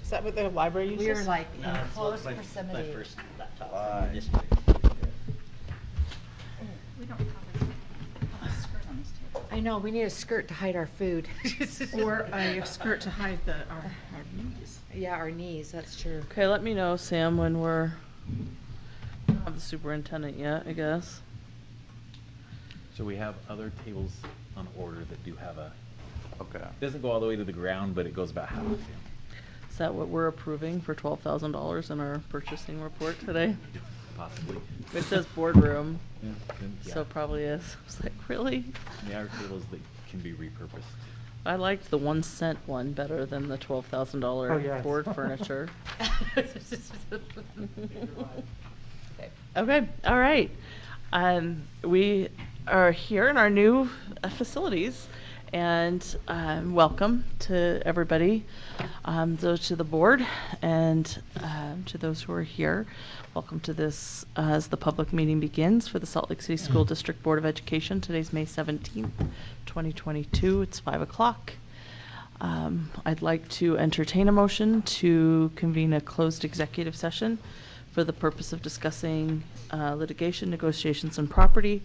Is that what the library uses? We're like in It's close my proximity. first laptop in the district. We don't have a skirt on this table. I know, we need a skirt to hide our food. Or a skirt to hide our knees. Yeah, our knees, that's true. Okay, let me know, Sam, when we're don't have the superintendent yet, I guess. So we have other tables on order that do have a, Okay. doesn't go all the way to the ground, but it goes about half. Is that what we're approving for $12,000 in our purchasing report today? Possibly. It says boardroom, Yeah, then, yeah. so probably is. I was like, really? They are tables that can be repurposed. I liked the 1 cent one better than the $12,000 yes. board furniture. Okay, all right. We are here in our new facilities, and welcome to everybody, those to the board and to those who are here. Welcome to this as the public meeting begins for the Salt Lake City School District Board of Education. Today's May 17th, 2022. It's 5 o'clock. I'd like to entertain a motion to convene a closed executive session for the purpose of discussing litigation, negotiations, and property,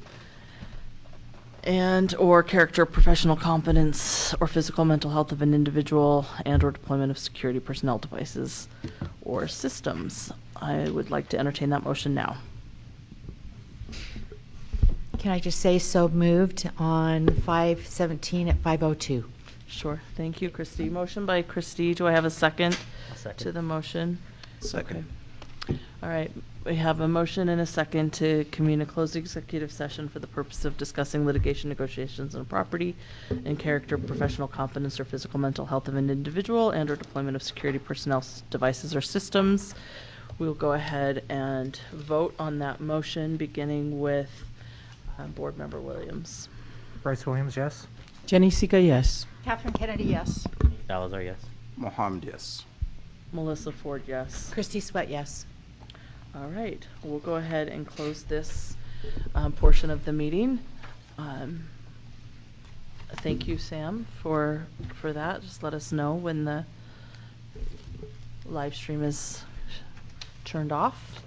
and or character, professional competence, or physical mental health of an individual, and or deployment of security personnel, devices, or systems. I would like to entertain that motion now. Can I just say so moved on 5/17 at 5:02? Sure. Thank you, Christy. Motion by Christy. Do I have a second, I'll second. to the motion? Second. Okay. All right. We have a motion and a second to convene a closed executive session for the purpose of discussing litigation, negotiations, and property, and character, professional competence, or physical mental health of an individual, and or deployment of security personnel, devices, or systems. We'll go ahead and vote on that motion, beginning with Board Member Williams. Bryce Williams, yes. Jenny Sika, yes. Catherine Kennedy, yes. Salazar, yes. Mohammed, yes. Melissa Ford, yes. Christy Sweat, yes. All right, we'll go ahead and close this portion of the meeting. Thank you, Sam, for that. Just let us know when the live stream is turned off.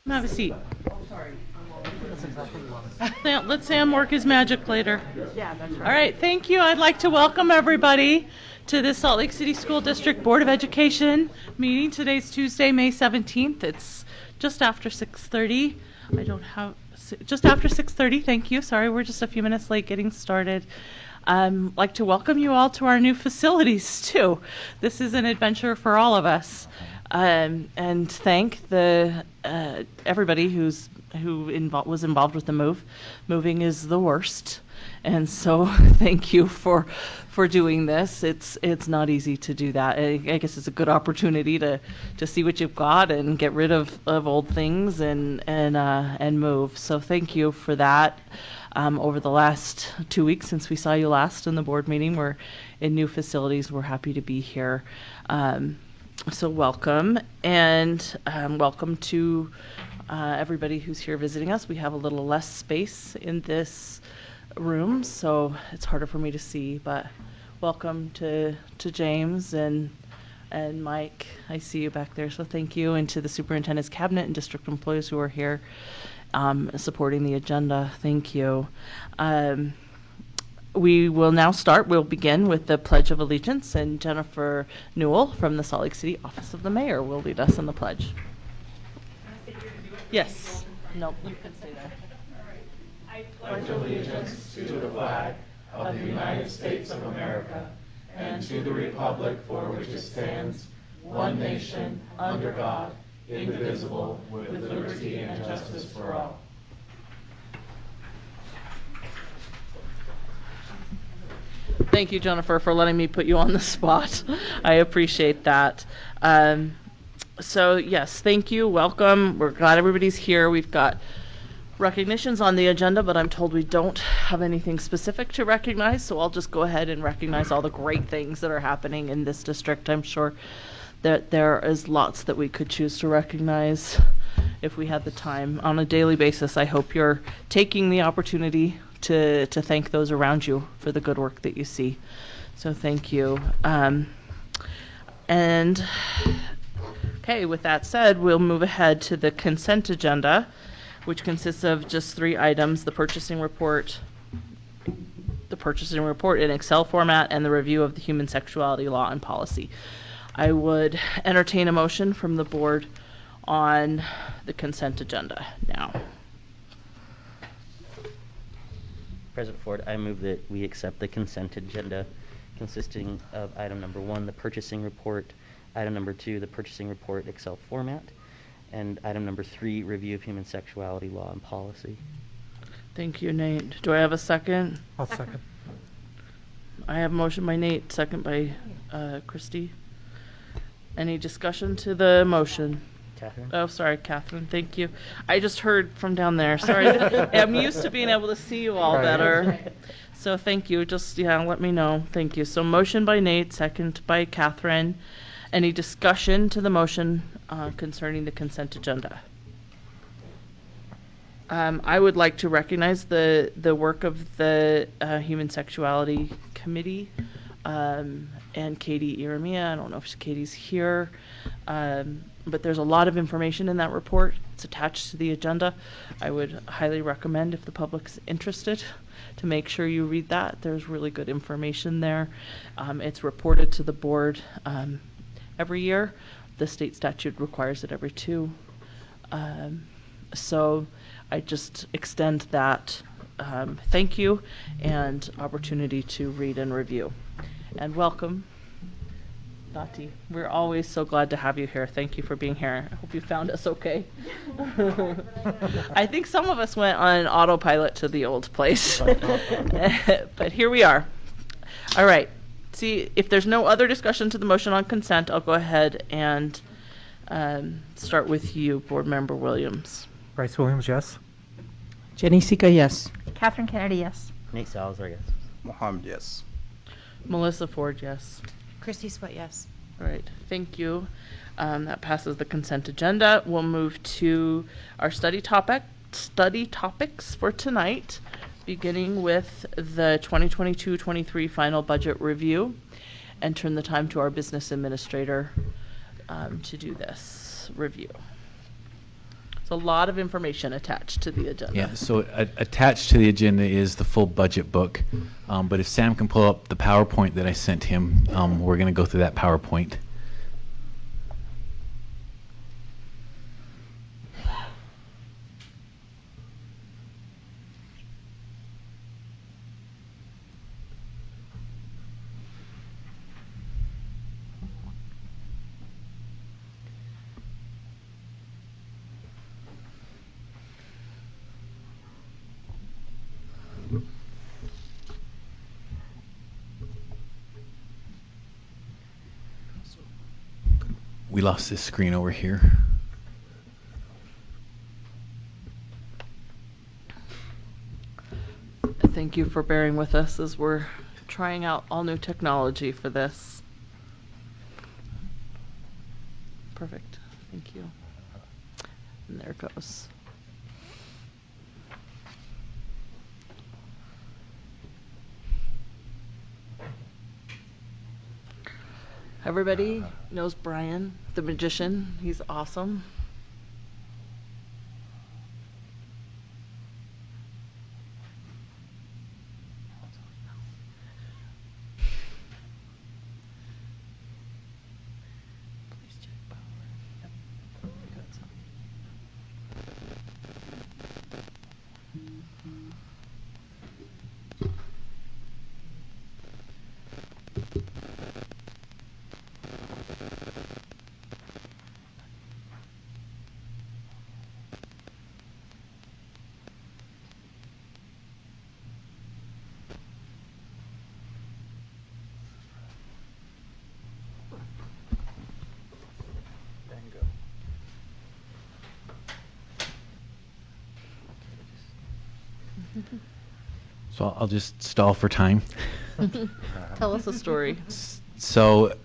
Have a seat. Let Sam work his magic later. Yeah, that's All right, thank you. I'd like to welcome everybody to the Salt Lake City School District Board of Education meeting. Today's Tuesday, May 17th. It's just after 6:30. Just after 6:30, thank you. Sorry, we're just a few minutes late getting started. I'd like to welcome you all to our new facilities, too. This is an adventure for all of us. And thank the everybody who was involved with the move. Moving is the worst, and so thank you for doing this. It's not easy to do that. I guess it's a good opportunity to see what you've got and get rid of old things and move. So thank you for that. Over the last 2 weeks since we saw you last in the board meeting, we're in new facilities. We're happy to be here. So welcome, and welcome to everybody who's here visiting us. We have a little less space in this room, so it's harder for me to see, but welcome to James and Mike. I see you back there, so thank you, and to the superintendent's cabinet and district employees who are here supporting the agenda. Thank you. We will now start. We'll begin with the Pledge of Allegiance, and Jennifer Newell from the Salt Lake City Office of the Mayor will lead us in the pledge. Yes. No, you can stay there. I pledge allegiance to the flag of the United States of America and to the republic for which it stands, one nation, under God, indivisible, with liberty and justice for all. Thank you, Jennifer, for letting me put you on the spot. I appreciate that. So, yes, thank you. Welcome. We're glad everybody's here. We've got recognitions on the agenda, but I'm told we don't have anything specific to recognize, so I'll just go ahead and recognize all the great things that are happening in this district. I'm sure that there is lots that we could choose to recognize if we had the time. On a daily basis, I hope you're taking the opportunity to thank those around you for the good work that you see. So thank you. And okay, with that said, we'll move ahead to the consent agenda, which consists of just 3 items: the purchasing report in Excel format, and the review of the human sexuality law and policy. I would entertain a motion from the board on the consent agenda now. President Ford, I move that we accept the consent agenda consisting of item number 1, the purchasing report, item number 2, the purchasing report Excel format, and item number 3, review of human sexuality law and policy. Thank you, Nate. Do I have a second? I'll second. I have a motion by Nate, second by Christy. Any discussion to the motion? Catherine? Oh, sorry, Catherine. Thank you. I just heard from down there. Sorry. I'm used to being able to see you all better. So thank you. Just, let me know. Thank you. So motion by Nate, second by Catherine. Any discussion to the motion concerning the consent agenda? I would like to recognize the work of the Human Sexuality Committee and Katie Iramia. I don't know if Katie's here. But there's a lot of information in that report. It's attached to the agenda. I would highly recommend, if the public's interested, to make sure you read that. There's really good information there. It's reported to the board every year. The state statute requires it every 2. So I just extend that thank you and opportunity to read and review. And welcome, Dati. We're always so glad to have you here. Thank you for being here. I hope you found us okay. I think some of us went on autopilot to the old place. But here we are. All right. See, if there's no other discussion to the motion on consent, I'll go ahead and start with you, Board Member Williams. Bryce Williams, yes. Jenny Sika, yes. Catherine Kennedy, yes. Nate Salazar, yes. Mohammed, yes. Melissa Ford, yes. Christy Sweat, yes. All right, thank you. That passes the consent agenda. We'll move to our study topics for tonight, beginning with the 2022-23 final budget review, and turn the time to our business administrator to do this review. So a lot of information attached to the agenda. Yeah, so attached to the agenda is the full budget book. But if Sam can pull up the PowerPoint that I sent him, we're going to go through that PowerPoint. We lost this screen over here. Thank you for bearing with us as we're trying out all new technology for this. Perfect. Thank you. And there it goes. Everybody knows Brian, the magician. He's awesome. Please check power. Yep. Good. So I'll just stall for time. Tell us a story. So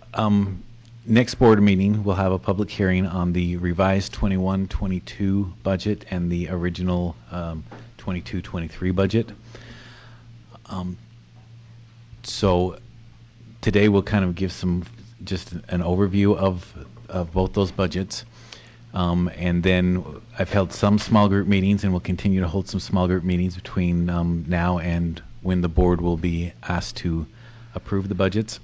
next board meeting, we'll have a public hearing on the revised 21-22 budget and the original 22-23 budget. So today we'll kind of give just an overview of both those budgets. And then I've held some small group meetings and will continue to hold some small group meetings between now and when the board will be asked to approve the budgets.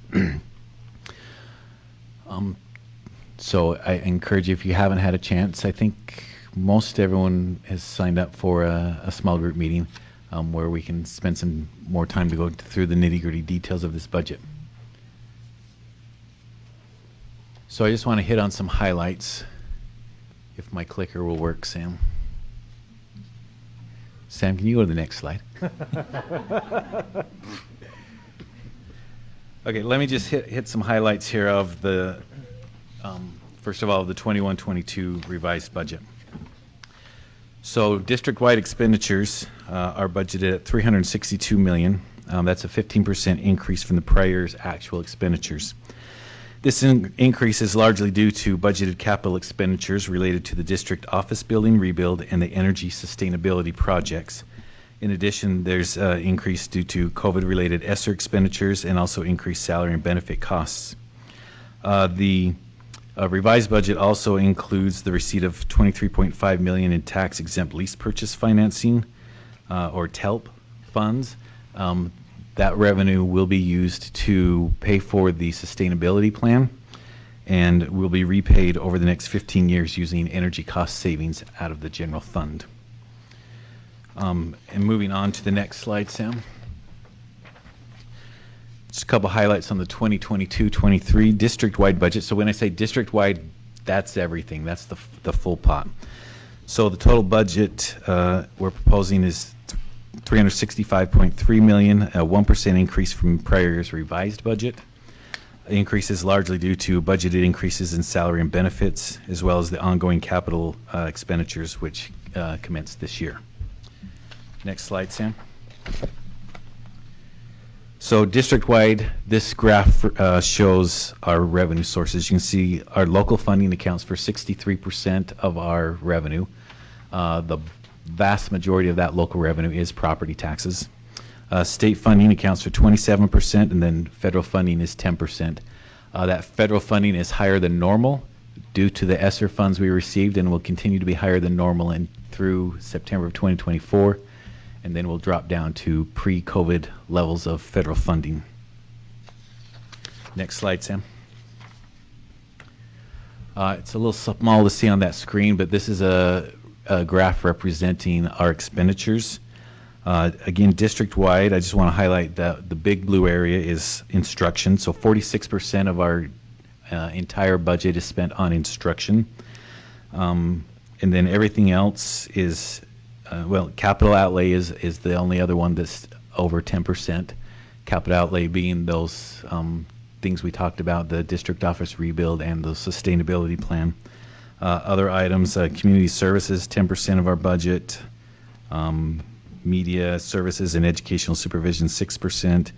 So I encourage you, if you haven't had a chance, I think most everyone has signed up for a small group meeting where we can spend some more time to go through the nitty-gritty details of this budget. So I just want to hit on some highlights. If my clicker will work, Sam. Sam, can you go to the next slide? Okay, let me just hit some highlights here of the, first of all, the 21-22 revised budget. So district-wide expenditures are budgeted at $362 million. That's a 15% increase from the prior year's actual expenditures. This increase is largely due to budgeted capital expenditures related to the district office building rebuild and the energy sustainability projects. In addition, there's increase due to COVID-related ESSER expenditures and also increased salary and benefit costs. The revised budget also includes the receipt of $23.5 million in tax-exempt lease purchase financing, or TELP funds. That revenue will be used to pay for the sustainability plan and will be repaid over the next 15 years using energy cost savings out of the general fund. And moving on to the next slide, Sam. Just a couple highlights on the 2022-23 district-wide budget. So when I say district-wide, that's everything. That's the full pot. So the total budget we're proposing is $365.3 million, a 1% increase from prior year's revised budget. The increase is largely due to budgeted increases in salary and benefits, as well as the ongoing capital expenditures, which commenced this year. Next slide, Sam. So district-wide, this graph shows our revenue sources. You can see our local funding accounts for 63% of our revenue. The vast majority of that local revenue is property taxes. State funding accounts for 27%, and then federal funding is 10%. That federal funding is higher than normal due to the ESSER funds we received, and will continue to be higher than normal and through September of 2024, and then we'll drop down to pre-COVID levels of federal funding. Next slide, Sam. It's a little small to see on that screen, but this is a graph representing our expenditures. Again, district-wide, I just want to highlight that the big blue area is instruction. So 46% of our entire budget is spent on instruction. And then everything else is, well, capital outlay is the only other one that's over 10%. Capital outlay being those things we talked about, the district office rebuild and the sustainability plan. Other items, community services, 10% of our budget. Media services and educational supervision, 6%. And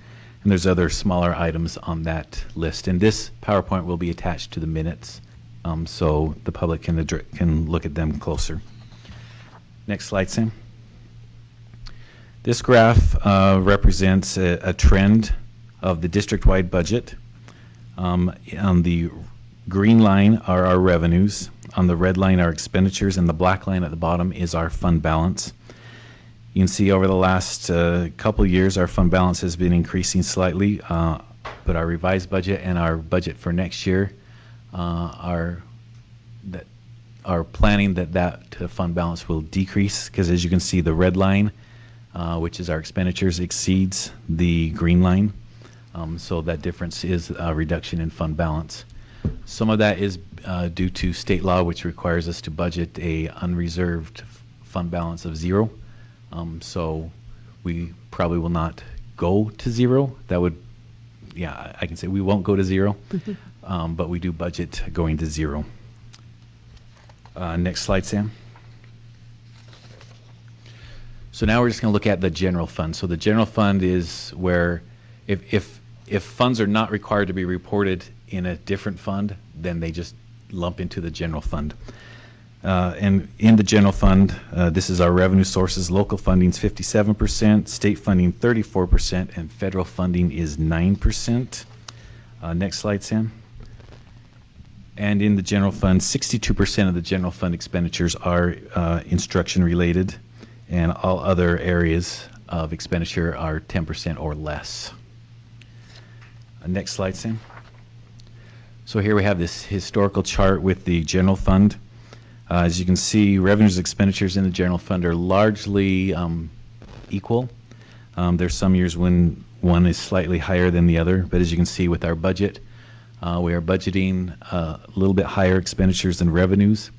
there's other smaller items on that list. And this PowerPoint will be attached to the minutes, so the public can look at them closer. Next slide, Sam. This graph represents a trend of the district-wide budget. On the green line are our revenues. On the red line are expenditures, and the black line at the bottom is our fund balance. You can see over the last couple of years, our fund balance has been increasing slightly, but our revised budget and our budget for next year are planning that fund balance will decrease, because as you can see, the red line, which is our expenditures, exceeds the green line. So that difference is a reduction in fund balance. Some of that is due to state law, which requires us to budget a unreserved fund balance of 0. So we probably will not go to 0. That would, yeah, I can say we won't go to 0, but we do budget going to 0. Next slide, Sam. So now we're just going to look at the general fund. So the general fund is where if funds are not required to be reported in a different fund, then they just lump into the general fund. And in the general fund, this is our revenue sources. Local funding is 57%, state funding 34%, and federal funding is 9%. Next slide, Sam. And in the general fund, 62% of the general fund expenditures are instruction related, and all other areas of expenditure are 10% or less. Next slide, Sam. So here we have this historical chart with the general fund. As you can see, revenues and expenditures in the general fund are largely equal. There's some years when one is slightly higher than the other, but as you can see with our budget, we are budgeting a little bit higher expenditures than revenues.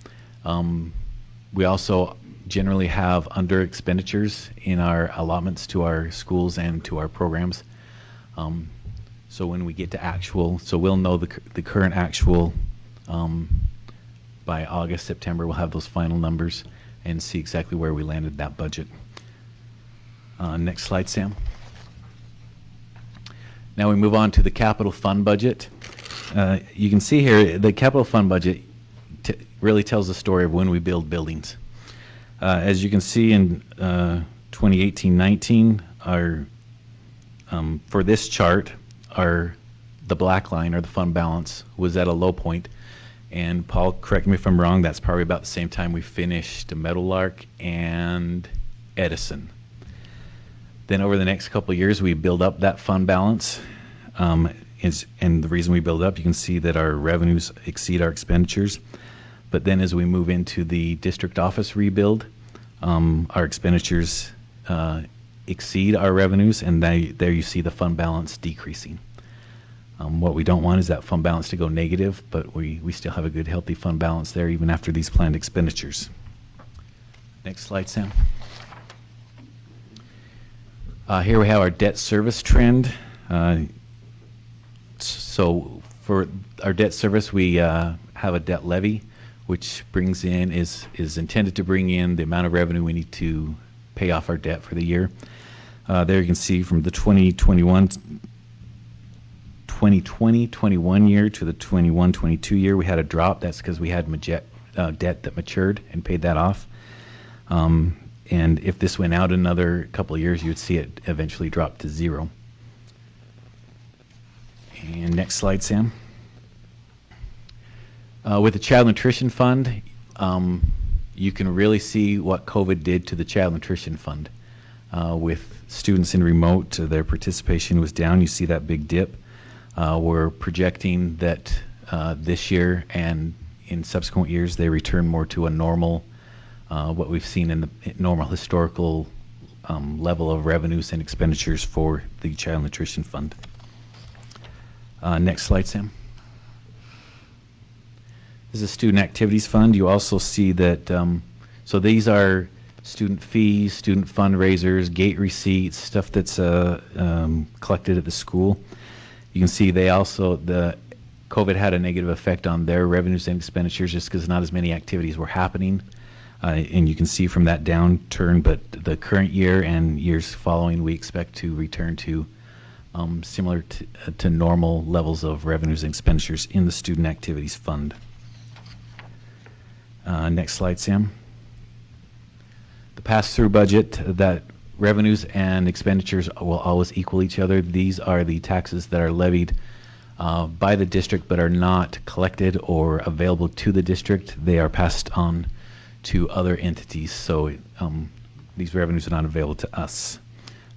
We also generally have under expenditures in our allotments to our schools and to our programs. So when we get to actual, so we'll know the current actual by August, September, we'll have those final numbers and see exactly where we landed that budget. Next slide, Sam. Now we move on to the capital fund budget. You can see here the capital fund budget really tells the story of when we build buildings. As you can see in 2018-19, our for this chart, the black line, or the fund balance, was at a low point. And Paul, correct me if I'm wrong, that's probably about the same time we finished Meadowlark and Edison. Then over the next couple of years, we build up that fund balance. And the reason we build up, you can see that our revenues exceed our expenditures. But then as we move into the district office rebuild, our expenditures exceed our revenues, and there you see the fund balance decreasing. What we don't want is that fund balance to go negative, but we still have a good, healthy fund balance there even after these planned expenditures. Next slide, Sam. Here we have our debt service trend. So for our debt service, we have a debt levy, which brings in is intended to bring in the amount of revenue we need to pay off our debt for the year. There you can see from the 2020-21 year to the 21-22 year, we had a drop. That's because we had debt that matured and paid that off. And if this went out another couple of years, you would see it eventually drop to 0. And next slide, Sam. With the Child Nutrition Fund, you can really see what COVID did to the Child Nutrition Fund. With students in remote, their participation was down. You see that big dip. We're projecting that this year and in subsequent years they return more to a normal, what we've seen in the normal historical level of revenues and expenditures for the Child Nutrition Fund. Next slide, Sam. This is a Student Activities Fund. You also see that, so these are student fees, student fundraisers, gate receipts, stuff that's collected at the school. You can see they also, the COVID had a negative effect on their revenues and expenditures just because not as many activities were happening. And you can see from that downturn, but the current year and years following, we expect to return to similar to normal levels of revenues and expenditures in the Student Activities Fund. Next slide, Sam. The pass-through budget, that revenues and expenditures will always equal each other. These are the taxes that are levied by the district but are not collected or available to the district. They are passed on to other entities, so these revenues are not available to us.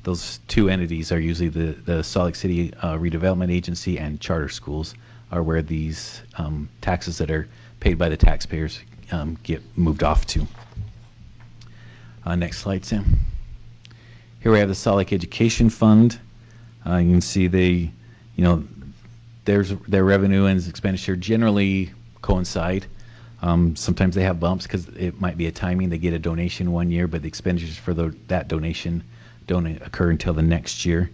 Those two entities are usually the Salt Lake City Redevelopment Agency and charter schools are where these taxes that are paid by the taxpayers get moved off to. Next slide, Sam. Here we have the Salt Lake Education Fund. You can see they, their revenue and expenditure generally coincide. Sometimes they have bumps because it might be a timing. They get a donation one year, but the expenditures for that donation don't occur until the next year.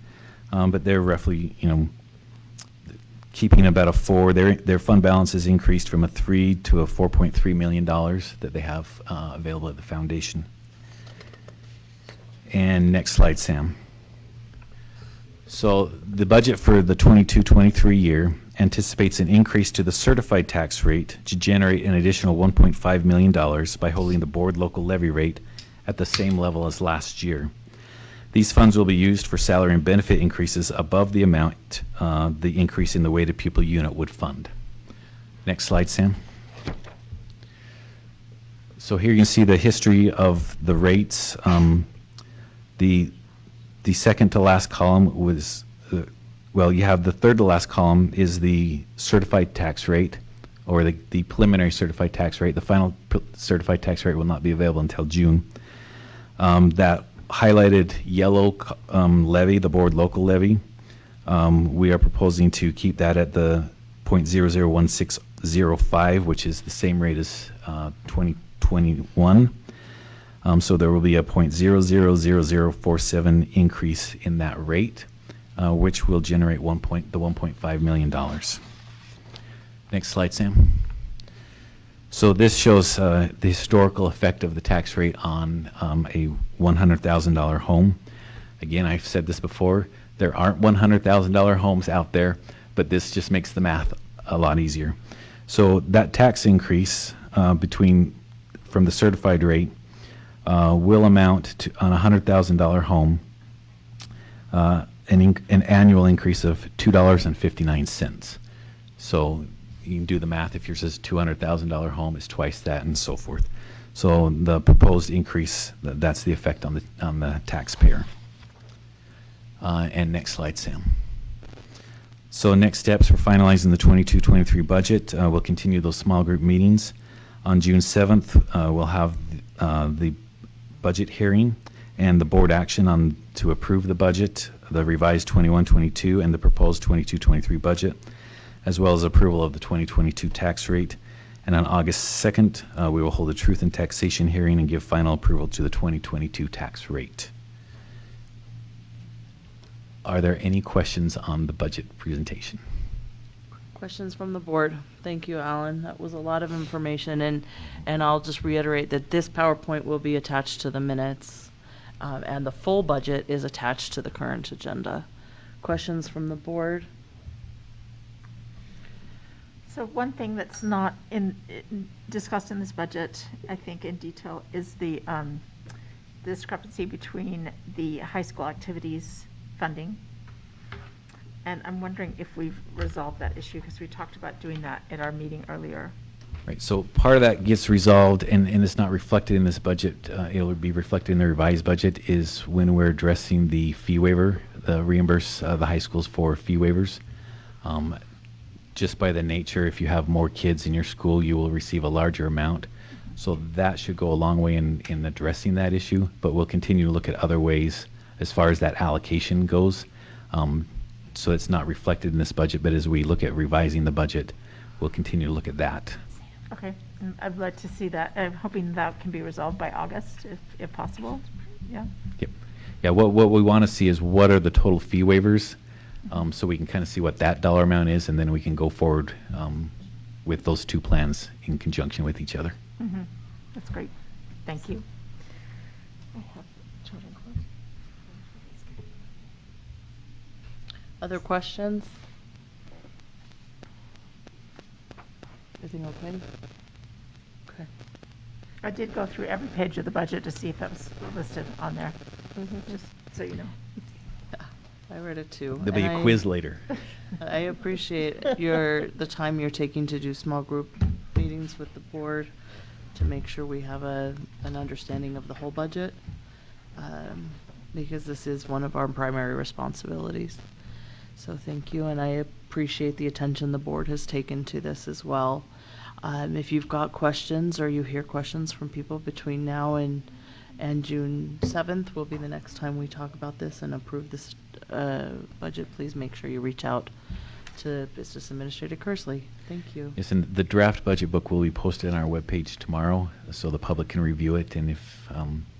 But they're roughly, keeping about a 4. Their fund balance has increased from a 3 to a $4.3 million that they have available at the foundation. And next slide, Sam. So the budget for the 22-23 year anticipates an increase to the certified tax rate to generate an additional $1.5 million by holding the board local levy rate at the same level as last year. These funds will be used for salary and benefit increases above the amount the increase in the weighted pupil unit would fund. Next slide, Sam. So here you can see the history of the rates. The second to last column was, you have the third to last column is the certified tax rate, or the preliminary certified tax rate. The final certified tax rate will not be available until June. That highlighted yellow levy, the board local levy, we are proposing to keep that at the 0.001605, which is the same rate as 2021. So there will be a 0.000047 increase in that rate, which will generate the $1.5 million. Next slide, Sam. So this shows the historical effect of the tax rate on a $100,000 home. Again, I've said this before, there aren't $100,000 homes out there, but this just makes the math a lot easier. So that tax increase from the certified rate will amount to, on a $100,000 home, an annual increase of $2.59. So you can do the math. If yours is $200,000 home, it's twice that, and so forth. So the proposed increase, that's the effect on the taxpayer. And next slide, Sam. So next steps for finalizing the 22-23 budget. We'll continue those small group meetings. On June 7th, we'll have the budget hearing and the board action to approve the budget, the revised 21-22 and the proposed 22-23 budget, as well as approval of the 2022 tax rate. And on August 2nd, we will hold a truth and taxation hearing and give final approval to the 2022 tax rate. Are there any questions on the budget presentation? Questions from the board? Thank you, Alan. That was a lot of information, and I'll just reiterate that this PowerPoint will be attached to the minutes, and the full budget is attached to the current agenda. Questions from the board? So one thing that's not discussed in this budget, I think in detail, is the discrepancy between the high school activities funding. And I'm wondering if we've resolved that issue, because we talked about doing that at our meeting earlier. Right, so part of that gets resolved, and it's not reflected in this budget, it'll be reflected in the revised budget, is when we're addressing the fee waiver, the reimburse the high schools for fee waivers. Just by the nature, if you have more kids in your school, you will receive a larger amount. So that should go a long way in addressing that issue, but we'll continue to look at other ways as far as that allocation goes. So it's not reflected in this budget, but as we look at revising the budget, we'll continue to look at that. Okay, and I'd like to see that. I'm hoping that can be resolved by August, if possible. Yeah. Yep. Yeah, what we want to see is what are the total fee waivers, so we can kind of see what that dollar amount is, and then we can go forward with those two plans in conjunction with each other. Mm-hmm. That's great. Thank you. Other questions? Everything okay? Okay. I did go through every page of the budget to see if that was listed on there, just so you know. I read it too. There'll be and a quiz later. I appreciate the time you're taking to do small group meetings with the board to make sure we have an understanding of the whole budget, because this is one of our primary responsibilities. So thank you, and I appreciate the attention the board has taken to this as well. If you've got questions or you hear questions from people between now and June 7th will be the next time we talk about this and approve this budget, please make sure you reach out to Business Administrator Kersley. Thank you. Yes, and the draft budget book will be posted on our webpage tomorrow, so the public can review it, and if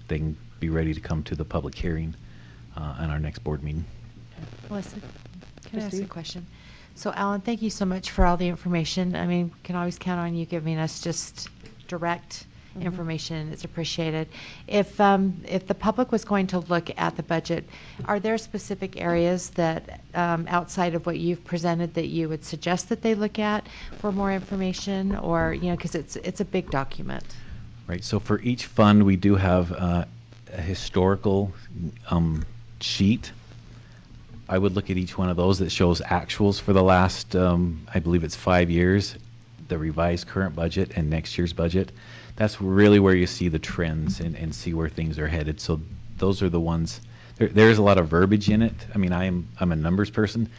they can be ready to come to the public hearing on our next board meeting. Melissa, can I ask Christy? a question? So Alan, thank you so much for all the information. I mean, we can always count on you giving us just direct information. It's appreciated. If the public was going to look at the budget, are there specific areas that outside of what you've presented that you would suggest that they look at for more information, or because it's a big document? Right, so for each fund, we do have a historical sheet. I would look at each one of those that shows actuals for the last, I believe it's 5 years, the revised current budget and next year's budget. That's really where you see the trends and see where things are headed. So those are the ones. There's a lot of verbiage in it. I mean, I'm a numbers person.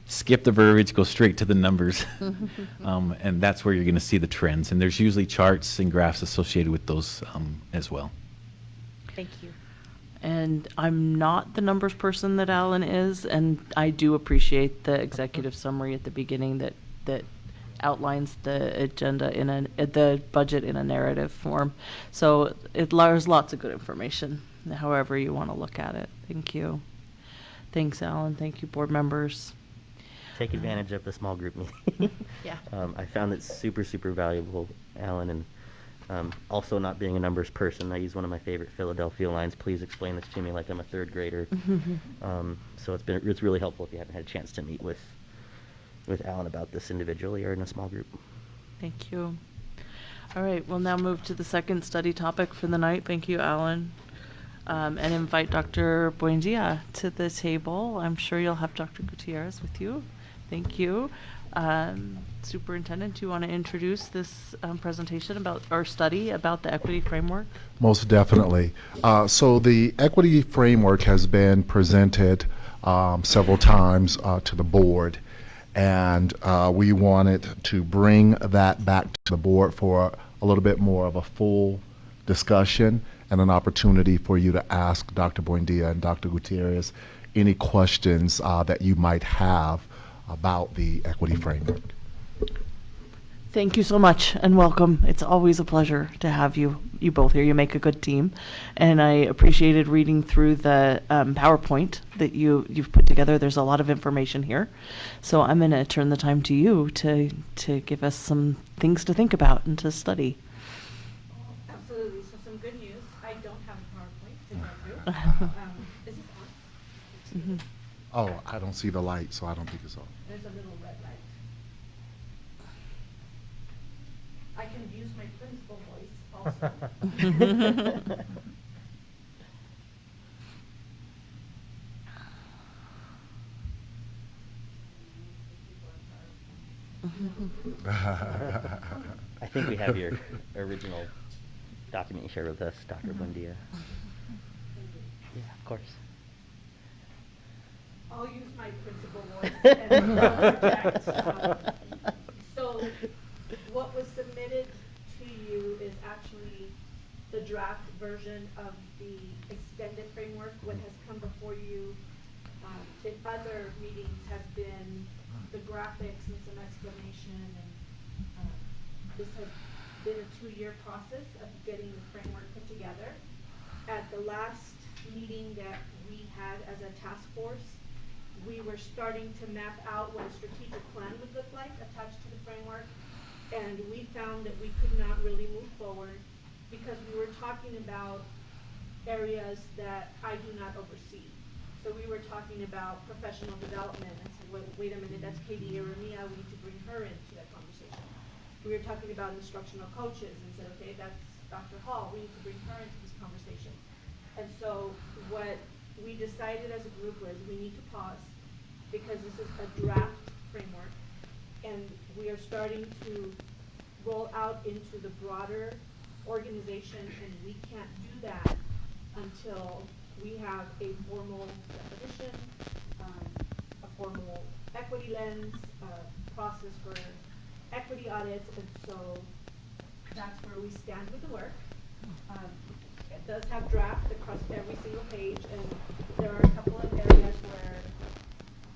Skip the verbiage, go straight to the numbers, and that's where you're going to see the trends. And there's usually charts and graphs associated with those as well. Thank you. And I'm not the numbers person that Alan is, and I do appreciate the executive summary at the beginning that outlines the agenda the budget in a narrative form. So there's lots of good information, however you want to look at it. Thank you. Thanks, Alan. Thank you, board members. Take advantage of the small group meeting. Yeah. I found it super, super valuable, Alan, and also not being a numbers person, I use one of my favorite Philadelphia lines, please explain this to me like I'm a third grader. So it's really helpful if you haven't had a chance to meet with Alan about this individually or in a small group. Thank you. All right, we'll now move to the second study topic for the night. Thank you, Alan. And invite Dr. Buendia to the table. I'm sure you'll have Dr. Gutierrez with you. Thank you. Superintendent, do you want to introduce this presentation about our study about the equity framework? Most definitely. So the equity framework has been presented several times to the board, and we wanted to bring that back to the board for a little bit more of a full discussion and an opportunity for you to ask Dr. Buendia and Dr. Gutierrez any questions that you might have about the equity framework. Thank you so much and welcome. It's always a pleasure to have you both here. You make a good team, and I appreciated reading through the PowerPoint that you've put together. There's a lot of information here, so I'm going to turn the time to you to give us some things to think about and to study. Absolutely. So some good news. I don't have a PowerPoint to go through. Is this on? Oh, I don't see the light, so I don't think it's on. There's a little red light. I can use my principal voice also. I think we have your original document you shared with us, Dr. Buendia. Yeah, of course. I'll use my principal voice and project. So what was submitted to you is actually the draft version of the extended framework. What has come before you in other meetings has been the graphics and some explanation, and this has been a 2-year process of getting the framework put together. At the last meeting that we had as a task force, we were starting to map out what a strategic plan would look like attached to the framework, and we found that we could not really move forward because we were talking about areas that I do not oversee. So we were talking about professional development and said, wait a minute, that's Katie Aramia, we need to bring her into that conversation. We were talking about instructional coaches and said, okay, that's Dr. Hall, we need to bring her into this conversation. And so what we decided as a group was we need to pause because this is a draft framework and we are starting to roll out into the broader organization, and we can't do that until we have a formal definition, a formal equity lens, a process for equity audits, and so that's where we stand with the work. It does have draft across every single page, and there are a couple of areas where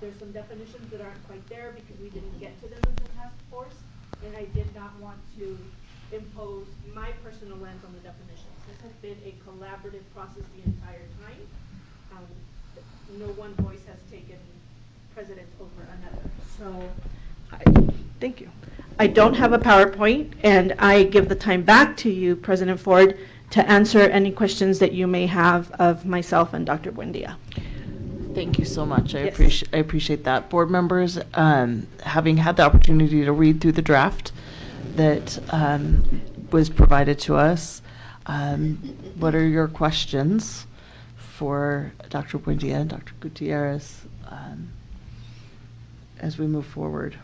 there's some definitions that aren't quite there because we didn't get to them as a task force, and I did not want to impose my personal lens on the definitions. This has been a collaborative process the entire time. No one voice has taken precedence over another. So, thank you. I don't have a PowerPoint, and I give the time back to you, President Ford, to answer any questions that you may have of myself and Dr. Buendia. Thank you so much. I Yes. appreciate that. Board members, having had the opportunity to read through the draft that was provided to us, what are your questions for Dr. Buendia and Dr. Gutierrez as we move forward?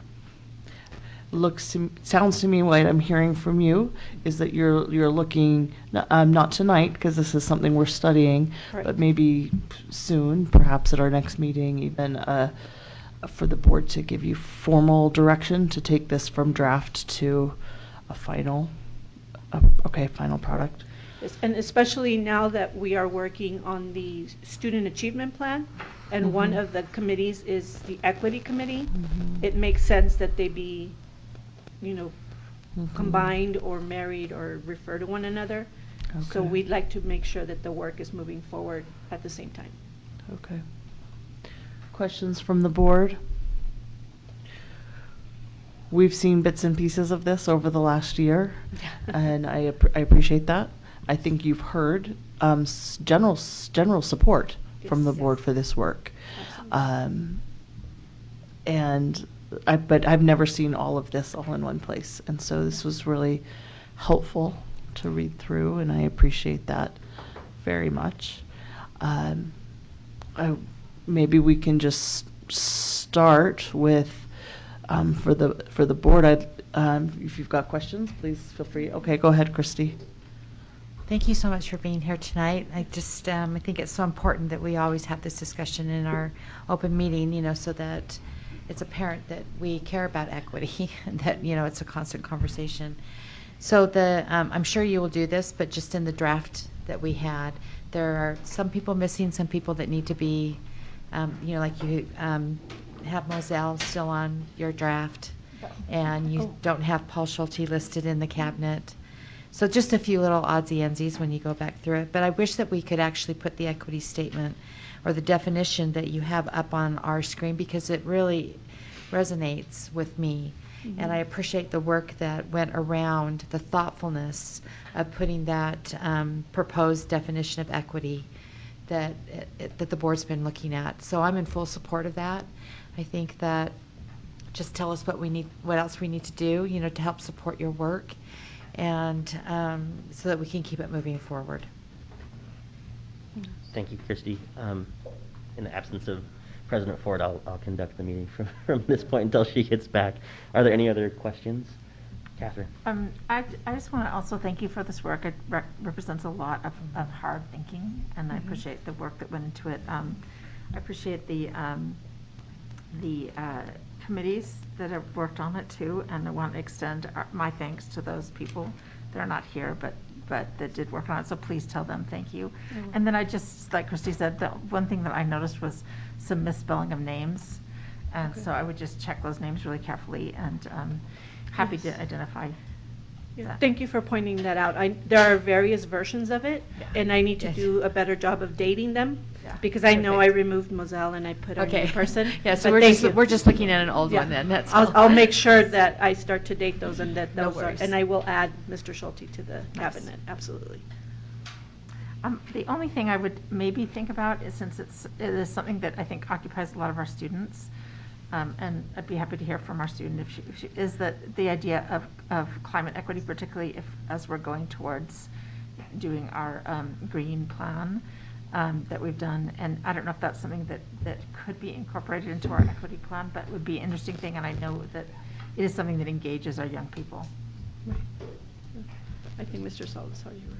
Sounds to me what I'm hearing from you is that you're looking not tonight because this is something we're studying, Right. but maybe soon, perhaps at our next meeting, even for the board to give you formal direction to take this from draft to a final product. Yes, and especially now that we are working on the student achievement plan, and one of the committees is the equity committee, it makes sense that they be, combined or married or refer to one another. So Okay. we'd like to make sure that the work is moving forward at the same time. Okay. Questions from the board? We've seen bits and pieces of this over the last year, and I appreciate that. I think you've heard general support from the Yes. board for this work. Absolutely. But I've never seen all of this all in one place, and so this was really helpful to read through, and I appreciate that very much. Maybe we can just start with for the board. If you've got questions, please feel free. Okay, go ahead, Christy. Thank you so much for being here tonight. I just, I think it's so important that we always have this discussion in our open meeting, so that it's apparent that we care about equity and that, it's a constant conversation. So I'm sure you will do this, but just in the draft that we had, there are some people missing, some people that need to be, like you have Moselle still on your draft, and you don't have Paul Schulte listed in the cabinet. So just a few little oddsie endsies when you go back through it. But I wish that we could actually put the equity statement or the definition that you have up on our screen, because it really resonates with me. Mm-hmm. And I appreciate the work that went around the thoughtfulness of putting that proposed definition of equity that the board's been looking at. So I'm in full support of that. I think that just tell us what else we need to do, to help support your work, and so that we can keep it moving forward. Thank you, Christy. In the absence of President Ford, I'll conduct the meeting from this point until she gets back. Are there any other questions? Catherine? I just want to also thank you for this work. It represents a lot of hard thinking, and I appreciate the work that went into it. I appreciate the committees that have worked on it too, and I want to extend my thanks to those people that are not here, but that did work on it, so please tell them thank you. And then I just, like Christy said, the one thing that I noticed was some misspelling of names, and so I would just check those names really carefully, and happy to identify that. Thank you for pointing that out. There are various versions of it, and I need to do a better job of dating them, because I know I removed Moselle and I put a new person. Yeah, so But we're just looking at an old one then, that's all. I'll make sure that I start to date those and that No those are, worries. and I will add Mr. Schulte to the cabinet, absolutely. The only thing I would maybe think about is, since it is something that I think occupies a lot of our students, and I'd be happy to hear from our student if she is that the idea of climate equity, particularly as we're going towards doing our green plan that we've done, and I don't know if that's something that could be incorporated into our equity plan, but would be an interesting thing, and I know that it is something that engages our young people. I think Mr. Salazar, you were.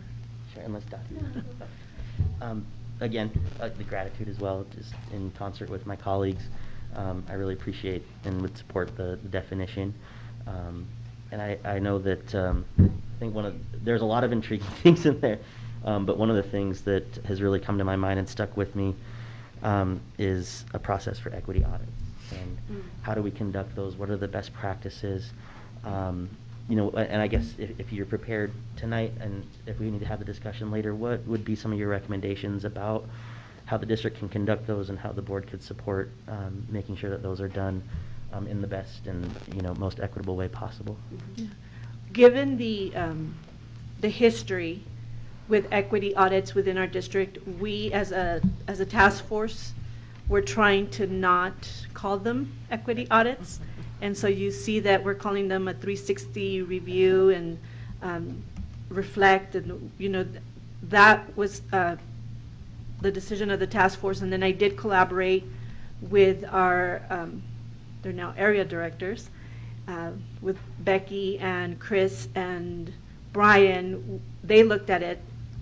Sure, unless Dr. Again, the gratitude as well, just in concert with my colleagues. I really appreciate and would support the definition. And I know that I think there's a lot of intriguing things in there, but one of the things that has really come to my mind and stuck with me is a process for equity audits. And how do we conduct those? What are the best practices? You know, and I guess if you're prepared tonight, and if we need to have the discussion later, what would be some of your recommendations about how the district can conduct those and how the board could support making sure that those are done in the best and most equitable way possible? Given the history with equity audits within our district, we as a task force, we're trying to not call them equity audits. And so you see that we're calling them a 360 review and reflect, and that was the decision of the task force. And then I did collaborate with our, they're now area directors, with Becky and Chris and Brian. They looked at it,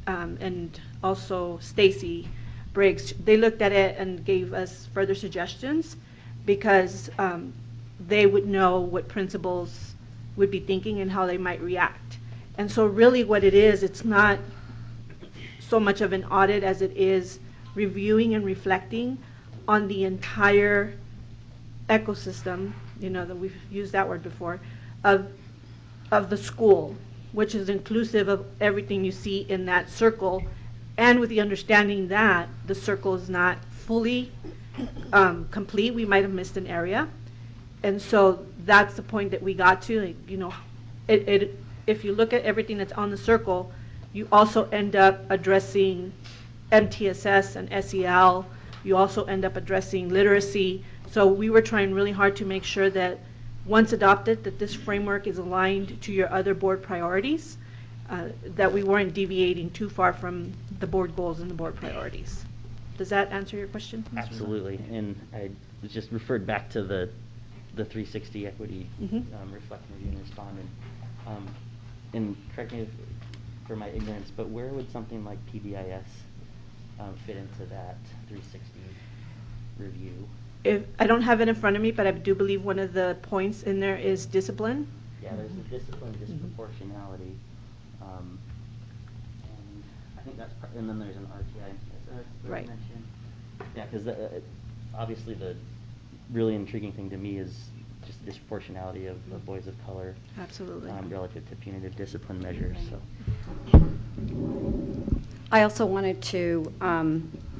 and also Stacy Briggs. They looked at it and gave us further suggestions, because they would know what principals would be thinking and how they might react. And so really what it is, it's not so much of an audit as it is reviewing and reflecting on the entire ecosystem, that we've used that word before, of the school, which is inclusive of everything you see in that circle, and with the understanding that the circle is not fully complete. We might have missed an area. And so that's the point that we got to. If you look at everything that's on the circle, you also end up addressing MTSS and SEL. You also end up addressing literacy. So we were trying really hard to make sure that once adopted, that this framework is aligned to your other board priorities, that we weren't deviating too far from the board goals and the board priorities. Does that answer your question? Absolutely. And I was just referred back to the 360 equity reflect, review, and respond. And correct me for my ignorance, but where would something like PBIS fit into that 360 review? I don't have it in front of me, but I do believe one of the points in there is discipline. Yeah, there's the discipline disproportionality. And I think that's and then there's an RTI Right. mention. Yeah, because obviously the really intriguing thing to me is just the disproportionality of boys of color. Absolutely. Relative to punitive discipline measures. So. I also wanted to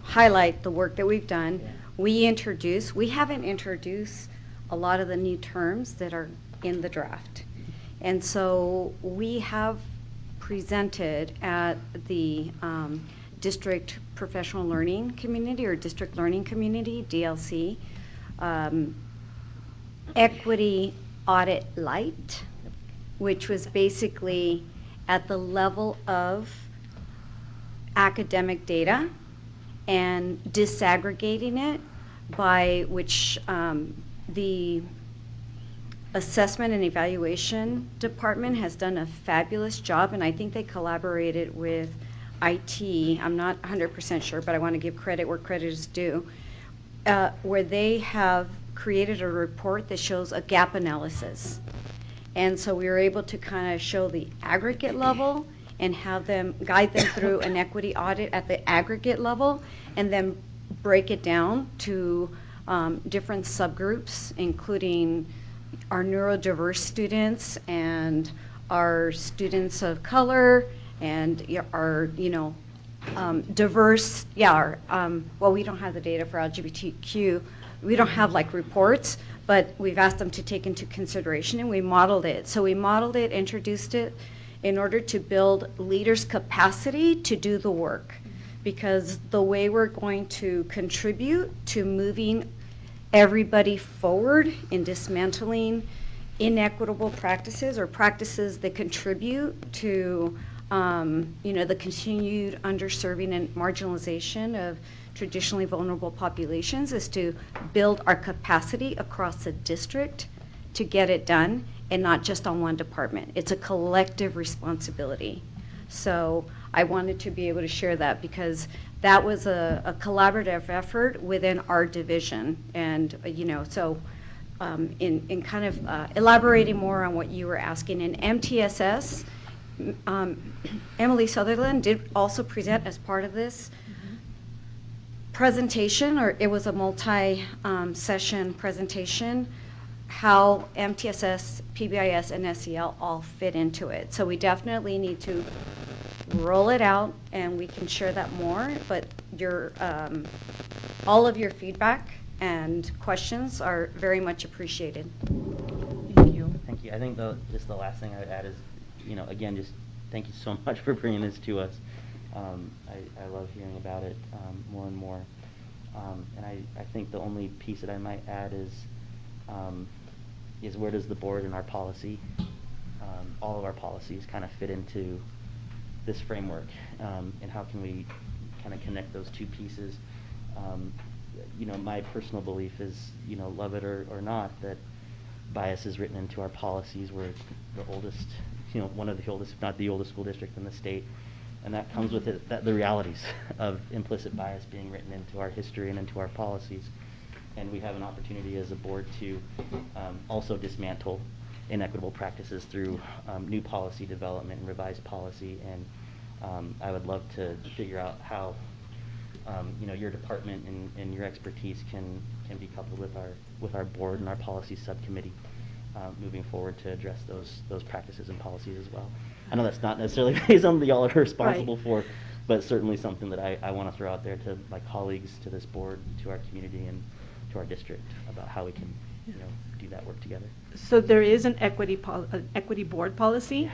highlight the work that we've done. We haven't introduced a lot of the new terms that are in the draft. And so we have presented at the District Professional Learning Community, or District Learning Community, DLC, Equity Audit Light, which was basically at the level of academic data and disaggregating it by which the assessment and evaluation department has done a fabulous job, and I think they collaborated with IT. I'm not 100% sure, but I want to give credit where credit is due, where they have created a report that shows a gap analysis. And so we were able to kind of show the aggregate level and have them guide them through an equity audit at the aggregate level, and then break it down to different subgroups, including our neurodiverse students and our students of color and our, diverse, well, we don't have the data for LGBTQ. We don't have like reports, but we've asked them to take into consideration, and we modeled it. So we modeled it, introduced it in order to build leaders' capacity to do the work. Because the way we're going to contribute to moving everybody forward in dismantling inequitable practices or practices that contribute to the continued underserving and marginalization of traditionally vulnerable populations is to build our capacity across the district to get it done, and not just on one department. It's a collective responsibility. So I wanted to be able to share that because that was a collaborative effort within our division. And, so in kind of elaborating more on what you were asking, in MTSS, Emily Sutherland did also present as part of this presentation, or it was a multi-session presentation, how MTSS, PBIS, and SEL all fit into it. So we definitely need to roll it out, and we can share that more, but all of your feedback and questions are very much appreciated. Thank you. Thank you. I think just the last thing I would add is, again, just thank you so much for bringing this to us. I love hearing about it more and more. And I think the only piece that I might add is where does the board and our policy, all of our policies kind of fit into this framework, and how can we kind of connect those two pieces. My personal belief is, love it or not, that bias is written into our policies. We're the oldest, one of the oldest, if not the oldest school district in the state. And that comes with it, the realities of implicit bias being written into our history and into our policies. And we have an opportunity as a board to also dismantle inequitable practices through new policy development and revised policy. And I would love to figure out how your department and your expertise can be coupled with our board and our policy subcommittee moving forward to address those practices and policies as well. I know that's not necessarily something y'all are responsible for, but certainly something that I want to throw out there to my colleagues, to this board, to our community, and to our district about how we can do that work together. So there is an equity board policy,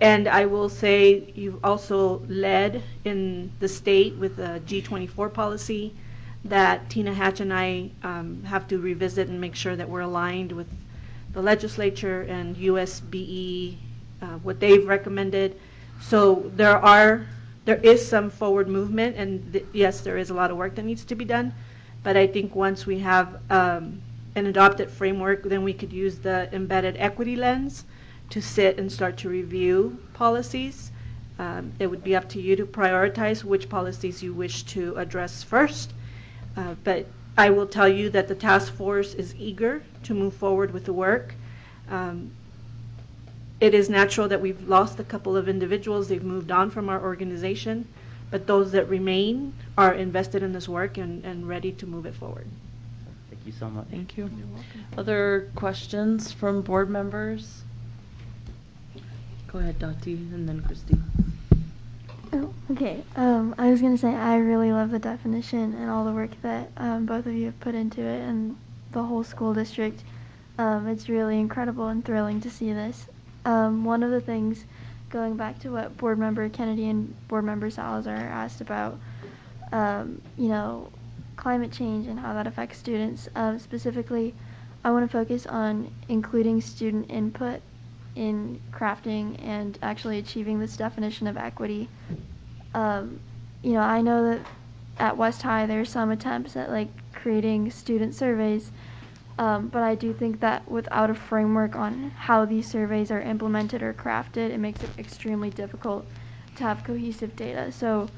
and I will say you've also led in the state with a G24 policy that Tina Hatch and I have to revisit and make sure that we're aligned with the legislature and USBE, what they've recommended. So there is some forward movement, and yes, there is a lot of work that needs to be done. But I think once we have an adopted framework, then we could use the embedded equity lens to sit and start to review policies. It would be up to you to prioritize which policies you wish to address first. But I will tell you that the task force is eager to move forward with the work. It is natural that we've lost a couple of individuals. They've moved on from our organization, but those that remain are invested in this work and ready to move it forward. Thank you so much. Thank you. Other questions from board members? Go ahead, Dottie, and then Christy. Oh, okay. I was going to say I really love the definition and all the work that both of you have put into it and the whole school district. It's really incredible and thrilling to see this. One of the things, going back to what Board Member Kennedy and Board Member Salazar asked about, climate change and how that affects students. Specifically, I want to focus on including student input in crafting and actually achieving this definition of equity. I know that at West High there's some attempts at creating student surveys. But I do think that without a framework on how these surveys are implemented or crafted, it makes it extremely difficult to have cohesive data. So,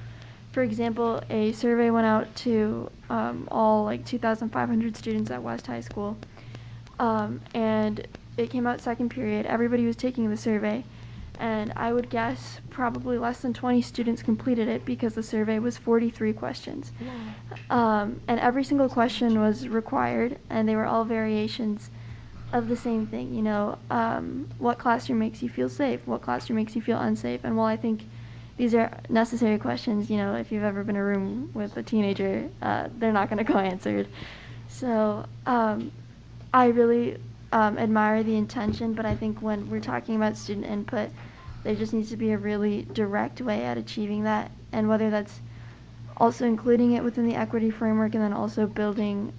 for example, a survey went out to all like 2,500 students at West High School, and it came out second period. Everybody was taking the survey, and I would guess probably less than 20 students completed it because the survey was 43 questions. And every single question was required, and they were all variations of the same thing. What classroom makes you feel safe? What classroom makes you feel unsafe? And while I think these are necessary questions, if you've ever been in a room with a teenager, they're not going to go answered. So I really admire the intention, but I think when we're talking about student input, there just needs to be a really direct way at achieving that, and whether that's also including it within the equity framework and then also building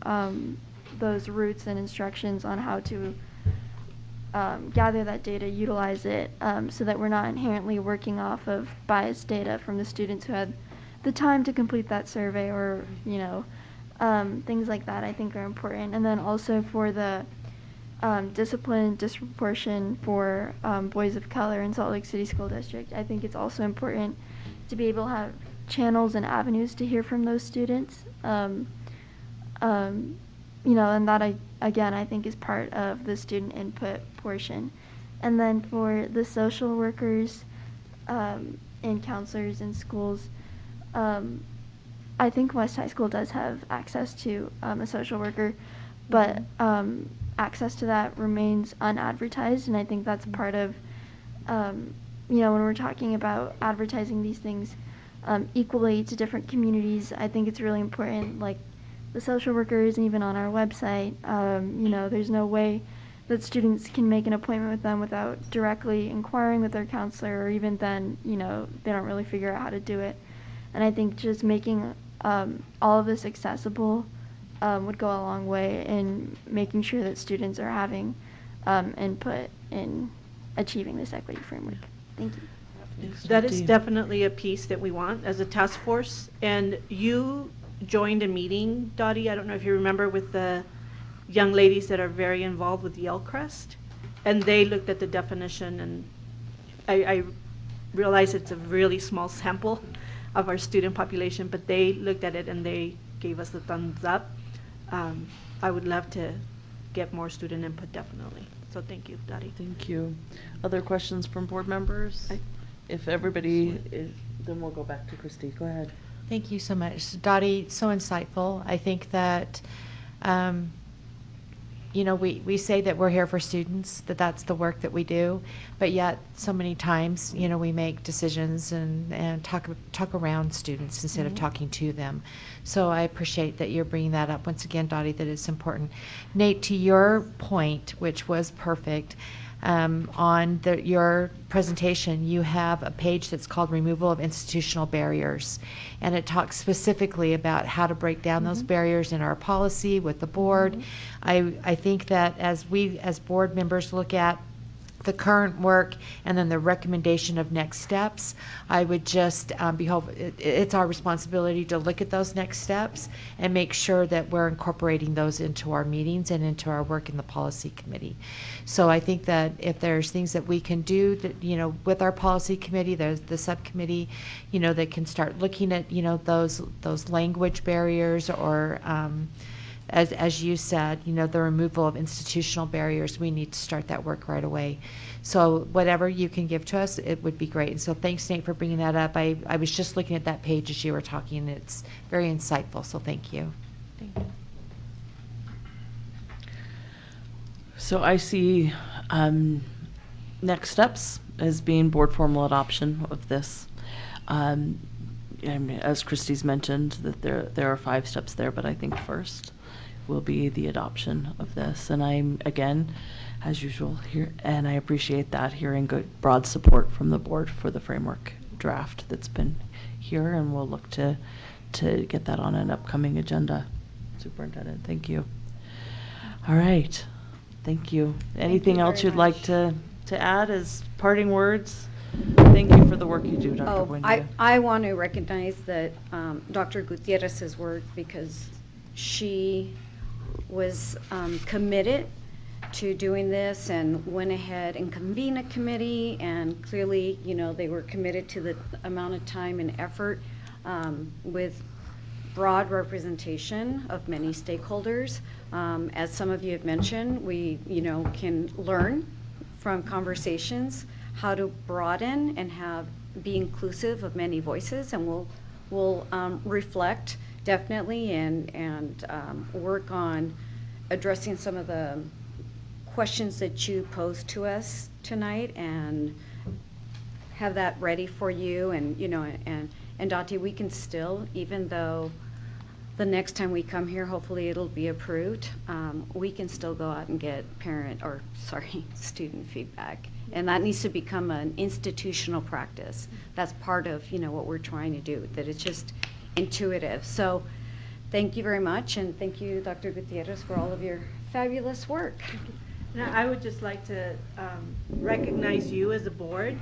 those routes and instructions on how to gather that data, utilize it, so that we're not inherently working off of biased data from the students who had the time to complete that survey, or things like that I think are important. And then also for the discipline disproportion for boys of color in Salt Lake City School District, I think it's also important to be able to have channels and avenues to hear from those students. And that I think is part of the student input portion. And then for the social workers and counselors in schools, I think West High School does have access to a social worker, but access to that remains unadvertised, and I think that's part of, when we're talking about advertising these things equally to different communities, I think it's really important, like the social workers, and even on our website, there's no way that students can make an appointment with them without directly inquiring with their counselor, or even then, they don't really figure out how to do it. And I think just making all of this accessible would go a long way in making sure that students are having input in achieving this equity framework. Thank you. That is definitely a piece that we want as a task force. And you joined a meeting, Dottie, I don't know if you remember, with the young ladies that are very involved with Yellcrest. And they looked at the definition, and I realize it's a really small sample of our student population, but they looked at it and they gave us the thumbs up. I would love to get more student input, definitely. So thank you, Dottie. Thank you. Other questions from board members? If everybody is, then we'll go back to Christy. Go ahead. Thank you so much. Dottie, so insightful. I think that, we say that we're here for students, that that's the work that we do, but yet so many times, we make decisions and talk around students instead of talking to them. So I appreciate that you're bringing that up once again, Dottie, that it's important. Nate, to your point, which was perfect, on your presentation, you have a page that's called Removal of Institutional Barriers, and it talks specifically about how to break down those barriers in our policy with the board. I think that as we, as board members, look at the current work and then the recommendation of next steps, I would just it's our responsibility to look at those next steps and make sure that we're incorporating those into our meetings and into our work in the policy committee. So I think that if there's things that we can do that, with our policy committee, there's the subcommittee, that can start looking at, those language barriers, or as you said, the removal of institutional barriers, we need to start that work right away. So whatever you can give to us, it would be great. And so thanks, Nate, for bringing that up. I was just looking at that page as you were talking, and it's very insightful, so thank you. Thank you. So I see next steps as being board formal adoption of this. As Christy's mentioned, that there are 5 steps there, but I think first will be the adoption of this. And I'm, again, as usual, here, and I appreciate that, hearing good broad support from the board for the framework draft that's been here, and we'll look to get that on an upcoming agenda. Superintendent, thank you. All right, thank you. Anything else you'd like to add as parting words? Thank you for the work you do, Dr. Buendia. I want to recognize that Dr. Gutierrez's work, because she was committed to doing this and went ahead and convened a committee, and clearly, they were committed to the amount of time and effort with broad representation of many stakeholders. As some of you have mentioned, we, can learn from conversations how to broaden and be inclusive of many voices, and we'll reflect definitely and work on addressing some of the questions that you posed to us tonight, and have that ready for you. And and Dottie, we can still, even though the next time we come here, hopefully it'll be approved, we can still go out and get student feedback. And that needs to become an institutional practice. That's part of, what we're trying to do, that it's just intuitive. So thank you very much, and thank you, Dr. Gutierrez, for all of your fabulous work. Now, I would just like to recognize you as a board.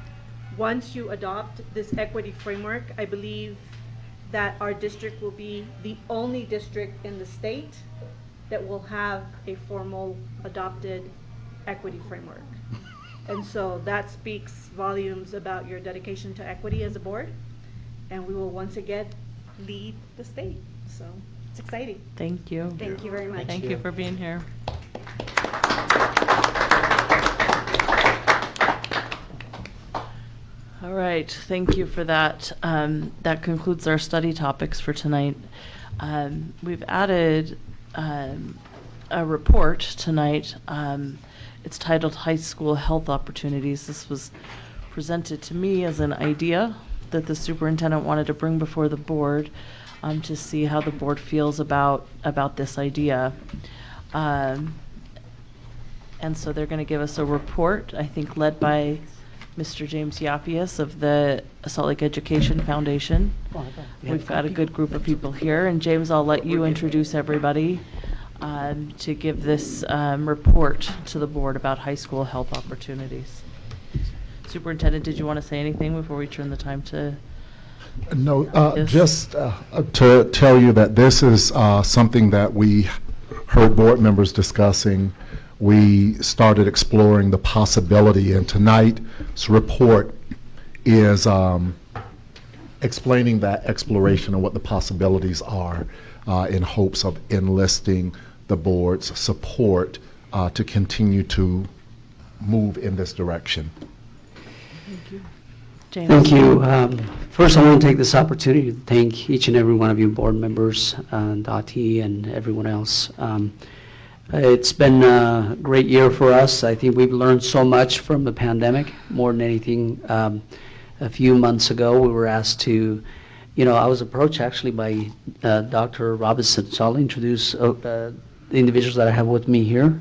Once you adopt this equity framework, I believe that our district will be the only district in the state that will have a formal adopted equity framework. And so that speaks volumes about your dedication to equity as a board, and we will once again lead the state. So it's exciting. Thank you. Thank you very much. Thank you for being here. All right, thank you for that. That concludes our study topics for tonight. We've added a report tonight. It's titled High School Health Opportunities. This was presented to me as an idea that the superintendent wanted to bring before the board to see how the board feels about this idea. And so they're going to give us a report, I think led by Mr. James Yapius of the Salt Lake Education Foundation. We've got a good group of people here, and James, I'll let you introduce everybody to give this report to the board about high school health opportunities. Superintendent, did you want to say anything before we turn the time to? No, just to tell you that this is something that we heard board members discussing. We started exploring the possibility, and tonight's report is explaining that exploration and what the possibilities are in hopes of enlisting the board's support to continue to move in this direction. Thank you. James. Thank you. First, I want to take this opportunity to thank each and every one of you board members, Dottie and everyone else. It's been a great year for us. I think we've learned so much from the pandemic, more than anything. A few months ago, we were asked to, I was approached actually by Dr. Robinson, so I'll introduce the individuals that I have with me here.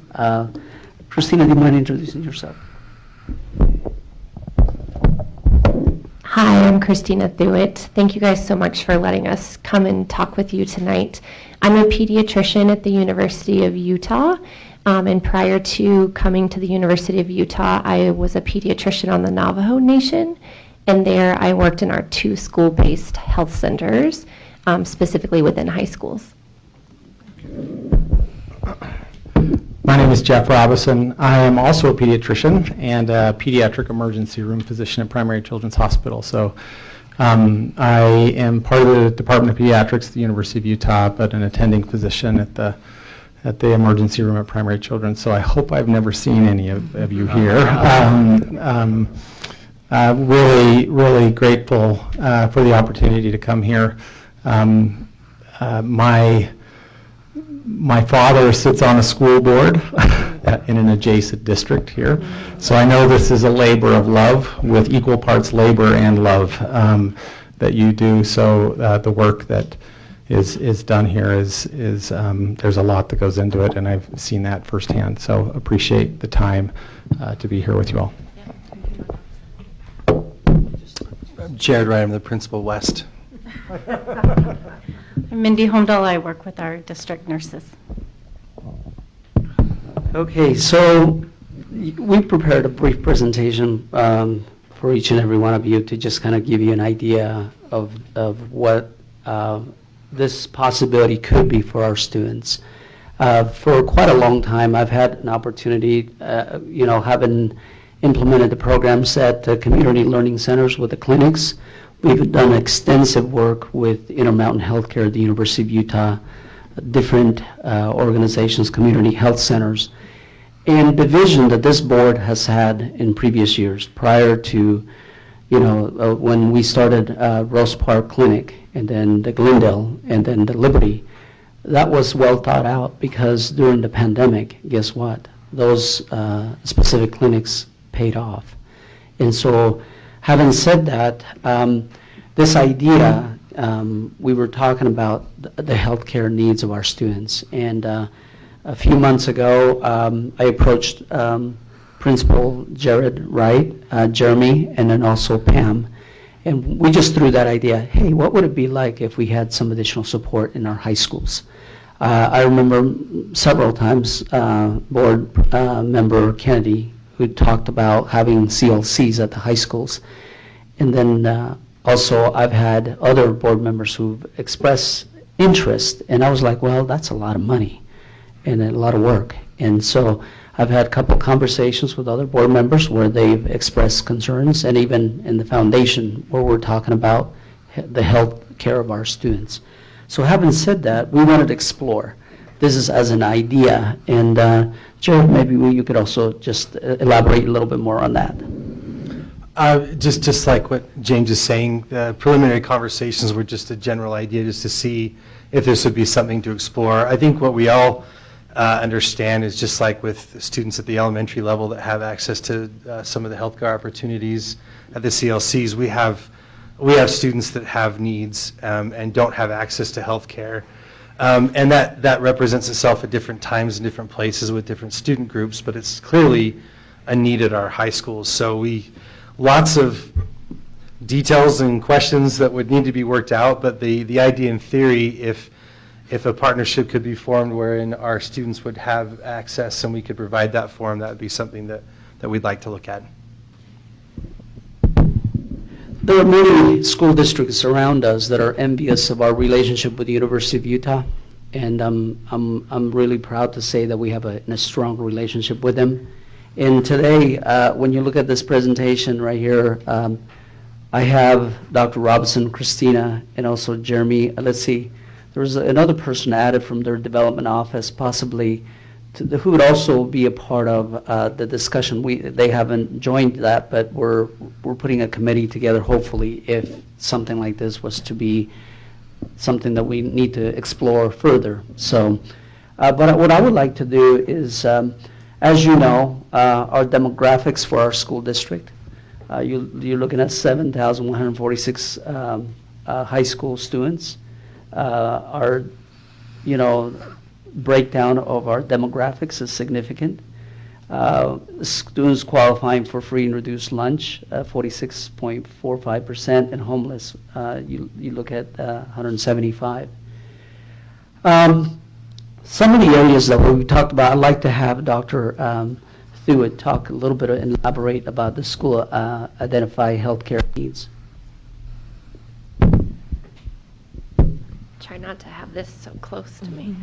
Christina, do you mind introducing yourself? Hi, I'm Christina Thuitt. Thank you guys so much for letting us come and talk with you tonight. I'm a pediatrician at the University of Utah, and prior to coming to the University of Utah, I was a pediatrician on the Navajo Nation, and there I worked in our 2 school-based health centers, specifically within high schools. My name is Jeff Robison. I am also a pediatrician and a pediatric emergency room physician at Primary Children's Hospital. So I am part of the Department of Pediatrics at the University of Utah, but an attending physician at the emergency room at Primary Children's. So I hope I've never seen any of you here. Really grateful for the opportunity to come here. My father sits on a school board in an adjacent district here, so I know this is a labor of love with equal parts labor and love that you do. So the work that is done here is there's a lot that goes into it, and I've seen that firsthand. So appreciate the time to be here with you all. Jared Wright, I'm the principal West. I'm Mindy Holmdahl. I work with our district nurses. Okay, so we prepared a brief presentation for each and every one of you to just kind of give you an idea of what this possibility could be for our students. For quite a long time, I've had an opportunity, having implemented the programs at the community learning centers with the clinics. We've done extensive work with Intermountain Healthcare at the University of Utah, different organizations, community health centers. And the vision that this board has had in previous years, prior to, when we started Rose Park Clinic, and then the Glendale, and then the Liberty, that was well thought out, because during the pandemic, guess what? Those specific clinics paid off. And so, having said that, this idea, we were talking about the healthcare needs of our students. And a few months ago, I approached Principal Jared Wright, Jeremy, and then also Pam. And we just threw that idea, hey, what would it be like if we had some additional support in our high schools? I remember several times board member Kennedy, who talked about having CLCs at the high schools. And then also I've had other board members who've expressed interest, and I was like, well, that's a lot of money and a lot of work. And so I've had a couple conversations with other board members where they've expressed concerns, and even in the foundation where we're talking about the health care of our students. So having said that, we wanted to explore. This is as an idea, and Jared, maybe you could also just elaborate a little bit more on that. Just like what James is saying, the preliminary conversations were just a general idea, just to see if this would be something to explore. I think what we all understand is, just like with students at the elementary level that have access to some of the healthcare opportunities at the CLCs, we have students that have needs and don't have access to health care. And that represents itself at different times in different places with different student groups, but it's clearly a need at our high schools. So lots of details and questions that would need to be worked out, but the idea in theory, if a partnership could be formed wherein our students would have access and we could provide that for them, that would be something that we'd like to look at. There are many school districts around us that are envious of our relationship with the University of Utah, and I'm really proud to say that we have a strong relationship with them. And today, when you look at this presentation right here, I have Dr. Robinson, Christina, and also Jeremy. Let's see, there was another person added from their development office, possibly, who would also be a part of the discussion. They haven't joined that, but we're putting a committee together, hopefully, if something like this was to be something that we need to explore further. So, but what I would like to do is, as you know, our demographics for our school district, you're looking at 7,146 high school students. Our, breakdown of our demographics is significant. Students qualifying for free and reduced lunch, 46.45%, and homeless, you look at 175. Some of the areas that we talked about, I'd like to have Dr. Thuet talk a little bit and elaborate about the school identify healthcare needs. Try not to have this so close to me.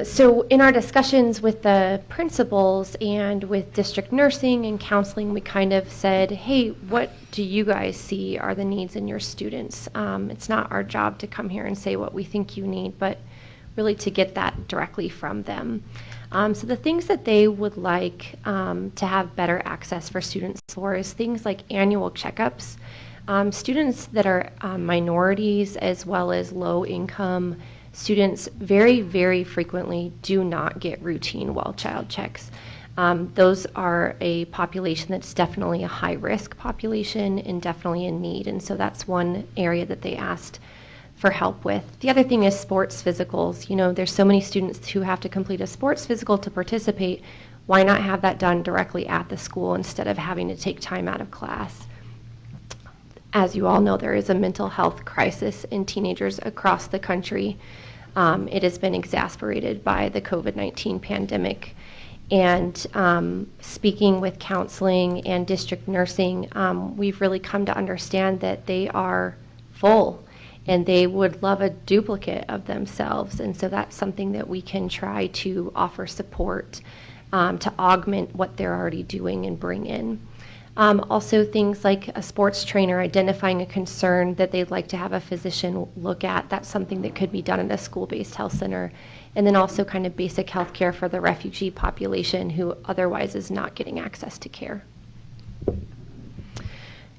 So in our discussions with the principals and with district nursing and counseling, we kind of said, hey, what do you guys see are the needs in your students? It's not our job to come here and say what we think you need, but really to get that directly from them. So the things that they would like to have better access for students for is things like annual checkups. Students that are minorities as well as low-income students very, very frequently do not get routine well-child checks. Those are a population that's definitely a high-risk population and definitely in need, and so that's one area that they asked for help with. The other thing is sports physicals. There's so many students who have to complete a sports physical to participate. Why not have that done directly at the school instead of having to take time out of class? As you all know, there is a mental health crisis in teenagers across the country. It has been exacerbated by the COVID-19 pandemic. And speaking with counseling and district nursing, we've really come to understand that they are full and they would love a duplicate of themselves. And so that's something that we can try to offer support to augment what they're already doing and bring in. Also things like a sports trainer identifying a concern that they'd like to have a physician look at. That's something that could be done at a school-based health center. And then also kind of basic health care for the refugee population who otherwise is not getting access to care.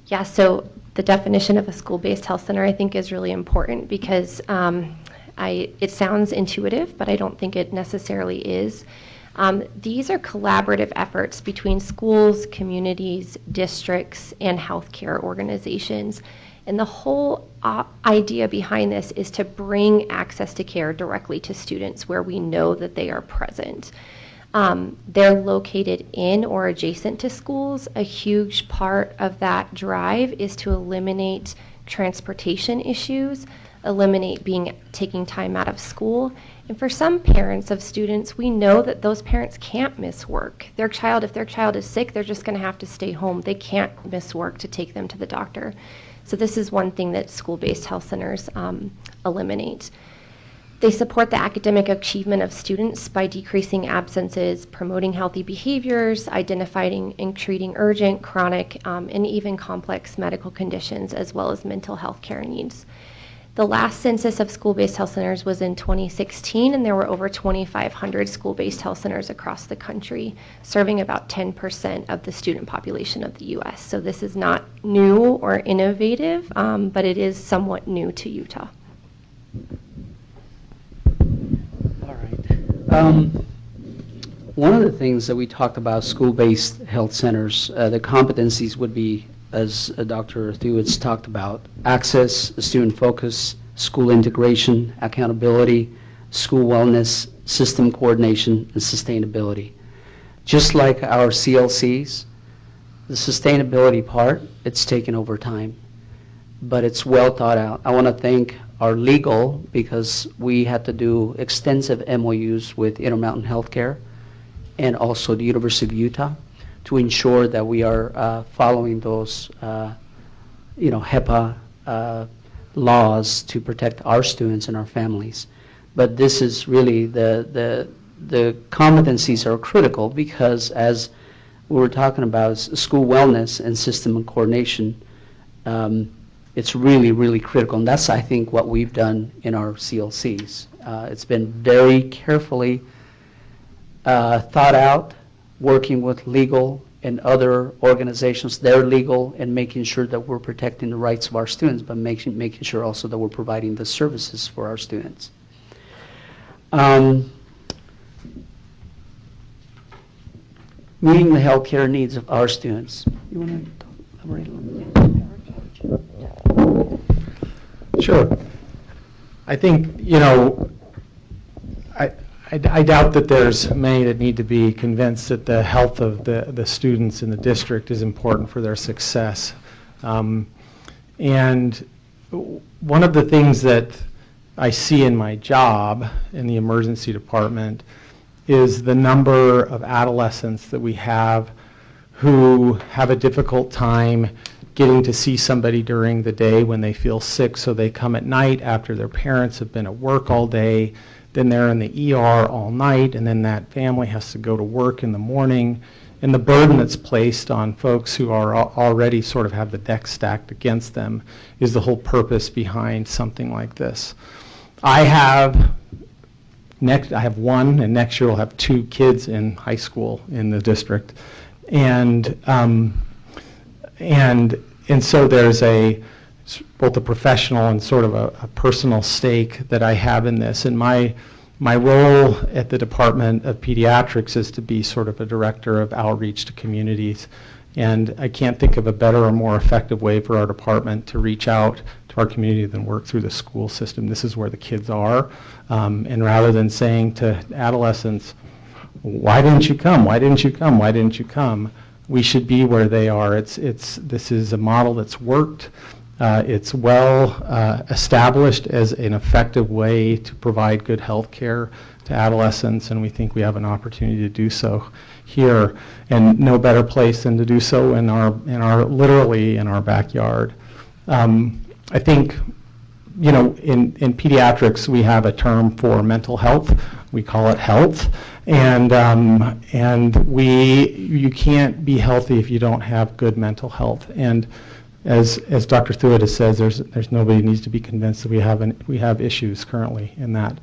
Yeah, so the definition of a school-based health center I think is really important because it sounds intuitive, but I don't think it necessarily is. These are collaborative efforts between schools, communities, districts, and healthcare organizations. And the whole idea behind this is to bring access to care directly to students where we know that they are present. They're located in or adjacent to schools. A huge part of that drive is to eliminate transportation issues, eliminate taking time out of school. And for some parents of students, we know that those parents can't miss work. If their child is sick, they're just going to have to stay home. They can't miss work to take them to the doctor. So this is one thing that school-based health centers eliminate. They support the academic achievement of students by decreasing absences, promoting healthy behaviors, identifying and treating urgent, chronic, and even complex medical conditions, as well as mental health care needs. The last census of school-based health centers was in 2016, and there were over 2,500 school-based health centers across the country, serving about 10% of the student population of the U.S. So this is not new or innovative, but it is somewhat new to Utah. All right. One of the things that we talked about school-based health centers, the competencies would be, as Dr. Thewitz talked about, access, student focus, school integration, accountability, school wellness, system coordination, and sustainability. Just like our CLCs, the sustainability part, it's taken over time, but it's well thought out. I want to thank our legal because we had to do extensive MOUs with Intermountain Healthcare and also the University of Utah to ensure that we are following those, HIPAA laws to protect our students and our families. But this is really the competencies are critical because, as we were talking about, school wellness and system and coordination, it's really, really critical. And that's, I think, what we've done in our CLCs. It's been very carefully thought out, working with legal and other organizations, they're legal, and making sure that we're protecting the rights of our students, but making sure also that we're providing the services for our students. Meeting the healthcare needs of our students. You want to elaborate a little bit? Sure. I think, I doubt that there's many that need to be convinced that the health of the students in the district is important for their success. And one of the things that I see in my job in the emergency department is the number of adolescents that we have who have a difficult time getting to see somebody during the day when they feel sick, so they come at night after their parents have been at work all day. Then they're in the ER all night, and then that family has to go to work in the morning. And the burden that's placed on folks who are already sort of have the deck stacked against them is the whole purpose behind something like this. I have one, and next year we'll have 2 kids in high school in the district. And so there's both a professional and sort of a personal stake that I have in this. And my role at the Department of Pediatrics is to be sort of a director of outreach to communities. And I can't think of a better or more effective way for our department to reach out to our community than work through the school system. This is where the kids are. And rather than saying to adolescents, why didn't you come? Why didn't you come? Why didn't you come? We should be where they are. This is a model that's worked. It's well established as an effective way to provide good health care to adolescents, and we think we have an opportunity to do so here, and no better place than to do so literally in our backyard. I think you know, in pediatrics, we have a term for mental health. We call it health. And you can't be healthy if you don't have good mental health. And as Dr. Thuet has said, there's nobody needs to be convinced that we have issues currently in that.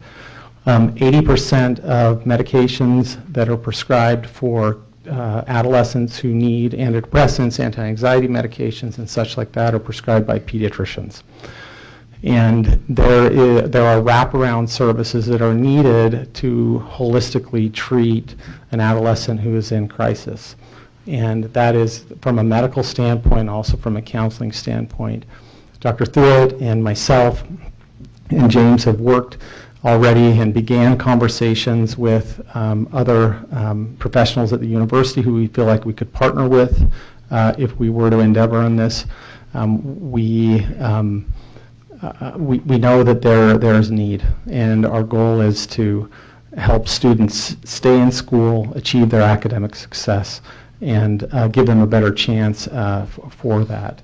80% of medications that are prescribed for adolescents who need antidepressants, anti-anxiety medications, and such like that are prescribed by pediatricians. And there are wraparound services that are needed to holistically treat an adolescent who is in crisis. And that is from a medical standpoint, also from a counseling standpoint. Dr. Thuet and myself and James have worked already and began conversations with other professionals at the university who we feel like we could partner with if we were to endeavor on this. We know that there is need, and our goal is to help students stay in school, achieve their academic success, and give them a better chance for that.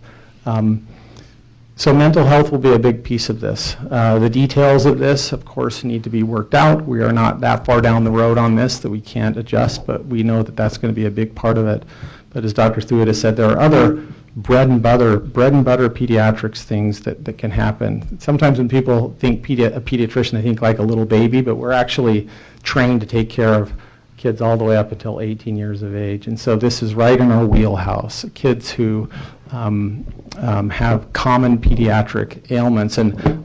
So mental health will be a big piece of this. The details of this, of course, need to be worked out. We are not that far down the road on this that we can't adjust, but we know that that's going to be a big part of it. But as Dr. Thuet has said, there are other bread and butter pediatrics things that can happen. Sometimes when people think a pediatrician, they think like a little baby, but we're actually trained to take care of kids all the way up until 18 years of age. And so this is right in our wheelhouse. Kids who have common pediatric ailments. And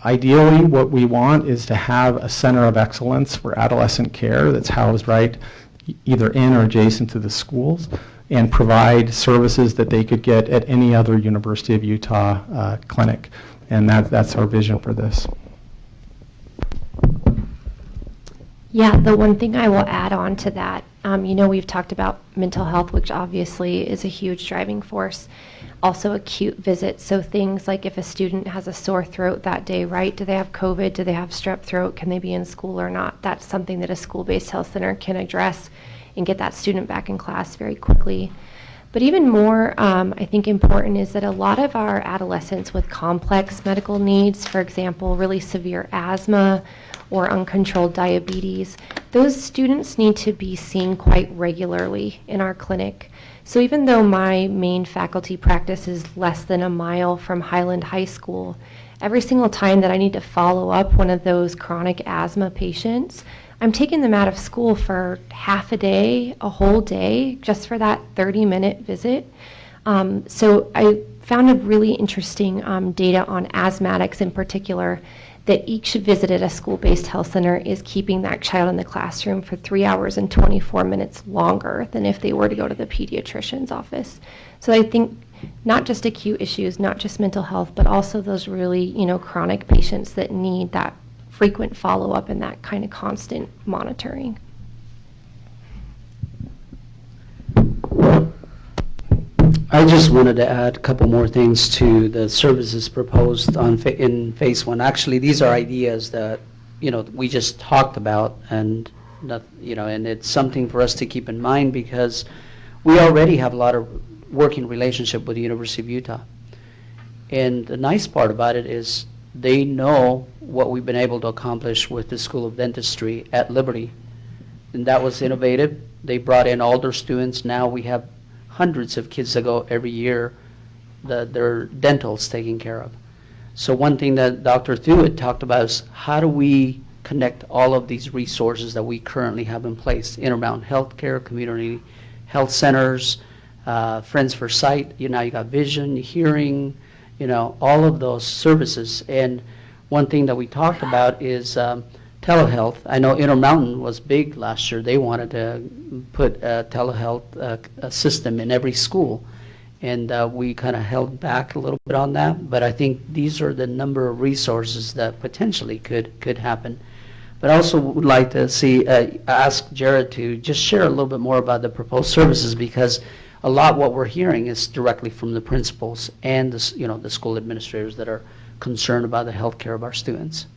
ideally what we want is to have a center of excellence for adolescent care that's housed right either in or adjacent to the schools, and provide services that they could get at any other University of Utah clinic. And that's our vision for this. Yeah, the one thing I will add on to that, we've talked about mental health, which obviously is a huge driving force. Also acute visits, so things like if a student has a sore throat that day, right? Do they have COVID? Do they have strep throat? Can they be in school or not? That's something that a school-based health center can address and get that student back in class very quickly. But even more, I think important is that a lot of our adolescents with complex medical needs, for example, really severe asthma or uncontrolled diabetes, those students need to be seen quite regularly in our clinic. So even though my main faculty practice is less than a mile from Highland High School, every single time that I need to follow up one of those chronic asthma patients, I'm taking them out of school for half a day, a whole day, just for that 30-minute visit. So I found a really interesting data on asthmatics in particular, that each visit at a school-based health center is keeping that child in the classroom for 3 hours and 24 minutes longer than if they were to go to the pediatrician's office. So I think not just acute issues, not just mental health, but also those really, chronic patients that need that frequent follow-up and that kind of constant monitoring. I just wanted to add a couple more things to the services proposed in phase one. Actually, these are ideas that, we just talked about, and and it's something for us to keep in mind because we already have a lot of working relationship with the University of Utah. And the nice part about it is they know what we've been able to accomplish with the School of Dentistry at Liberty. And that was innovative. They brought in all their students. Now we have hundreds of kids that go every year that their dental's taken care of. So one thing that Dr. Thuet talked about is how do we connect all of these resources that we currently have in place, Intermountain Healthcare, community health centers, Friends for Sight, you got vision, hearing, all of those services. And one thing that we talked about is telehealth. I know Intermountain was big last year. They wanted to put a telehealth system in every school. And we kind of held back a little bit on that. But I think these are the number of resources that potentially could happen. But I also would like to ask Jared to just share a little bit more about the proposed services, because a lot what we're hearing is directly from the principals and the school administrators that are concerned about the health care of our students.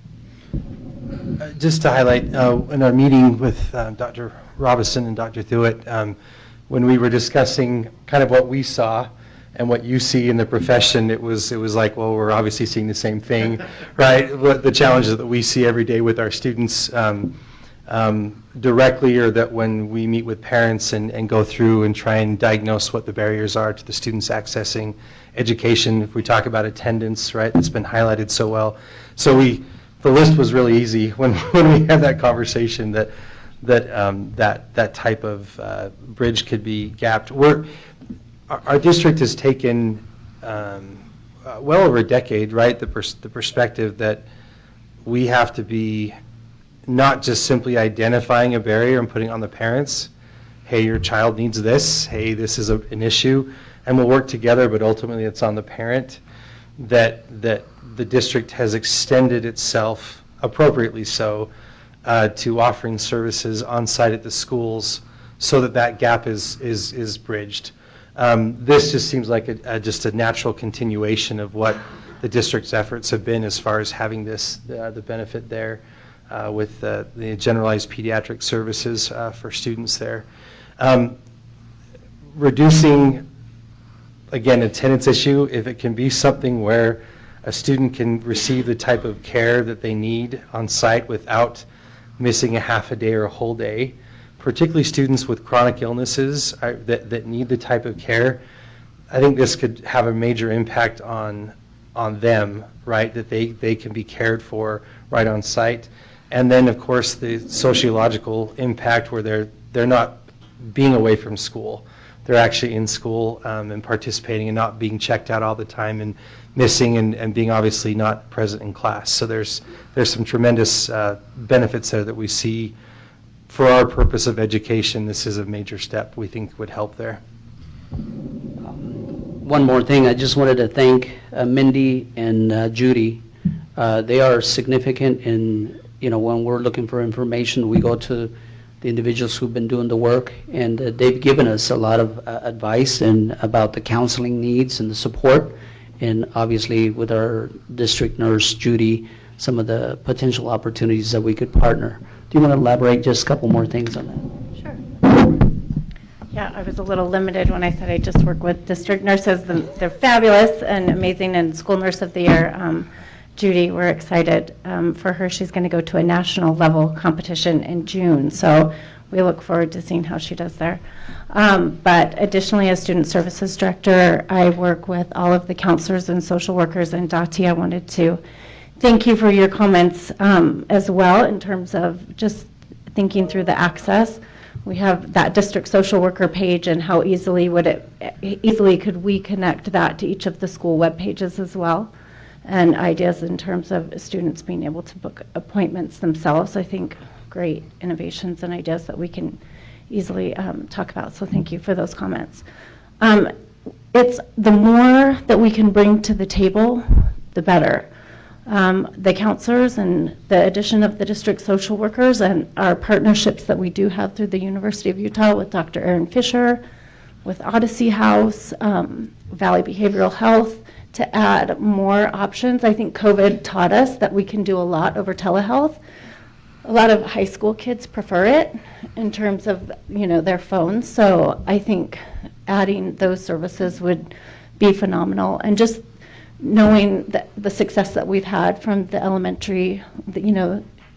Just to highlight, in our meeting with Dr. Robison and Dr. Thuet, when we were discussing kind of what we saw, and what you see in the profession, it was like, well, we're obviously seeing the same thing, right? What the challenges that we see every day with our students directly, or that when we meet with parents and go through and try and diagnose what the barriers are to the students accessing education. If we talk about attendance, right, that's been highlighted so well. So the list was really easy when we had that conversation that type of bridge could be gapped. Our district has taken well over a decade, right, the perspective that we have to be not just simply identifying a barrier and putting it on the parents. Hey, your child needs this. Hey, this is an issue, and we'll work together. But ultimately, it's on the parent. That the district has extended itself appropriately so to offering services on site at the schools, so that gap is bridged. This just seems like just a natural continuation of what the district's efforts have been as far as having the benefit there. With the generalized pediatric services for students there. Reducing, again, attendance issue, if it can be something where a student can receive the type of care that they need on site without missing a half a day or a whole day, particularly students with chronic illnesses that need the type of care, I think this could have a major impact on them, right, that they can be cared for right on site. And then, of course, the sociological impact where they're not being away from school. They're actually in school and participating and not being checked out all the time and missing and being obviously not present in class. So there's some tremendous benefits there that we see. For our purpose of education, this is a major step we think would help there. One more thing, I just wanted to thank Mindy and Judy. They are significant in, when we're looking for information, we go to the individuals who've been doing the work, and they've given us a lot of advice and about the counseling needs and the support, and obviously with our district nurse, Judy, some of the potential opportunities that we could partner. Do you want to elaborate just a couple more things on that? Sure. Yeah, I was a little limited when I said I just work with district nurses. They're fabulous and amazing, and School Nurse of the Year, Judy, we're excited for her. She's going to go to a national level competition in June, so we look forward to seeing how she does there. But additionally, as Student Services Director, I work with all of the counselors and social workers, and Dottie, I wanted to thank you for your comments as well in terms of just thinking through the access. We have that district social worker page, and how easily could we connect that to each of the school web pages as well, and ideas in terms of students being able to book appointments themselves. I think great innovations and ideas that we can easily talk about. So thank you for those comments. It's the more that we can bring to the table, the better. The counselors and the addition of the district social workers and our partnerships that we do have through the University of Utah with Dr. Erin Fisher, with Odyssey House, Valley Behavioral Health, to add more options. I think COVID taught us that we can do a lot over telehealth. A lot of high school kids prefer it in terms of their phones. So I think adding those services would be phenomenal. And just knowing that the success that we've had from the elementary,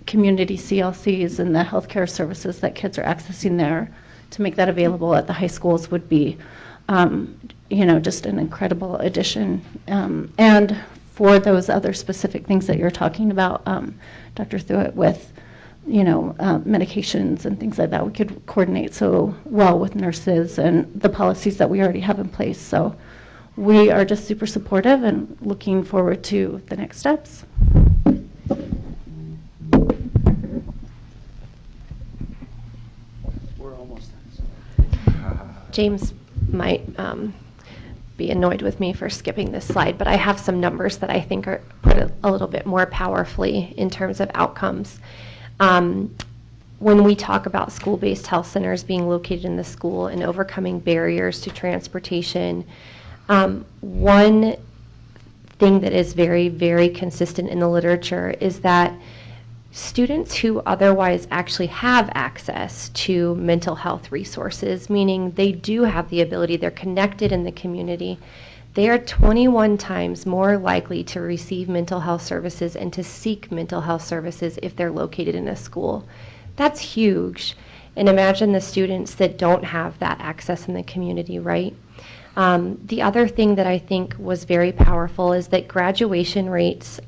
community CLCs and the healthcare services that kids are accessing there, to make that available at the high schools would be just an incredible addition. And for those other specific things that you're talking about, Dr. Thuitt, with medications and things like that, we could coordinate so well with nurses and the policies that we already have in place. So we are just super supportive and looking forward to the next steps. We're almost done. James might be annoyed with me for skipping this slide, but I have some numbers that I think are put a little bit more powerfully in terms of outcomes. When we talk about school-based health centers being located in the school and overcoming barriers to transportation, one thing that is very, very consistent in the literature is that students who otherwise actually have access to mental health resources, meaning they do have the ability, they're connected in the community, they are 21 times more likely to receive mental health services and to seek mental health services if they're located in a school. That's huge. And imagine the students that don't have that access in the community, right? The other thing that I think was very powerful is that graduation rates,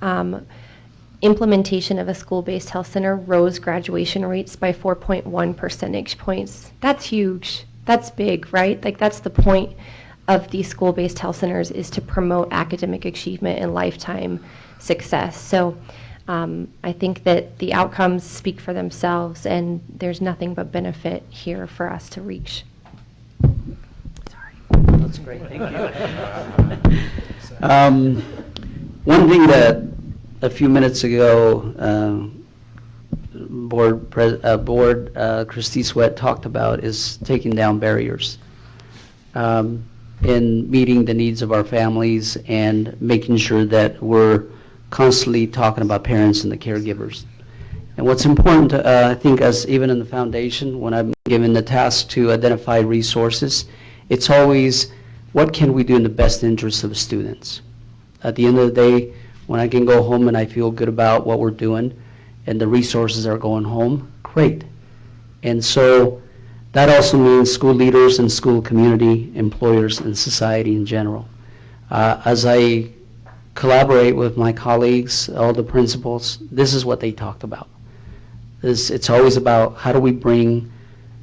implementation of a school-based health center rose graduation rates by 4.1 percentage points. That's huge. That's big, right? Like, that's the point of these school-based health centers, is to promote academic achievement and lifetime success. So I think that the outcomes speak for themselves, and there's nothing but benefit here for us to reach. That's great, thank you. One thing that a few minutes ago, Christy Sweat talked about is taking down barriers in meeting the needs of our families and making sure that we're constantly talking about parents and the caregivers. And what's important, I think, as even in the foundation, when I'm given the task to identify resources, it's always, what can we do in the best interest of the students? At the end of the day, when I can go home and I feel good about what we're doing and the resources are going home, great. And so that also means school leaders and school community, employers, and society in general. As I collaborate with my colleagues, all the principals, this is what they talked about. It's always about how do we bring,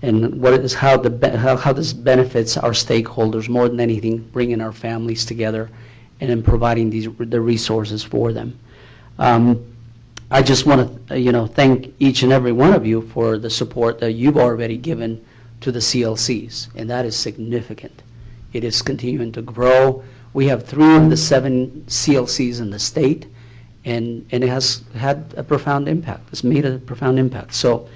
and what is how this benefits our stakeholders more than anything, bringing our families together and in providing the resources for them. I just want to thank each and every one of you for the support that you've already given to the CLCs, and that is significant. It is continuing to grow. We have 3 of the 7 CLCs in the state, and it has had a profound impact. It's made a profound impact. So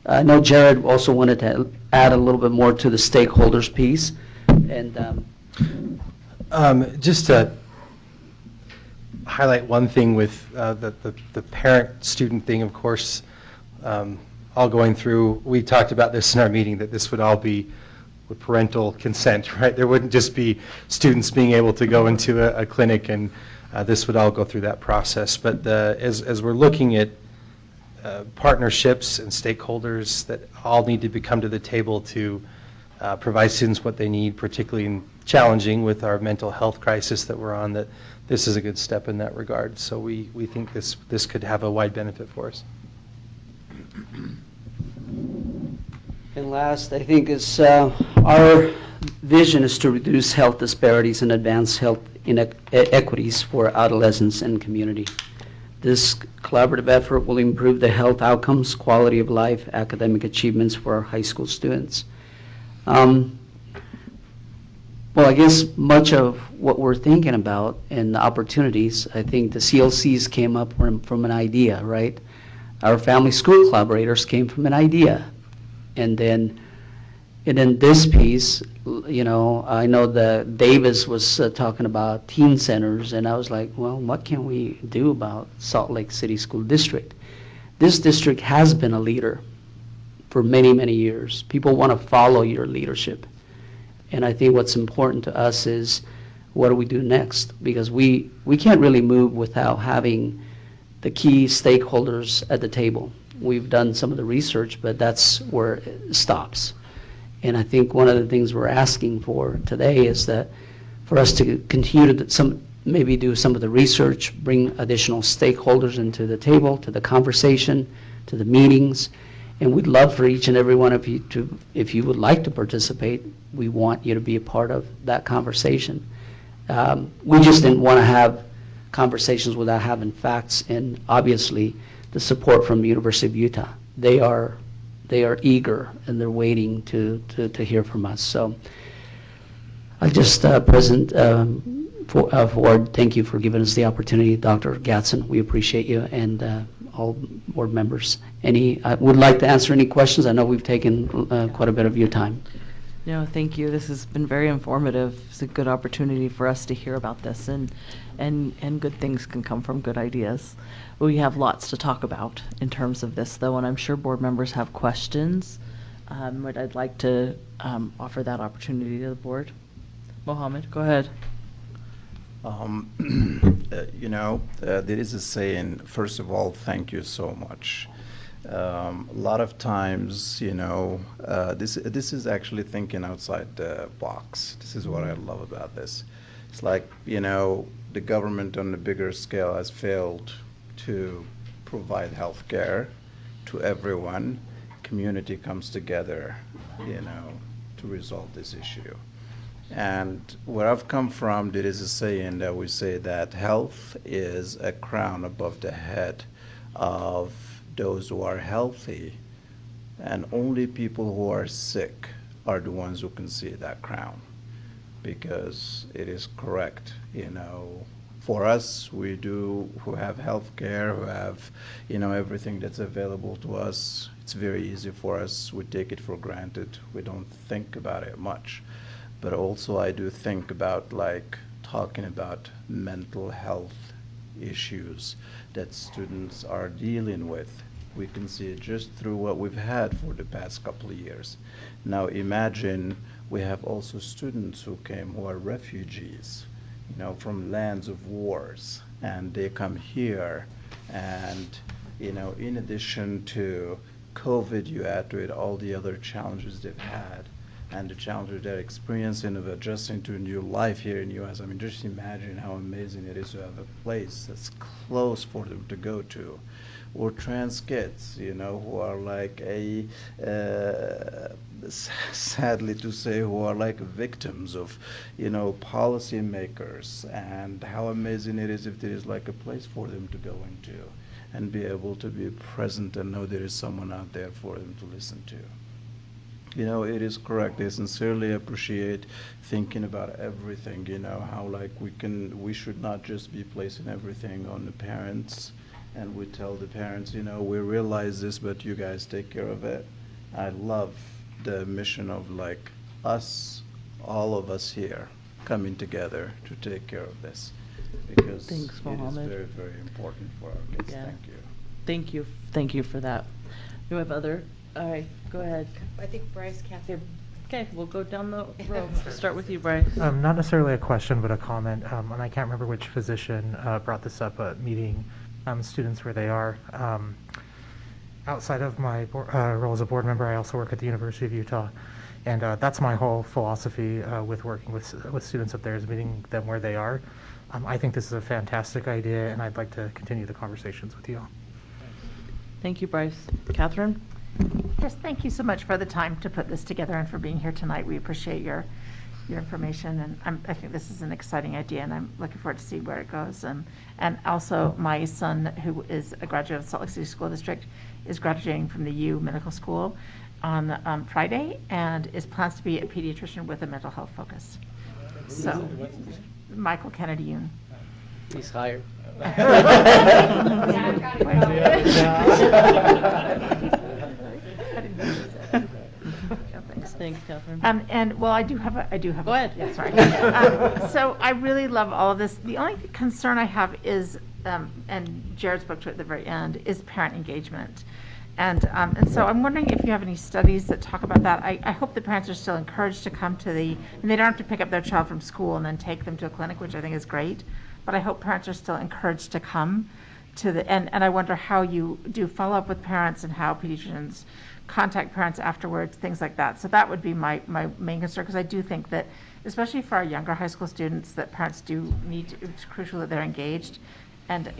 I know Jared also wanted to add a little bit more to the stakeholders piece. And just to highlight one thing with the parent-student thing, of course, all going through, we talked about this in our meeting, that this would all be with parental consent, right? There wouldn't just be students being able to go into a clinic, and this would all go through that process. But as we're looking at partnerships and stakeholders that all need to come to the table to provide students what they need, particularly in challenging with our mental health crisis that we're on, that this is a good step in that regard. So we think this could have a wide benefit for us. And last, I think, is our vision is to reduce health disparities and advance health inequities for adolescents and community. This collaborative effort will improve the health outcomes, quality of life, academic achievements for our high school students. Well, I guess much of what we're thinking about and the opportunities, I think the CLCs came up from an idea, right? Our family school collaborators came from an idea. And then this piece, I know that Davis was talking about teen centers, and I was like, well, what can we do about Salt Lake City School District? This district has been a leader for many, many years. People want to follow your leadership. And I think what's important to us is, what do we do next? Because we can't really move without having the key stakeholders at the table. We've done some of the research, but that's where it stops. And I think one of the things we're asking for today is that for us to continue to maybe do some of the research, bring additional stakeholders into the table, to the conversation, to the meetings. And we'd love for each and every one of you to, if you would like to participate, we want you to be a part of that conversation. We just didn't want to have conversations without having facts, and obviously the support from the University of Utah. They are eager, and they're waiting to hear from us. So I just, President Ford, thank you for giving us the opportunity. Dr. Gatson, we appreciate you, and all board members. I would like to answer any questions. I know we've taken quite a bit of your time. No, thank you. This has been very informative. It's a good opportunity for us to hear about this, and good things can come from good ideas. We have lots to talk about in terms of this, though, and I'm sure board members have questions. But I'd like to offer that opportunity to the board. Mohammed, go ahead. There is a saying, first of all, thank you so much. A lot of times, this is actually thinking outside the box. This is what I love about this. It's like, the government on a bigger scale has failed to provide health care to everyone. Community comes together, to resolve this issue. And where I've come from, there is a saying that we say that health is a crown above the head of those who are healthy, and only people who are sick are the ones who can see that crown, because it is correct. For us, who have health care, who have everything that's available to us, it's very easy for us. We take it for granted. We don't think about it much. But also I do think about talking about mental health issues that students are dealing with. We can see it just through what we've had for the past couple of years. Now imagine we have also students who are refugees, from lands of wars, and they come here, and in addition to COVID, you add to it all the other challenges they've had and the challenges they're experiencing of adjusting to a new life here in the U.S. I mean, just imagine how amazing it is to have a place that's close for them to go to. Or trans kids, who are sadly to say, who are victims of, policymakers, and how amazing it is if there is a place for them to go into and be able to be present and know there is someone out there for them to listen to. It is correct. I sincerely appreciate thinking about everything, how we should not just be placing everything on the parents, and we tell the parents, we realize this, but you guys take care of it. I love the mission of us, all of us here, coming together to take care of this, because Thanks, it is Mohammed. very, very important for our kids. Yeah. Thank you. Thank you. Thank you for that. Do we have other? All right, go ahead. I think Bryce, Kathy. Okay, we'll go down the row. Start with you, Bryce. Not necessarily a question, but a comment. And I can't remember which physician brought this up at meeting students where they are. Outside of my role as a board member, I also work at the University of Utah. And that's my whole philosophy with working with students up there, is meeting them where they are. I think this is a fantastic idea, and I'd like to continue the conversations with you all. Thank you, Bryce. Catherine? Yes, thank you so much for the time to put this together and for being here tonight. We appreciate your information, and I think this is an exciting idea, and I'm looking forward to see where it goes. And also, my son, who is a graduate of Salt Lake City School District, is graduating from the U Medical School on Friday, and plans to be a pediatrician with a mental health focus. So, Michael Kennedy Yoon. He's hired. Thanks, Catherine. I do have. Go ahead. Yeah, sorry. So I really love all of this. The only concern I have is, and Jared spoke to it at the very end, is parent engagement. And so I'm wondering if you have any studies that talk about that. I hope the parents are still encouraged to come to and they don't have to pick up their child from school and then take them to a clinic, which I think is great. But I hope parents are still encouraged to come to and I wonder how you do follow up with parents and how pediatricians contact parents afterwards, things like that. So that would be my main concern, because I do think that, especially for our younger high school students, that parents do it's crucial that they're engaged. And,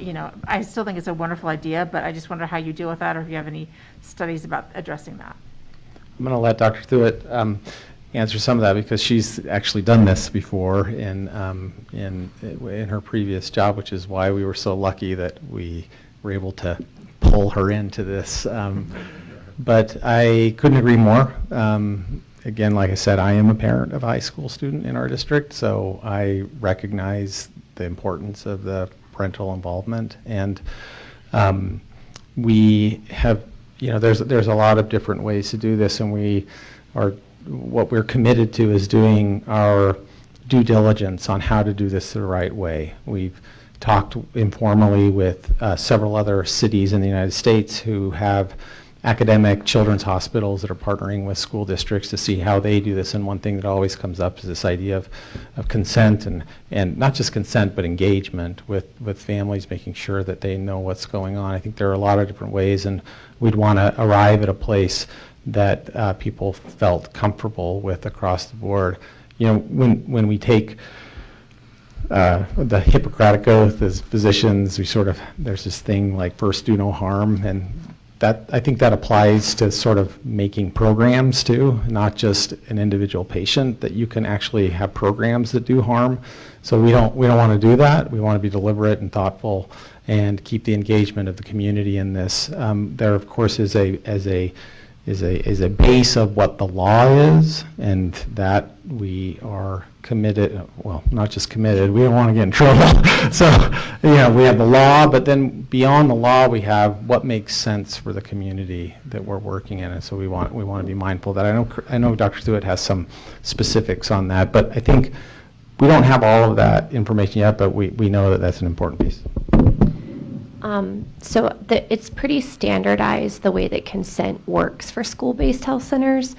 I still think it's a wonderful idea, but I just wonder how you deal with that, or if you have any studies about addressing that. I'm going to let Dr. Thuitt answer some of that, because she's actually done this before in her previous job, which is why we were so lucky that we were able to pull her into this. But I couldn't agree more. Again, like I said, I am a parent of a high school student in our district, so I recognize the importance of the parental involvement. And we have, there's a lot of different ways to do this, and we are what we're committed to is doing our due diligence on how to do this the right way. We've talked informally with several other cities in the United States who have academic children's hospitals that are partnering with school districts to see how they do this. And one thing that always comes up is this idea of consent and not just consent, but engagement with families, making sure that they know what's going on. I think there are a lot of different ways, and we'd want to arrive at a place that people felt comfortable with across the board. You know, when we take the Hippocratic Oath as physicians, there's this thing like first do no harm, and that, I think that applies to sort of making programs too, not just an individual patient, that you can actually have programs that do harm. So we don't want to do that. We want to be deliberate and thoughtful and keep the engagement of the community in this. There, of course, is a base of what the law is, and that we are committed, well, not just committed, we don't want to get in trouble. So, we have the law, but then beyond the law, we have what makes sense for the community that we're working in, and so we want to be mindful of that. I know Dr. Stewart has some specifics on that, but I think we don't have all of that information yet, but we know that that's an important piece. It's pretty standardized the way that consent works for school-based health centers.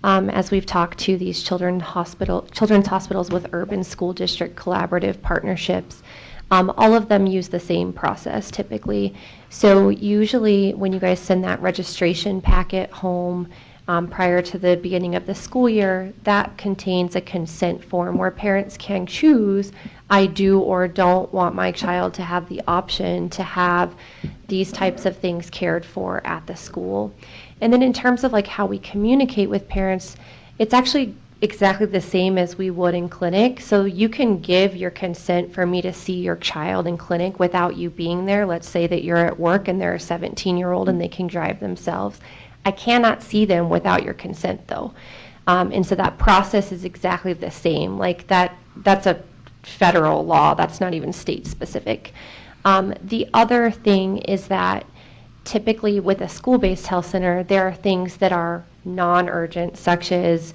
As we've talked to these children's hospitals with urban school district collaborative partnerships, all of them use the same process typically. So usually when you guys send that registration packet home prior to the beginning of the school year, that contains a consent form where parents can choose, I do or don't want my child to have the option to have these types of things cared for at the school. And then in terms of like how we communicate with parents, it's actually exactly the same as we would in clinic. So you can give your consent for me to see your child in clinic without you being there. Let's say that you're at work and they're a 17-year-old and they can drive themselves. I cannot see them without your consent though. And so that process is exactly the same. Like that's a federal law. That's not even state specific. The other thing is that typically with a school-based health center, there are things that are non-urgent, such as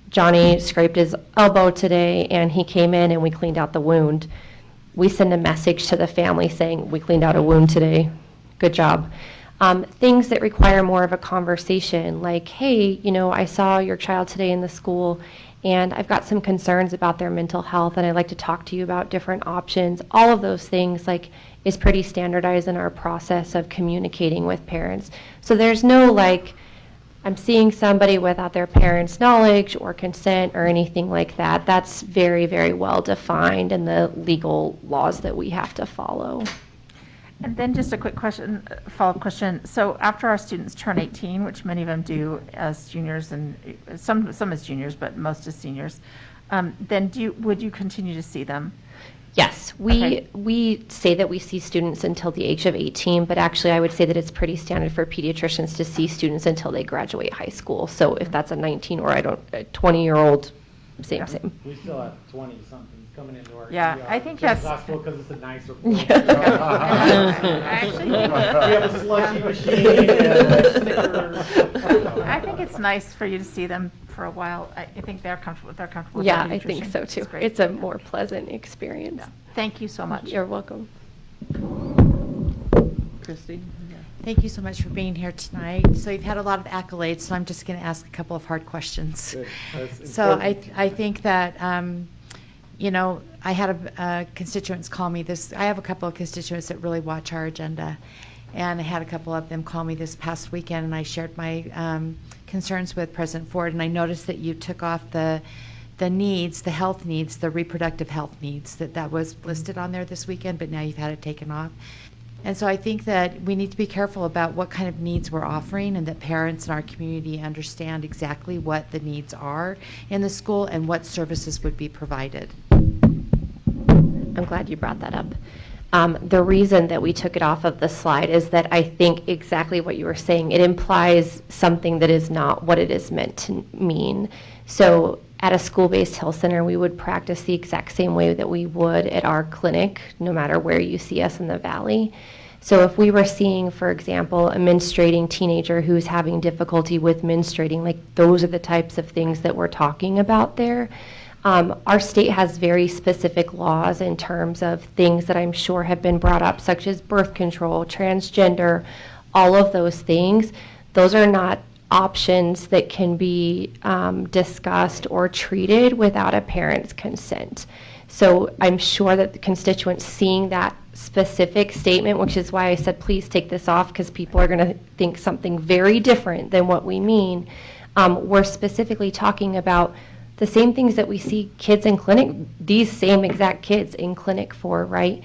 Johnny scraped his elbow today and he came in and we cleaned out the wound. We send a message to the family saying, we cleaned out a wound today. Good job. Things that require more of a conversation, like, hey, I saw your child today in the school and I've got some concerns about their mental health and I'd like to talk to you about different options. All of those things is pretty standardized in our process of communicating with parents. So there's no I'm seeing somebody without their parents' knowledge or consent or anything like that. That's very, very well defined in the legal laws that we have to follow. And then just a quick question, follow-up question. So after our students turn 18, which many of them do as juniors and some as juniors, but most as seniors, then would you continue to see them? Yes, we say that we see students until the age of 18, but actually I would say that it's pretty standard for pediatricians to see students until they graduate high school. So if that's a 19 or a 20-year-old, same. We still have 20-somethings coming into our I think that's hospital because it's a nicer place. Actually, we have a slushy machine and stickers. I think it's nice for you to see them for a while. I think they're comfortable. They're comfortable. Yeah, with I think so too. It's a more pleasant experience. Yeah. Thank you so much. You're welcome. Christy? Thank you so much for being here tonight. So you've had a lot of accolades, so I'm just going to ask a couple of hard questions. So I think that, I had a constituents call me this. I have a couple of constituents that really watch our agenda, and I had a couple of them call me this past weekend, and I shared my concerns with President Ford, and I noticed that you took off the needs, the health needs, the reproductive health needs, that was listed on there this weekend, but now you've had it taken off. And so I think that we need to be careful about what kind of needs we're offering, and that parents in our community understand exactly what the needs are in the school and what services would be provided. I'm glad you brought that up. The reason that we took it off of the slide is that I think exactly what you were saying. It implies something that is not what it is meant to mean. So at a school-based health center, we would practice the exact same way that we would at our clinic, no matter where you see us in the valley. So if we were seeing, for example, a menstruating teenager who's having difficulty with menstruating, like those are the types of things that we're talking about there. Our state has very specific laws in terms of things that I'm sure have been brought up, such as birth control, transgender, all of those things. Those are not options that can be discussed or treated without a parent's consent. So I'm sure that the constituents seeing that specific statement, which is why I said please take this off because people are going to think something very different than what we mean. We're specifically talking about the same things that we see kids in clinic, these same exact kids in clinic for, right?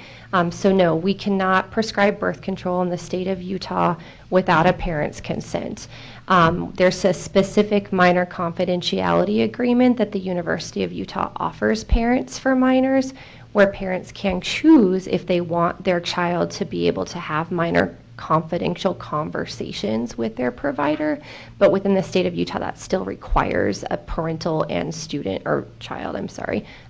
So no, we cannot prescribe birth control in the state of Utah without a parent's consent. There's a specific minor confidentiality agreement that the University of Utah offers parents for minors, where parents can choose if they want their child to be able to have minor confidential conversations with their provider, but within the state of Utah that still requires a parental and student or child,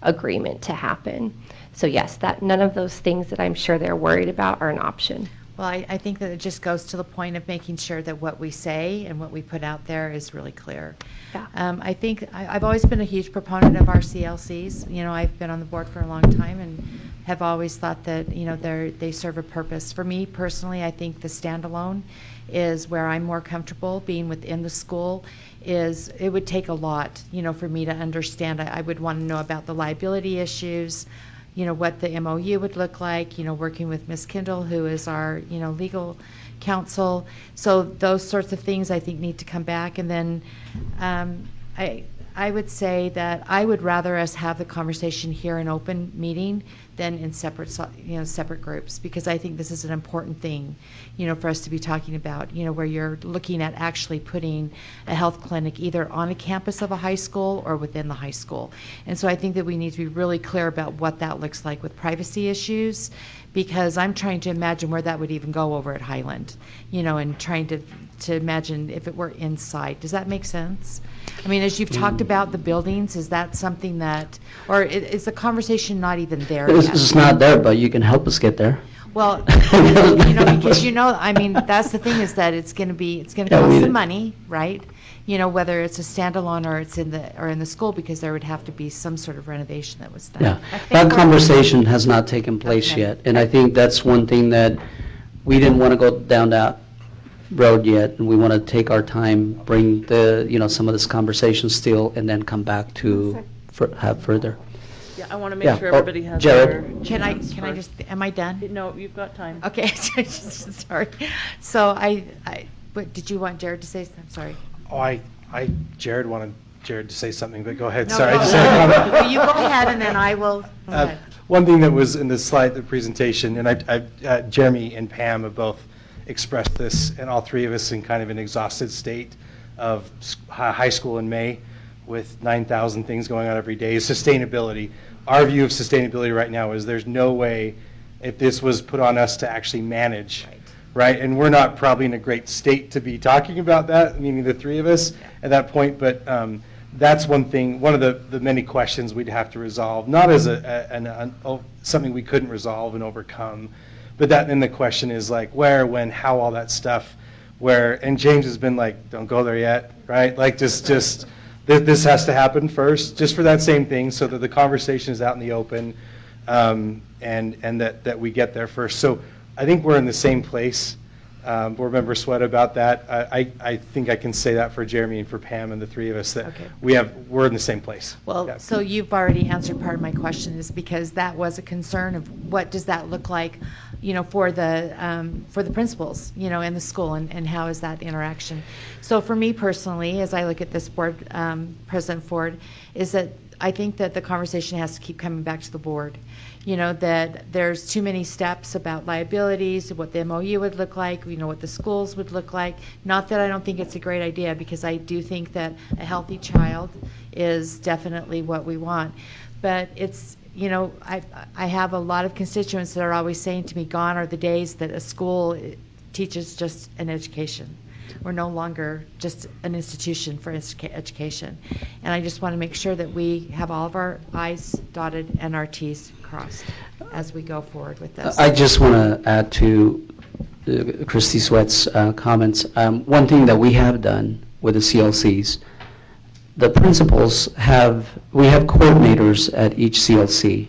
agreement to happen. So yes, that none of those things that I'm sure they're worried about are an option. Well, I think that it just goes to the point of making sure that what we say and what we put out there is really clear. Yeah. I think I've always been a huge proponent of our CLCs. You know, I've been on the board for a long time and have always thought that, you know, they serve a purpose. For me personally, I think the standalone is where I'm more comfortable being within the school. It would take a lot, you know, for me to understand. I would want to know about the liability issues, you know, what the MOU would look like, you know, working with Ms. Kendall, who is our, you know, legal counsel. So those sorts of things I think need to come back. And then I would say that I would rather us have the conversation here in open meeting than in separate, you know, separate groups, because I think this is an important thing, you know, for us to be talking about, you know, where you're looking at actually putting a health clinic either on a campus of a high school or within the high school. And so I think that we need to be really clear about what that looks like with privacy issues, because I'm trying to imagine where that would even go over at Highland, you know, and trying to imagine if it were inside. Does that make sense? I mean, as you've talked about the buildings, is that something that, or is the conversation not even there yet? It's not there, but you can help us get there. Well, you know, because you know, I mean, that's the thing is that it's going to cost some money, right? You know, whether it's a standalone or it's in the school, because there would have to be some sort of renovation that was done. Yeah, that conversation has not taken place yet, and I think that's one thing that we didn't want to go down that road yet, and we want to take our time, bring the, you know, some of this conversation still, and then come back to have further. Yeah, I want to make sure everybody has Jared. Can I just, am I done? No, you've got time. Okay, sorry. So what, did you want Jared to say something? Sorry. Oh, Jared wanted Jared to say something, but go ahead. No, Sorry, no, I just had a comment. Well, you go ahead and then I will. Go ahead. One thing that was in the slide, the presentation, and Jeremy and Pam have both expressed this, and all three of us in kind of an exhausted state of high school in May with 9,000 things going on every day. Sustainability. Our view of sustainability right now is there's no way if this was put on us to actually manage, right? And we're not probably in a great state to be talking about that, meaning the three of us at that point, but that's one thing, one of the many questions we'd have to resolve, not as something we couldn't resolve and overcome, but that then the question is like where, when, how, all that stuff, and James has been like, don't go there yet, right? Like just this has to happen first, just for that same thing, so that the conversation is out in the open, and that we get there first. So I think we're in the same place. Board Member Sweat about that. I think I can say that for Jeremy and for Pam and the three of us, that we're in the same place. Well, yeah. So you've already answered part of my question, is because that was a concern of what does that look like, you know, for the principals, you know, in the school, and how is that interaction. So for me personally, as I look at this board, President Ford, is that I think that the conversation has to keep coming back to the board. You know, that there's too many steps about liabilities, what the MOU would look like, you know, what the schools would look like. Not that I don't think it's a great idea, because I do think that a healthy child is definitely what we want. But it's, you know, I have a lot of constituents that are always saying to me, gone are the days that a school teaches just an education. We're no longer just an institution for education. And I just want to make sure that we have all of our I's dotted and our T's crossed as we go forward with this. I just want to add to Christy Sweat's comments. One thing that we have done with the CLCs, the principals we have coordinators at each CLC.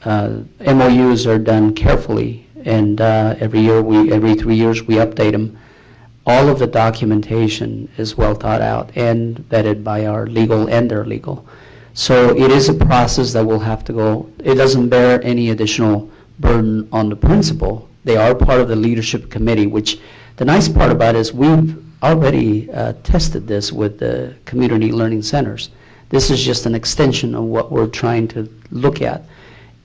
MOUs are done carefully, and every 3 years we update them. All of the documentation is well thought out and vetted by our legal and their legal. So it is a process that will have to go. It doesn't bear any additional burden on the principal. They are part of the leadership committee, which the nice part about it is we've already tested this with the community learning centers. This is just an extension of what we're trying to look at.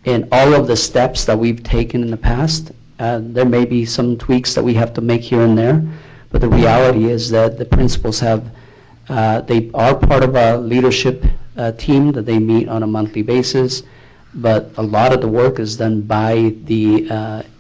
And all of the steps that we've taken in the past, there may be some tweaks that we have to make here and there, but the reality is that the principals they are part of a leadership team that they meet on a monthly basis, but a lot of the work is done by the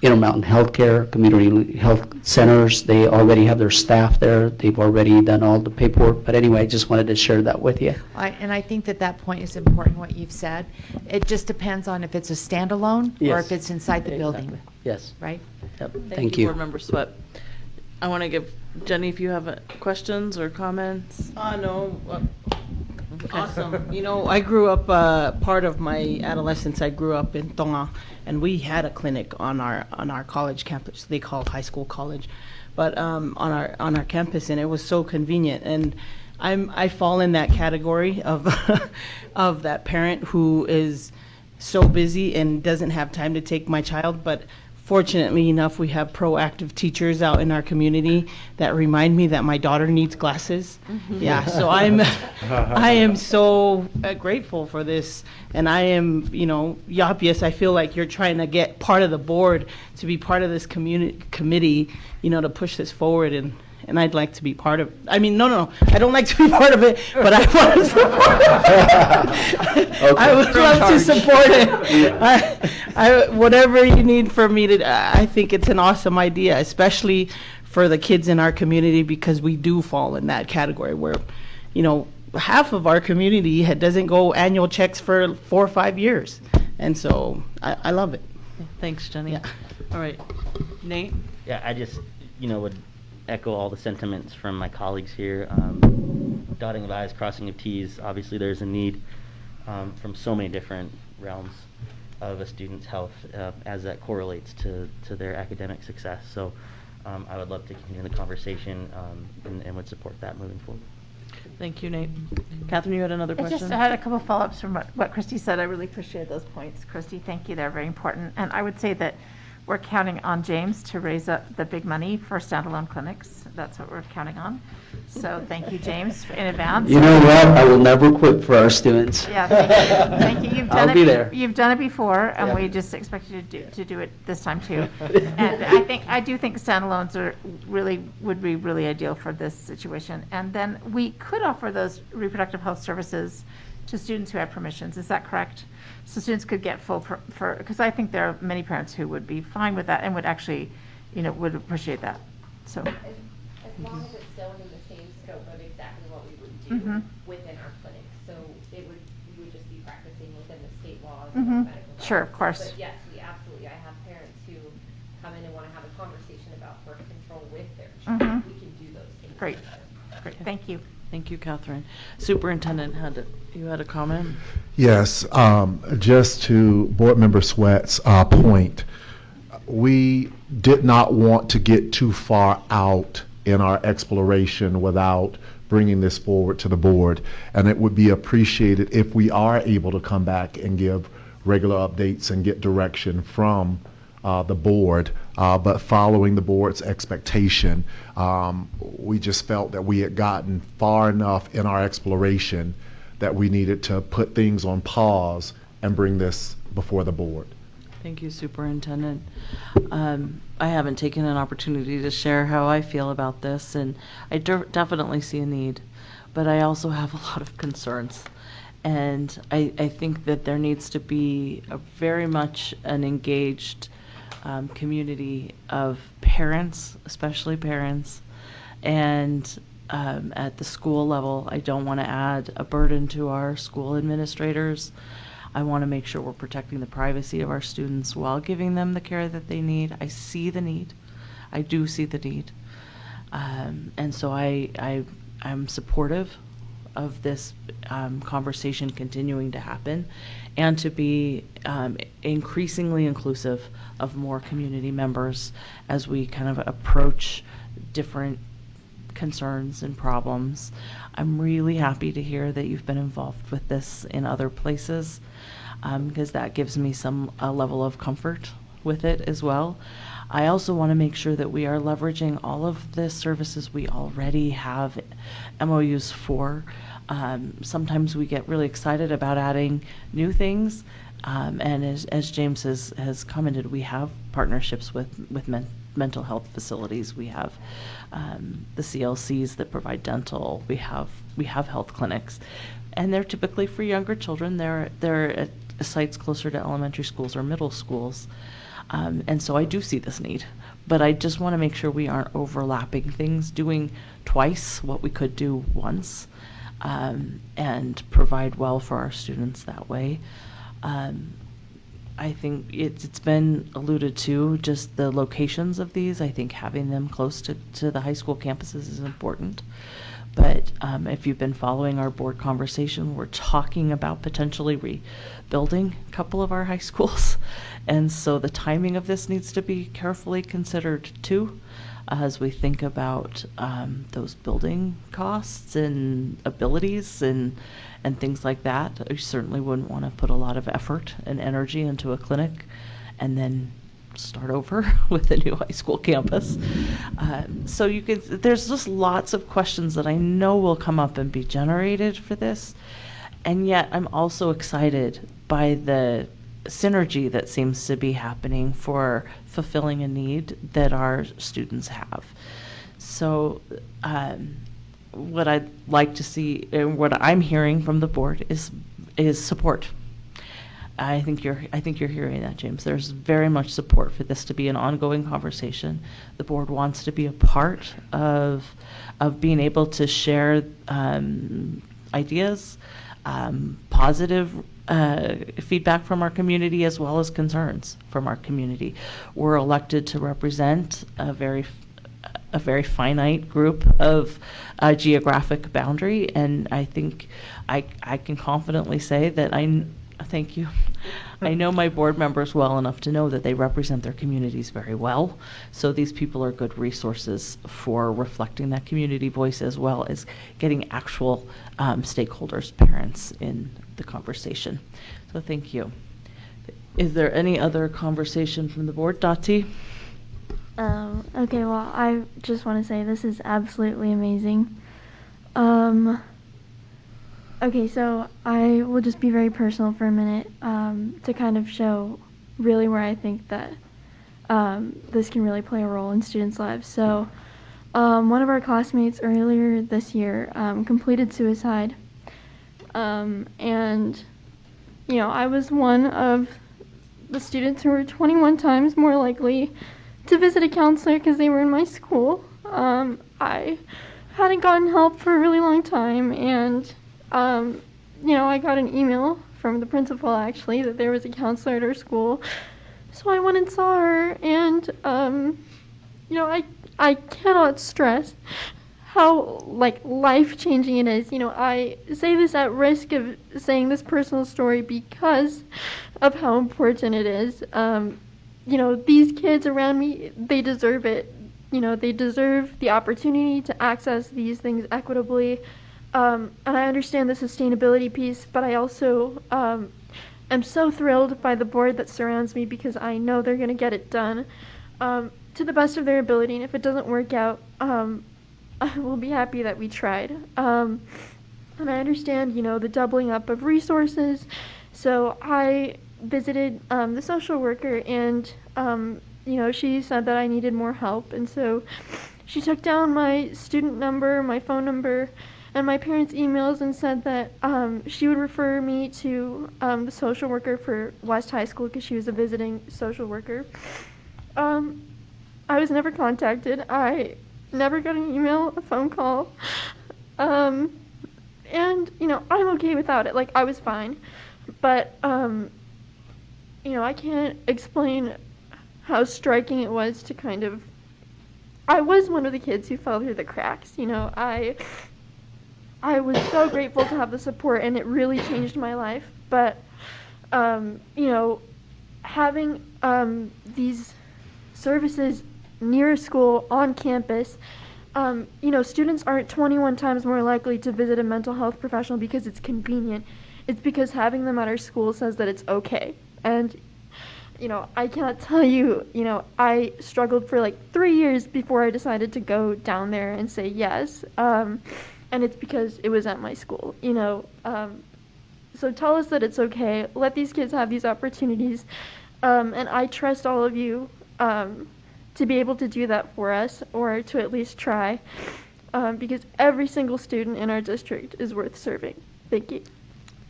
Intermountain Healthcare Community Health Centers. They already have their staff there. They've already done all the paperwork. But anyway, I just wanted to share that with you. And I think that point is important, what you've said. It just depends on if it's a standalone or Yes. if it's inside the building. Exactly. Yes. Right? Yep. Thank you, Board Member Sweat. I want to give Jenny, if you have questions or comments. No. Awesome. You know, I grew up, part of my adolescence, I grew up in Tonga, and we had a clinic on our college campus. They call it high school college, but on our campus, and it was so convenient. And I fall in that category of of that parent who is so busy and doesn't have time to take my child. But fortunately enough, we have proactive teachers out in our community that remind me that my daughter needs glasses. Yeah, so I am so grateful for this, and I am, Yapius, I feel like you're trying to get part of the board to be part of this committee, to push this forward, and I'd like to be part of. I mean, no, I don't like to be part of it, but I want to support it. Okay. I would love to support it. Whatever you need for me to, I think it's an awesome idea, especially for the kids in our community, because we do fall in that category where, half of our community doesn't go annual checks for 4 or 5 years, and so I love it. Thanks, Jenny. Yeah. All right, Nate. Yeah, I just, would echo all the sentiments from my colleagues here. Dotting of I's, crossing of T's. Obviously, there's a need from so many different realms of a student's health as that correlates to their academic success. So I would love to continue the conversation and would support that moving forward. Thank you, Nate. Catherine, you had another question? I had a couple follow-ups from what Christy said. I really appreciate those points. Christy, thank you. They're very important. And I would say that we're counting on James to raise up the big money for standalone clinics. That's what we're counting on. So thank you, James, in advance. You know what? I will never quit for our students. Yeah, thank you. Thank you. You've done I'll be there. You've done it before, and Yeah. we just expect you to do it this time too. And I do think standalones would be really ideal for this situation. And then we could offer those reproductive health services to students who have permissions. Is that correct? So students could get full because I think there are many parents who would be fine with that and would actually, would appreciate that. So. As long as it's still within the same scope of exactly what we would do within our clinic. So we would just be practicing within the state laws and medical Sure, of course. But yes, I have parents who come in and want to have a conversation about birth control with their child. We can do those things. Great. Great. Thank you. Thank you, Catherine. Superintendent, you had a comment? Yes, just to Board Member Sweat's point, we did not want to get too far out in our exploration without bringing this forward to the board, and it would be appreciated if we are able to come back and give regular updates and get direction from the board, but following the board's expectation, we just felt that we had gotten far enough in our exploration that we needed to put things on pause and bring this before the board. Thank you, Superintendent. I haven't taken an opportunity to share how I feel about this, and I definitely see a need, but I also have a lot of concerns. And I think that there needs to be very much an engaged community of parents, especially parents, and at the school level. I don't want to add a burden to our school administrators. I want to make sure we're protecting the privacy of our students while giving them the care that they need. I see the need. I do see the need. And so I'm supportive of this conversation continuing to happen and to be increasingly inclusive of more community members as we kind of approach different concerns and problems. I'm really happy to hear that you've been involved with this in other places, because that gives me a level of comfort with it as well. I also want to make sure that we are leveraging all of the services we already have MOUs for. Sometimes we get really excited about adding new things, and as James has commented, we have partnerships with mental health facilities. We have the CLCs that provide dental. We have health clinics, and they're typically for younger children. They're at sites closer to elementary schools or middle schools. And so I do see this need, but I just want to make sure we aren't overlapping things, doing twice what we could do once, and provide well for our students that way. I think it's been alluded to, just the locations of these. I think having them close to the high school campuses is important. But if you've been following our board conversation, we're talking about potentially rebuilding a couple of our high schools. And so the timing of this needs to be carefully considered too, as we think about those building costs and abilities and things like that. We certainly wouldn't want to put a lot of effort and energy into a clinic and then start over with a new high school campus. So there's just lots of questions that I know will come up and be generated for this. And yet I'm also excited by the synergy that seems to be happening for fulfilling a need that our students have. So what I'd like to see, and what I'm hearing from the board is support. I think you're hearing that, James. There's very much support for this to be an ongoing conversation. The board wants to be a part of being able to share ideas, positive feedback from our community, as well as concerns from our community. We're elected to represent a very finite group of geographic boundary, and I think I can confidently say that thank you. I know my board members well enough to know that they represent their communities very well. So these people are good resources for reflecting that community voice, as well as getting actual stakeholders, parents in the conversation. So thank you. Is there any other conversation from the board? Dottie? Okay, well, I just want to say this is absolutely amazing. Okay, so I will just be very personal for a minute to kind of show really where I think that this can really play a role in students' lives. So one of our classmates earlier this year completed suicide. And, I was one of the students who were 21 times more likely to visit a counselor because they were in my school. I hadn't gotten help for a really long time, and I got an email from the principal actually that there was a counselor at our school. So I went and saw her, and I cannot stress how life-changing it is. I say this at risk of saying this personal story because of how important it is. These kids around me, they deserve it. They deserve the opportunity to access these things equitably. And I understand the sustainability piece, but I also am so thrilled by the board that surrounds me, because I know they're going to get it done to the best of their ability. And if it doesn't work out, I will be happy that we tried. And I understand, the doubling up of resources. So I visited the social worker, and she said that I needed more help. And so she took down my student number, my phone number, and my parents' emails, and said that she would refer me to the social worker for West High School, because she was a visiting social worker. I was never contacted. I never got an email, a phone call. And, I'm okay without it. I was fine. But, I can't explain how striking it was to kind of I was one of the kids who fell through the cracks. You know, I was so grateful to have the support, and it really changed my life. But, you know, having these services near school, on campus, you know, students aren't 21 times more likely to visit a mental health professional because it's convenient. It's because having them at our school says that it's okay. And, you know, I cannot tell you, you know, I struggled for like 3 years before I decided to go down there and say yes. And it's because it was at my school, you know. So tell us that it's okay. Let these kids have these opportunities. And I trust all of you to be able to do that for us, or to at least try, because every single student in our district is worth serving. Thank you.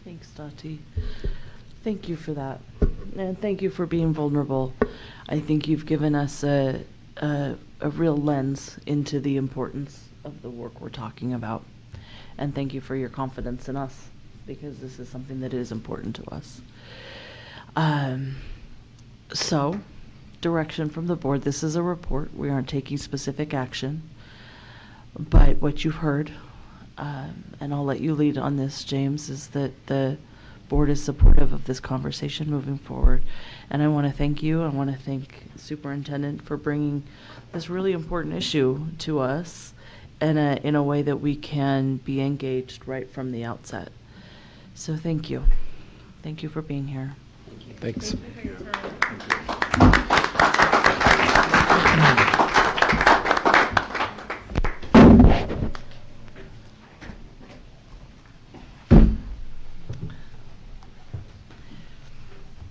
Thanks, Dottie. Thank you for that. And thank you for being vulnerable. I think you've given us a real lens into the importance of the work we're talking about. And thank you for your confidence in us, because this is something that is important to us. So, direction from the board. This is a report. We aren't taking specific action. But what you've heard, and I'll let you lead on this, James, is that the board is supportive of this conversation moving forward. And I want to thank you. I want to thank the superintendent for bringing this really important issue to us in a way that we can be engaged right from the outset. So thank you. Thank you for being here. Thanks. Thank you for your time.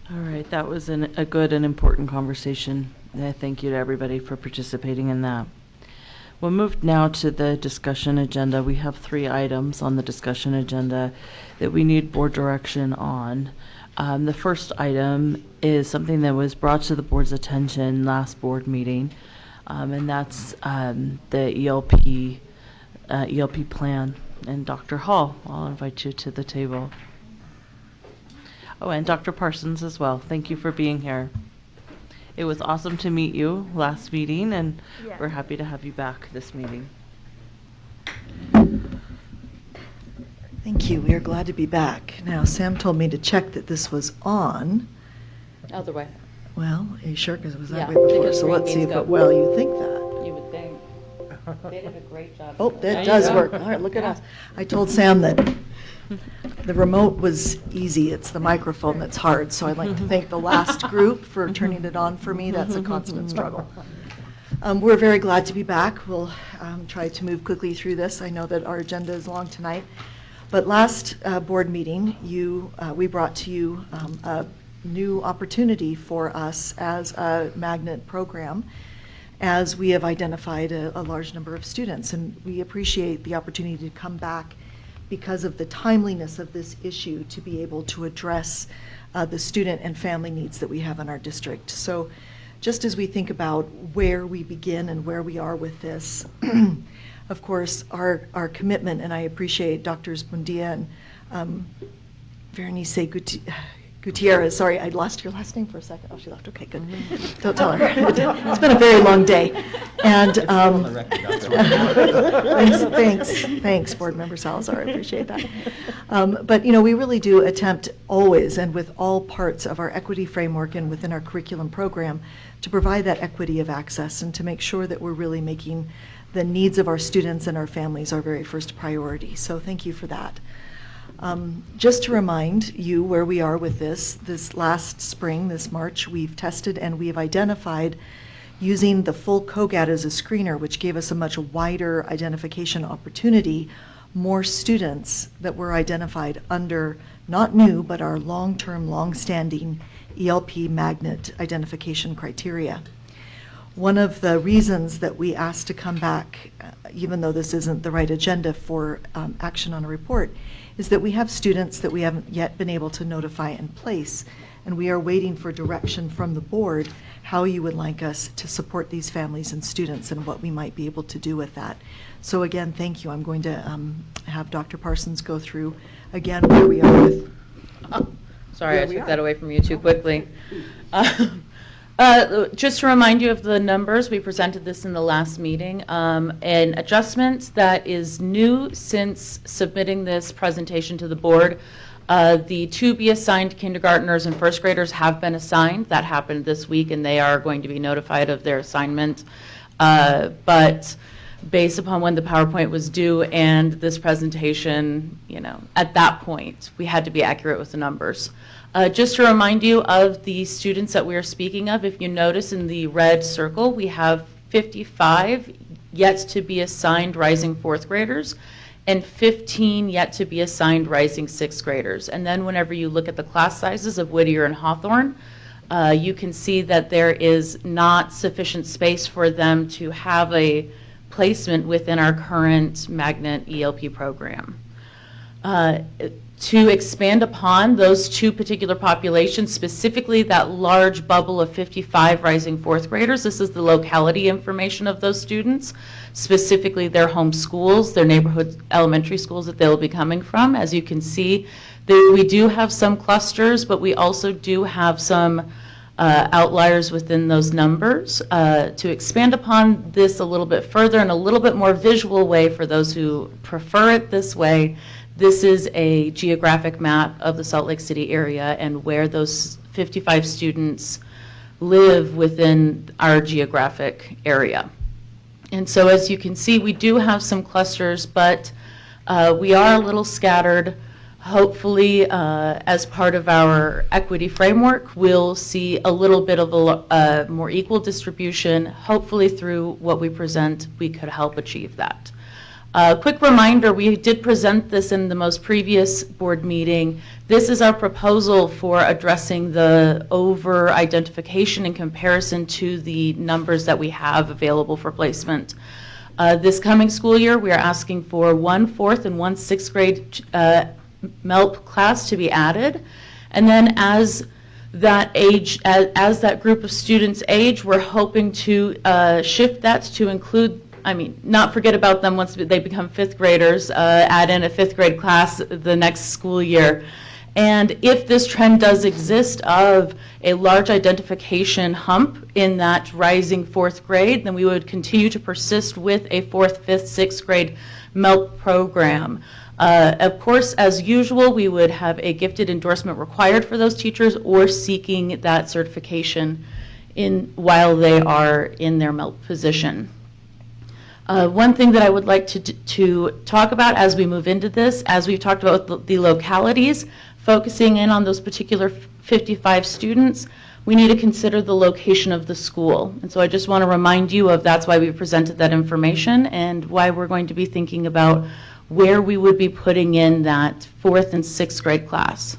All right, that was a good and important conversation. Thank you to everybody for participating in that. We'll move now to the discussion agenda. We have 3 items on the discussion agenda that we need board direction on. The first item is something that was brought to the board's attention last board meeting, and that's the ELP plan. And Dr. Hall, I'll invite you to the table. Oh, and Dr. Parsons as well. Thank you for being here. It was awesome to meet you last meeting, and we're happy to have you back this meeting. Thank you. We are glad to be back. Now, Sam told me to check that this was on. Other way. Well, are you sure? Because it was that Yeah, way before. because So let's see if green it, means well, go. you think that. You would think. They did a great job. Oh, There that you does go. work. All right, look at us. I told Sam that the remote was easy. It's the microphone that's hard. So I'd like to thank the last group for turning it on for me. That's a constant struggle. We're very glad to be back. We'll try to move quickly through this. I know that our agenda is long tonight. But last board meeting, we brought to you a new opportunity for us as a magnet program, as we have identified a large number of students. And we appreciate the opportunity to come back because of the timeliness of this issue to be able to address the student and family needs that we have in our district. So just as we think about where we begin and where we are with this, of course, our commitment, and I appreciate Drs. Bundia and Vernice Gutierrez. Sorry, I lost your last name for a second. Oh, she left. Okay, good. Don't tell her. It's been a very long day. And thanks, Board Member Salazar. I appreciate that. But we really do attempt always, and with all parts of our equity framework and within our curriculum program, to provide that equity of access and to make sure that we're really making the needs of our students and our families our very first priority. So thank you for that. Just to remind you where we are with this last spring, this March, we've tested and we've identified, using the full COGAT as a screener, which gave us a much wider identification opportunity, more students that were identified under not new, but our long-term, long-standing ELP magnet identification criteria. One of the reasons that we asked to come back, even though this isn't the right agenda for action on a report, is that we have students that we haven't yet been able to notify and place, and we are waiting for direction from the board how you would like us to support these families and students and what we might be able to do with that. So again, thank you. I'm going to have Dr. Parsons go through again where we are with. Sorry, I took that away from you too quickly. Just to remind you of the numbers, we presented this in the last meeting. An adjustment that is new since submitting this presentation to the board. The to-be-assigned kindergartners and first graders have been assigned. That happened this week, and they are going to be notified of their assignment. But based upon when the PowerPoint was due and this presentation, at that point, we had to be accurate with the numbers. Just to remind you of the students that we are speaking of, if you notice in the red circle, we have 55 yet to be assigned rising fourth graders and 15 yet to be assigned rising sixth graders. And then whenever you look at the class sizes of Whittier and Hawthorne, you can see that there is not sufficient space for them to have a placement within our current magnet ELP program. To expand upon those two particular populations, specifically that large bubble of 55 rising fourth graders, this is the locality information of those students, specifically their home schools, their neighborhood elementary schools that they'll be coming from. As you can see, we do have some clusters, but we also do have some outliers within those numbers. To expand upon this a little bit further in a little bit more visual way for those who prefer it this way, this is a geographic map of the Salt Lake City area and where those 55 students live within our geographic area. And so as you can see, we do have some clusters, but we are a little scattered. Hopefully, as part of our equity framework, we'll see a little bit of a more equal distribution. Hopefully through what we present, we could help achieve that. Quick reminder, we did present this in the most previous board meeting. This is our proposal for addressing the over-identification in comparison to the numbers that we have available for placement. This coming school year, we are asking for 1 4th and 1 6th grade MELP class to be added. And then as that age, as that group of students age, we're hoping to shift that to include, not forget about them once they become 5th graders, add in a 5th grade class the next school year. And if this trend does exist of a large identification hump in that rising 4th grade, then we would continue to persist with a 4th, 5th, 6th grade MELP program. Of course, as usual, we would have a gifted endorsement required for those teachers or seeking that certification while they are in their MELP position. One thing that I would like to talk about as we move into this, as we've talked about the localities, focusing in on those particular 55 students, we need to consider the location of the school. And so I just want to remind you of that's why we presented that information and why we're going to be thinking about where we would be putting in that 4th and 6th grade class.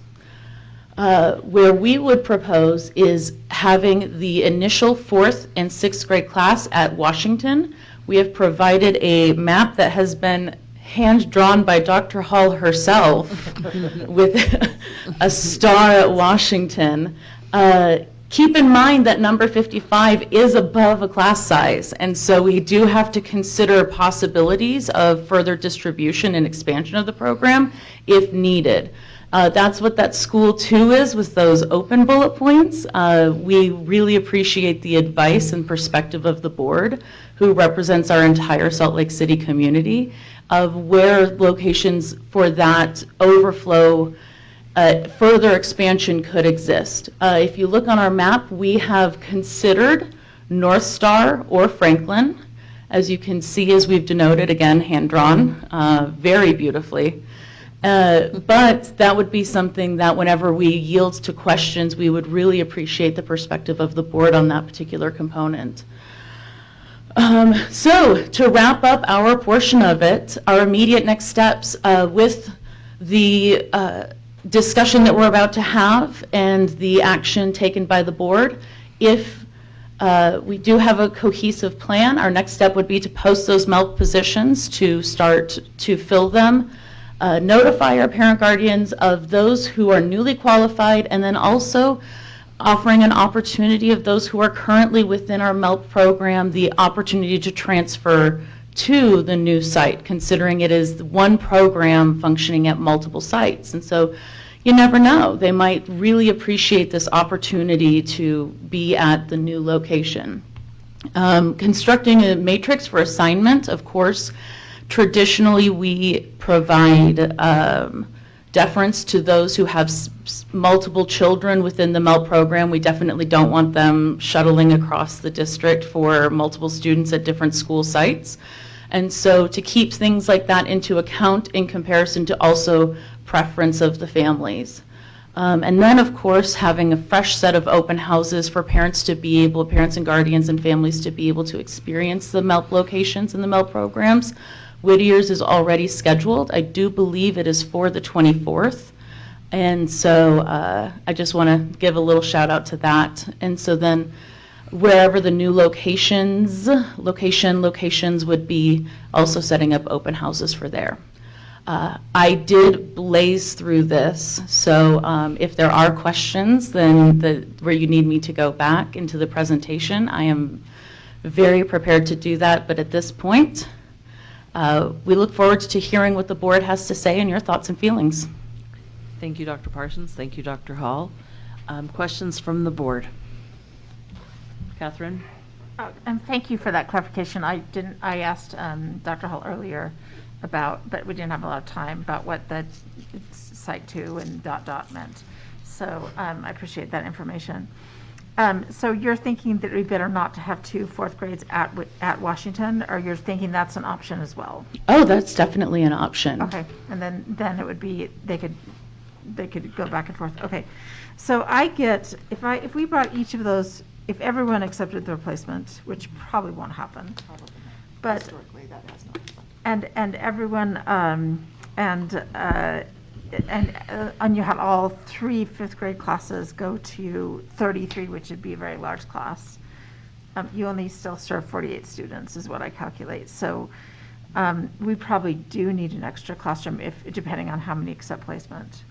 Where we would propose is having the initial 4th and 6th grade class at Washington. We have provided a map that has been hand-drawn by Dr. Hall herself with a star at Washington. Keep in mind that number 55 is above a class size, and so we do have to consider possibilities of further distribution and expansion of the program if needed. That's what that school 2 is with those open bullet points. We really appreciate the advice and perspective of the board, who represents our entire Salt Lake City community, of where locations for that overflow further expansion could exist. If you look on our map, we have considered North Star or Franklin. As you can see, as we've denoted, again, hand-drawn, very beautifully. But that would be something that whenever we yield to questions, we would really appreciate the perspective of the board on that particular component. So to wrap up our portion of it, our immediate next steps with the discussion that we're about to have and the action taken by the board, if we do have a cohesive plan, our next step would be to post those MELP positions to start to fill them, notify our parent guardians of those who are newly qualified, and then also offering an opportunity of those who are currently within our MELP program the opportunity to transfer to the new site, considering it is one program functioning at multiple sites. And so you never know. They might really appreciate this opportunity to be at the new location. Constructing a matrix for assignment, of course, traditionally we provide deference to those who have multiple children within the MELT program. We definitely don't want them shuttling across the district for multiple students at different school sites. And so to keep things like that into account in comparison to also preference of the families. And then, of course, having a fresh set of open houses for parents to be able, parents and guardians and families to be able to experience the MELT locations and the MELT programs. Whittier's is already scheduled. I do believe it is for the 24th. And so I just want to give a little shout out to that. And so then wherever the new locations would be, also setting up open houses for there. I did blaze through this, so if there are questions then where you need me to go back into the presentation, I am very prepared to do that, but at this point, we look forward to hearing what the board has to say and your thoughts and feelings. Thank you, Dr. Parsons. Thank you, Dr. Hall. Questions from the board? Catherine? And thank you for that clarification. I asked Dr. Hall earlier about, but we didn't have a lot of time, about what the site 2 and ... meant. So I appreciate that information. So you're thinking that we better not to have 2 fourth grades at Washington, or you're thinking that's an option as well? Oh, that's definitely an option. Okay, and then it would be, they could go back and forth. Okay, so I get, if we brought each of those, if everyone accepted the replacement, which probably won't happen, but Historically, that has not happened. and everyone and you had all 3 fifth grade classes go to 33, which would be a very large class. You only still serve 48 students, is what I calculate. So we probably do need an extra classroom, depending on how many accept placement.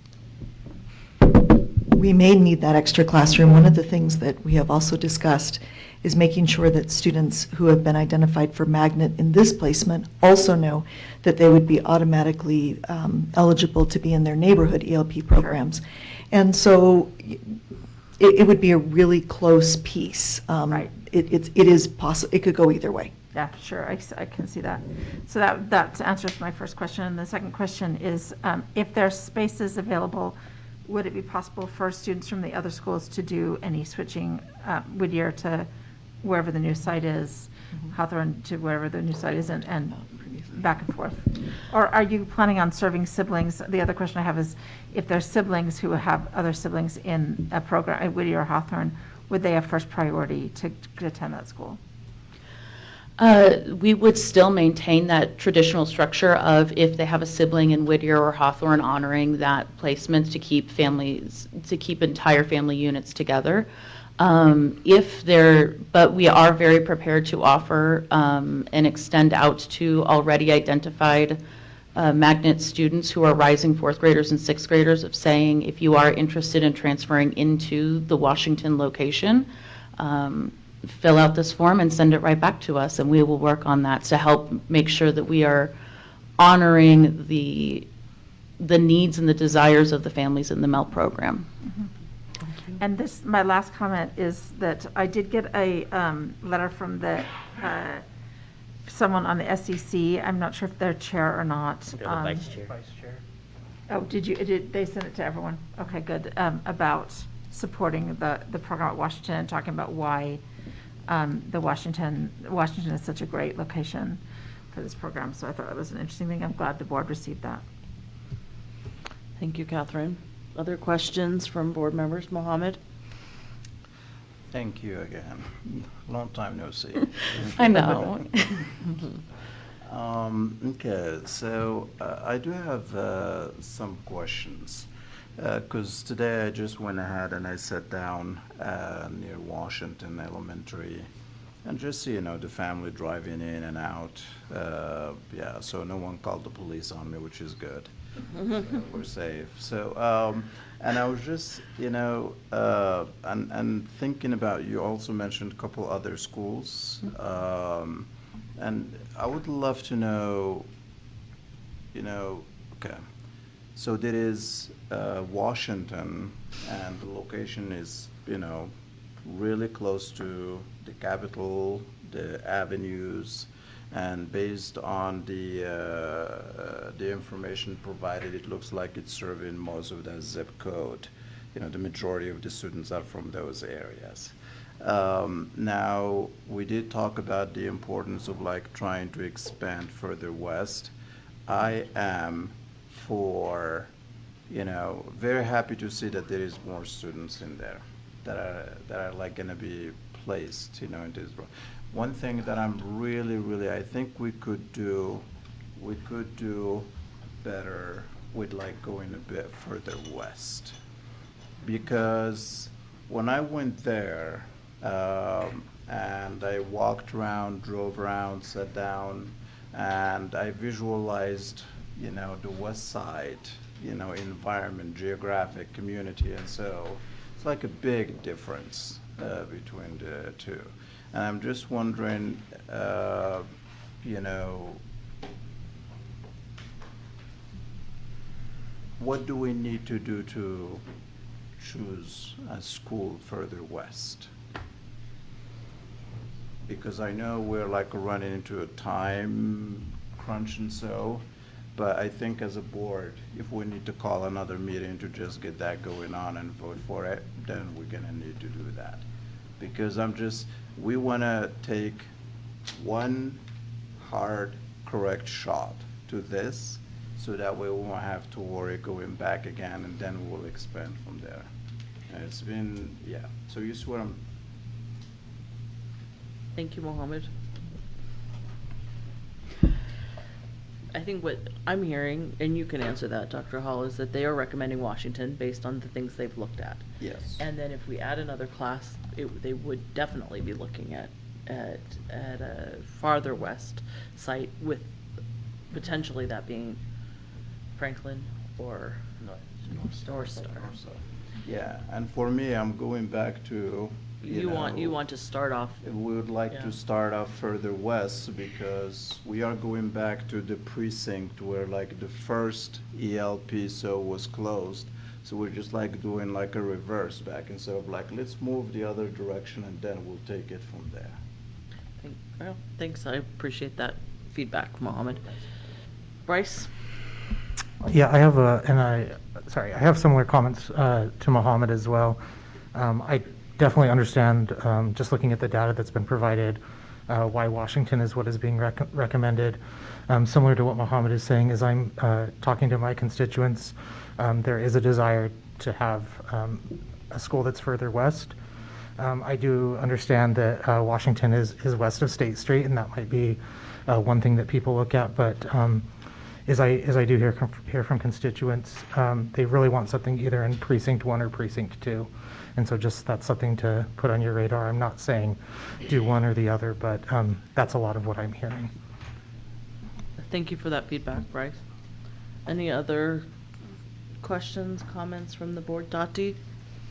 We may need that extra classroom. One of the things that we have also discussed is making sure that students who have been identified for magnet in this placement also know that they would be automatically eligible to be in their neighborhood ELP programs. Sure. And so it would be a really close piece. Right. It is possible. It could go either way. Yeah, sure, I can see that. So that answers my first question. And the second question is, if there's spaces available, would it be possible for students from the other schools to do any switching, Whittier to wherever the new site is, Hawthorne to wherever the new site is, and back and forth? Or are you planning on serving siblings? The other question I have is, if there's siblings who have other siblings in a program at Whittier or Hawthorne, would they have first priority to attend that school? We would still maintain that traditional structure of, if they have a sibling in Whittier or Hawthorne, honoring that placement to keep entire family units together. But we are very prepared to offer and extend out to already identified magnet students who are rising fourth graders and sixth graders, of saying, if you are interested in transferring into the Washington location, fill out this form and send it right back to us, and we will work on that to help make sure that we are honoring the needs and the desires of the families in the MELT program. Mm-hmm. And my last comment is that I did get a letter from someone on the SEC. I'm not sure if they're chair or not. They're the vice chair. Vice chair. Oh, did they send it to everyone? Okay, good. About supporting the program at Washington and talking about why Washington is such a great location for this program. So I thought that was an interesting thing. I'm glad the board received that. Thank you, Catherine. Other questions from board members? Mohammed? Thank you again. Long time no see. I know. Okay, so I do have some questions. Because today I just went ahead and I sat down near Washington Elementary, and just, the family driving in and out. Yeah, so no one called the police on me, which is good. So we're safe. So, and I was just, and thinking about, you also mentioned a couple other schools. And I would love to know, okay. So there is Washington, and the location is, really close to the Capitol, the avenues, and based on the information provided, it looks like it's serving most of the zip code. The majority of the students are from those areas. Now, we did talk about the importance of like trying to expand further west. I am very happy to see that there is more students in there that are like going to be placed, in this. One thing that I'm really, I think we could do better with like going a bit further west, because when I went there and I walked around, drove around, sat down, and I visualized, the west side, environment, geographic, community, and so it's like a big difference between the two. And I'm just wondering, what do we need to do to choose a school further west? Because I know we're like running into a time crunch and so, but I think as a board, if we need to call another meeting to just get that going on and vote for it, then we're gonna need to do that. Because we wanna take one hard, correct shot to this, so that way we won't have to worry going back again, and then we'll expand from there. And it's been, so you see what I'm. Thank you, Mohammed. I think what I'm hearing, and you can answer that, Dr. Hall, is that they are recommending Washington based on the things they've looked at. Yes. And then if we add another class, they would definitely be looking at a farther west site, with potentially that being Franklin or North Star. Yeah, and for me, I'm going back to. You want to start off. We would like to start off further west, because we are going back to the precinct where like the first ELP was closed. So we're just like doing like a reverse back, instead of like, let's move the other direction and then we'll take it from there. Well, thanks. I appreciate that feedback, Mohammed. Bryce? Yeah, I have similar comments to Mohammed as well. I definitely understand, just looking at the data that's been provided, why Washington is what is being recommended. Similar to what Mohammed is saying, as I'm talking to my constituents, there is a desire to have a school that's further west. I do understand that Washington is west of State Street, and that might be one thing that people look at, but as I do hear from constituents, they really want something either in precinct 1 or precinct 2. And so just that's something to put on your radar. I'm not saying do one or the other, but that's a lot of what I'm hearing. Thank you for that feedback, Bryce. Any other questions, comments from the board? Dati?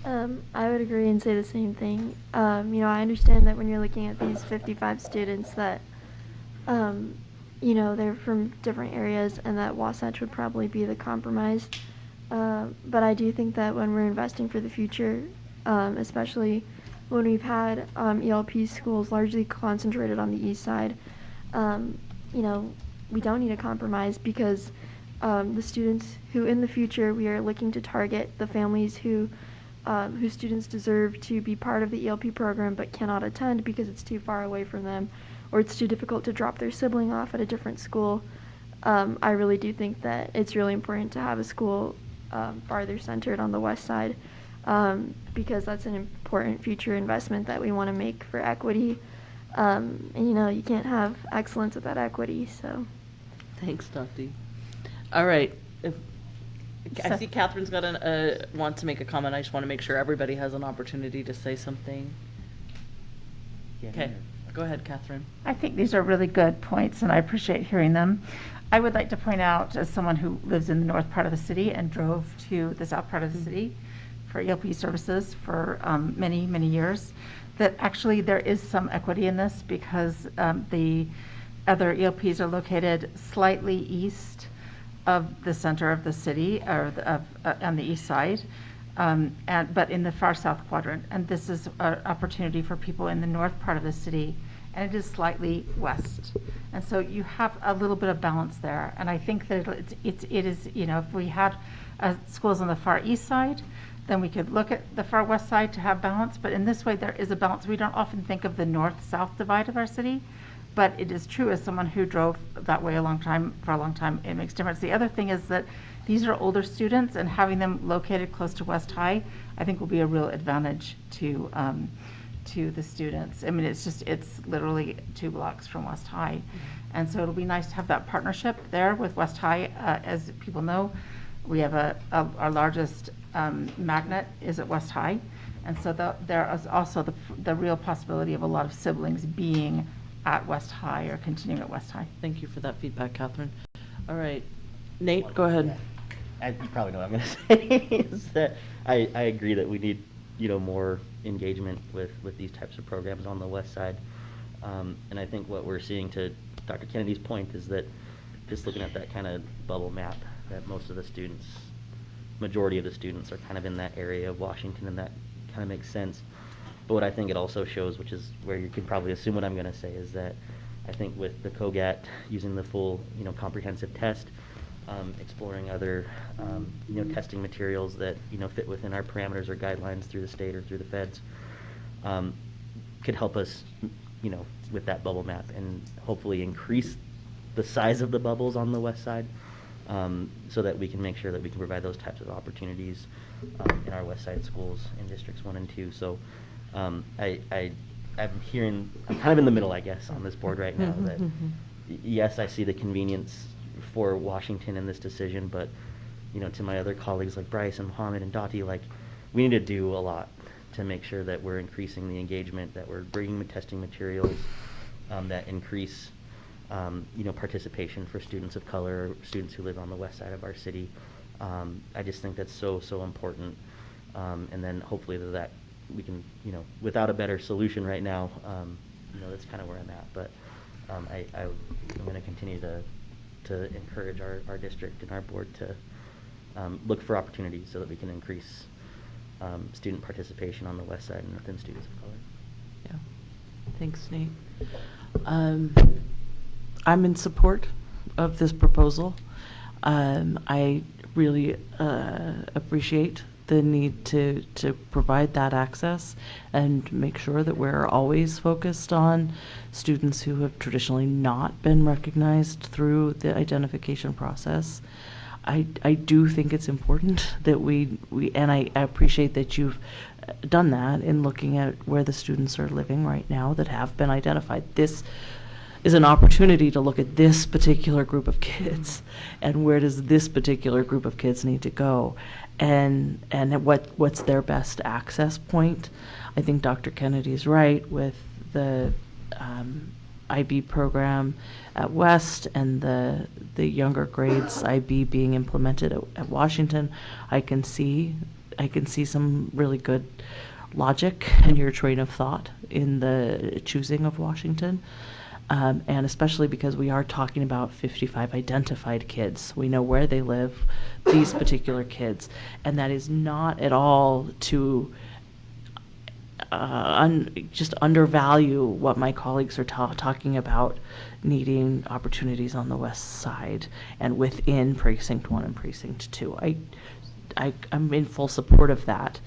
I would agree and say the same thing. I understand that when you're looking at these 55 students that, they're from different areas, and that Wasatch would probably be the compromise. But I do think that when we're investing for the future, especially when we've had ELP schools largely concentrated on the east side, we don't need a compromise, because the students who in the future we are looking to target, the families whose students deserve to be part of the ELP program but cannot attend because it's too far away from them, or it's too difficult to drop their sibling off at a different school. I really do think that it's really important to have a school farther centered on the west side, because that's an important future investment that we want to make for equity. And you can't have excellence without equity, so. Thanks, Dati. All right. I see Catherine's got wants to make a comment. I just want to make sure everybody has an opportunity to say something. Okay, go ahead, Catherine. I think these are really good points, and I appreciate hearing them. I would like to point out, as someone who lives in the north part of the city and drove to the south part of the city for ELP services for many, many years, that actually there is some equity in this, because the other ELPs are located slightly east of the center of the city, or on the east side, but in the far south quadrant. And this is an opportunity for people in the north part of the city, and it is slightly west. And so you have a little bit of balance there. And I think that it is, if we had schools on the far east side, then we could look at the far west side to have balance. But in this way, there is a balance. We don't often think of the north-south divide of our city, but it is true, as someone who drove that way for a long time, it makes a difference. The other thing is that these are older students, and having them located close to West High, I think will be a real advantage to the students. I mean, it's literally 2 blocks from West High. And so it'll be nice to have that partnership there with West High. As people know, we have our largest magnet is at West High. And so there is also the real possibility of a lot of siblings being at West High or continuing at West High. Thank you for that feedback, Catherine. All right, Nate, go ahead. You probably know what I'm going to say, is that I agree that we need, more engagement with these types of programs on the west side. And I think what we're seeing, to Dr. Kennedy's point, is that just looking at that kind of bubble map, that most of the students, majority of the students are kind of in that area of Washington, and that kind of makes sense. But what I think it also shows, which is where you can probably assume what I'm going to say, is that I think with the COGAT using the full, comprehensive test, exploring other, testing materials that, fit within our parameters or guidelines through the state or through the feds, could help us, with that bubble map, and hopefully increase the size of the bubbles on the west side, so that we can make sure that we can provide those types of opportunities in our west side schools in districts 1 and 2. So I'm kind of in the middle, I guess, on this board right now, that yes, I see the convenience for Washington in this decision, but to my other colleagues like Bryce and Mohammed and Dottie, we need to do a lot to make sure that we're increasing the engagement, that we're bringing the testing materials that increase participation for students of color, students who live on the west side of our city. I just think that's so important, and then hopefully that we can, without a better solution right now, that's kind of where I'm at. But I'm going to continue to encourage our district and our board to look for opportunities so that we can increase student participation on the west side and within students of color. Yeah, thanks, Nate. I'm in support of this proposal. I really appreciate the need to provide that access and make sure that we're always focused on students who have traditionally not been recognized through the identification process. I do think it's important that we and I appreciate that you've done that in looking at where the students are living right now that have been identified. This is an opportunity to look at this particular group of kids and where does this particular group of kids need to go, and what's their best access point. I think Dr. Kennedy's right with the IB program at West and the younger grades IB being implemented at Washington. I can see some really good logic in your train of thought in the choosing of Washington. And especially because we are talking about 55 identified kids. We know where they live, these particular kids, and that is not at all to just undervalue what my colleagues are talking about, needing opportunities on the west side and within Precinct 1 and Precinct 2. I'm in full support of that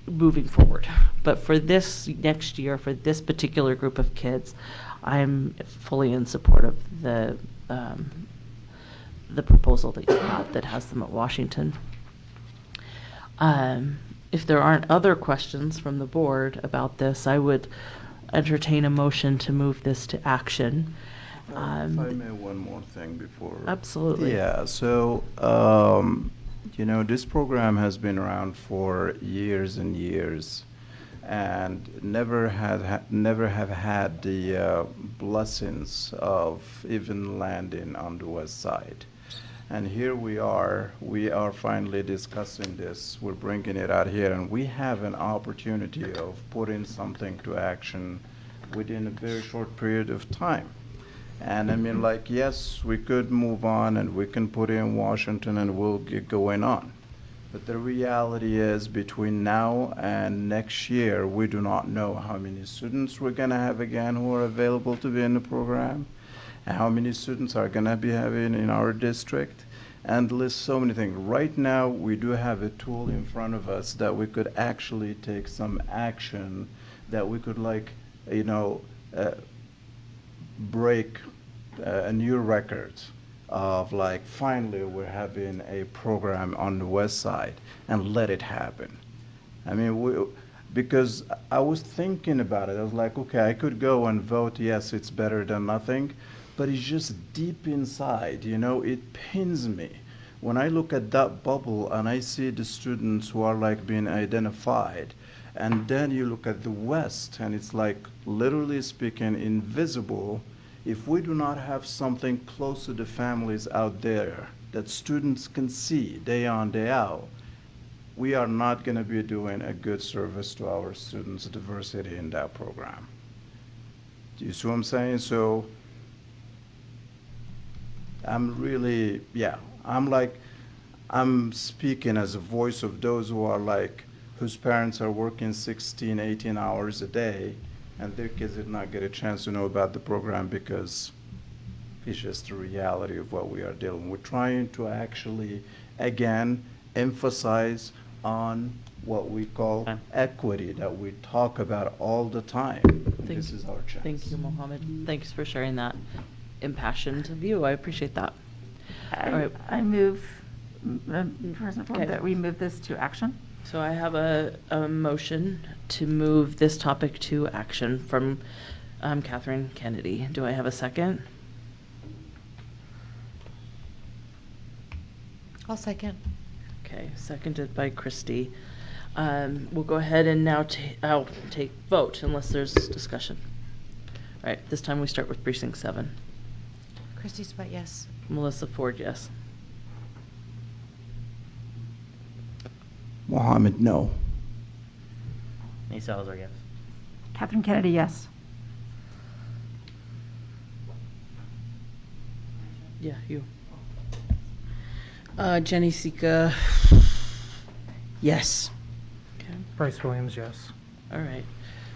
moving forward. But for this next year, for this particular group of kids, I'm fully in support of the proposal that you got that has them at Washington. If there aren't other questions from the board about this, I would entertain a motion to move this to action. If I may, one more thing before. Absolutely. Yeah, so, this program has been around for years and years, and never have had the blessings of even landing on the west side. And here we are finally discussing this. We're bringing it out here, and we have an opportunity of putting something to action within a very short period of time. And I mean, like, yes, we could move on and we can put in Washington and we'll get going on. But the reality is between now and next year, we do not know how many students we're going to have again who are available to be in the program, and how many students are going to be having in our district, and list so many things. Right now, we do have a tool in front of us that we could actually take some action, that we could, like, you know, break a new record of, like, finally we're having a program on the west side, and let it happen. I mean, because I was thinking about it. I was like, okay, I could go and vote, yes, it's better than nothing, but it's just deep inside, you know, it pains me. When I look at that bubble and I see the students who are, like, being identified, and then you look at the West and it's, like, literally speaking, invisible. If we do not have something close to the families out there that students can see day on, day out, we are not going to be doing a good service to our students' diversity in that program. Do you see what I'm saying? So I'm really, yeah, I'm speaking as a voice of those who are, like, whose parents are working 16, 18 hours a day, and their kids did not get a chance to know about the program because it's just the reality of what we are dealing with. We're trying to actually, again, emphasize on what we call equity that we talk about all the time. This is our chance. Thank you, Mohammed. Thanks for sharing that impassioned view. I appreciate that. All right. I move, President Ford, Okay. that we move this to action. So I have a motion to move this topic to action from Catherine Kennedy. Do I have a second? I'll second. Okay, seconded by Christy. We'll go ahead and now I'll take vote unless there's discussion. All right, this time we start with precinct 7. Christy Sweat, yes. Melissa Ford, yes. Mohammed, no. Nate Salazar, yes. Catherine Kennedy, yes. Yeah, you. Jenny Sika, yes. Okay. Bryce Williams, yes. All right.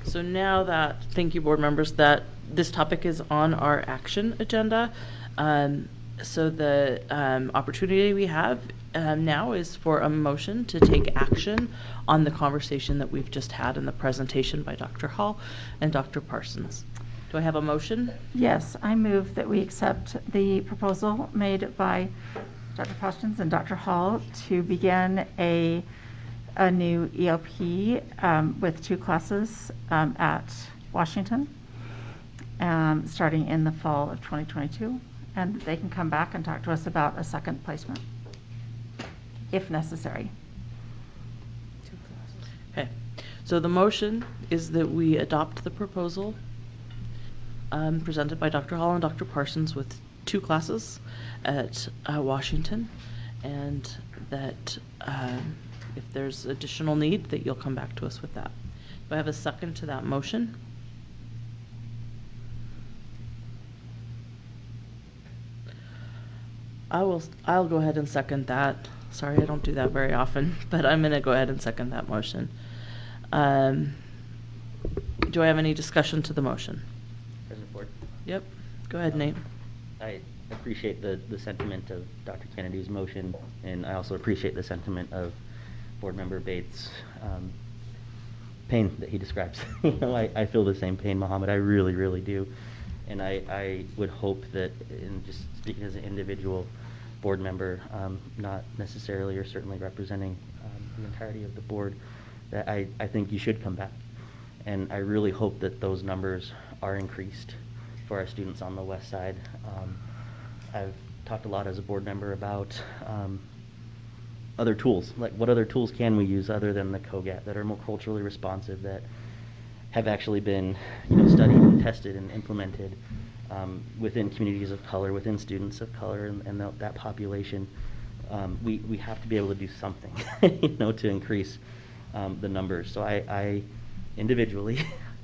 So now that, thank you, board members, that this topic is on our action agenda. So the opportunity we have now is for a motion to take action on the conversation that we've just had in the presentation by Dr. Hall and Dr. Parsons. Do I have a motion? Yes, I move that we accept the proposal made by Dr. Parsons and Dr. Hall to begin a new ELP with 2 classes at Washington, starting in the fall of 2022. And they can come back and talk to us about a second placement, if necessary. Okay. So the motion is that we adopt the proposal presented by Dr. Hall and Dr. Parsons with 2 classes at Washington, and that if there's additional need, that you'll come back to us with that. Do I have a second to that motion? I'll go ahead and second that. Sorry, I don't do that very often, but I'm going to go ahead and second that motion. Do I have any discussion to the motion? President Ford? Yep. Go ahead, Nate. I appreciate the sentiment of Dr. Kennedy's motion, and I also appreciate the sentiment of Board Member Bates' pain that he describes. You know, I feel the same pain, Mohammed. I really, really do. And I would hope that, in just speaking as an individual board member, not necessarily or certainly representing the entirety of the board, that I think you should come back. And I really hope that those numbers are increased for our students on the west side. I've talked a lot as a board member about other tools, like what other tools can we use other than the COGAT that are more culturally responsive, that have actually been, you know, studied and tested and implemented within communities of color, within students of color, and that population. We have to be able to do something, you know, to increase the numbers. So I individually,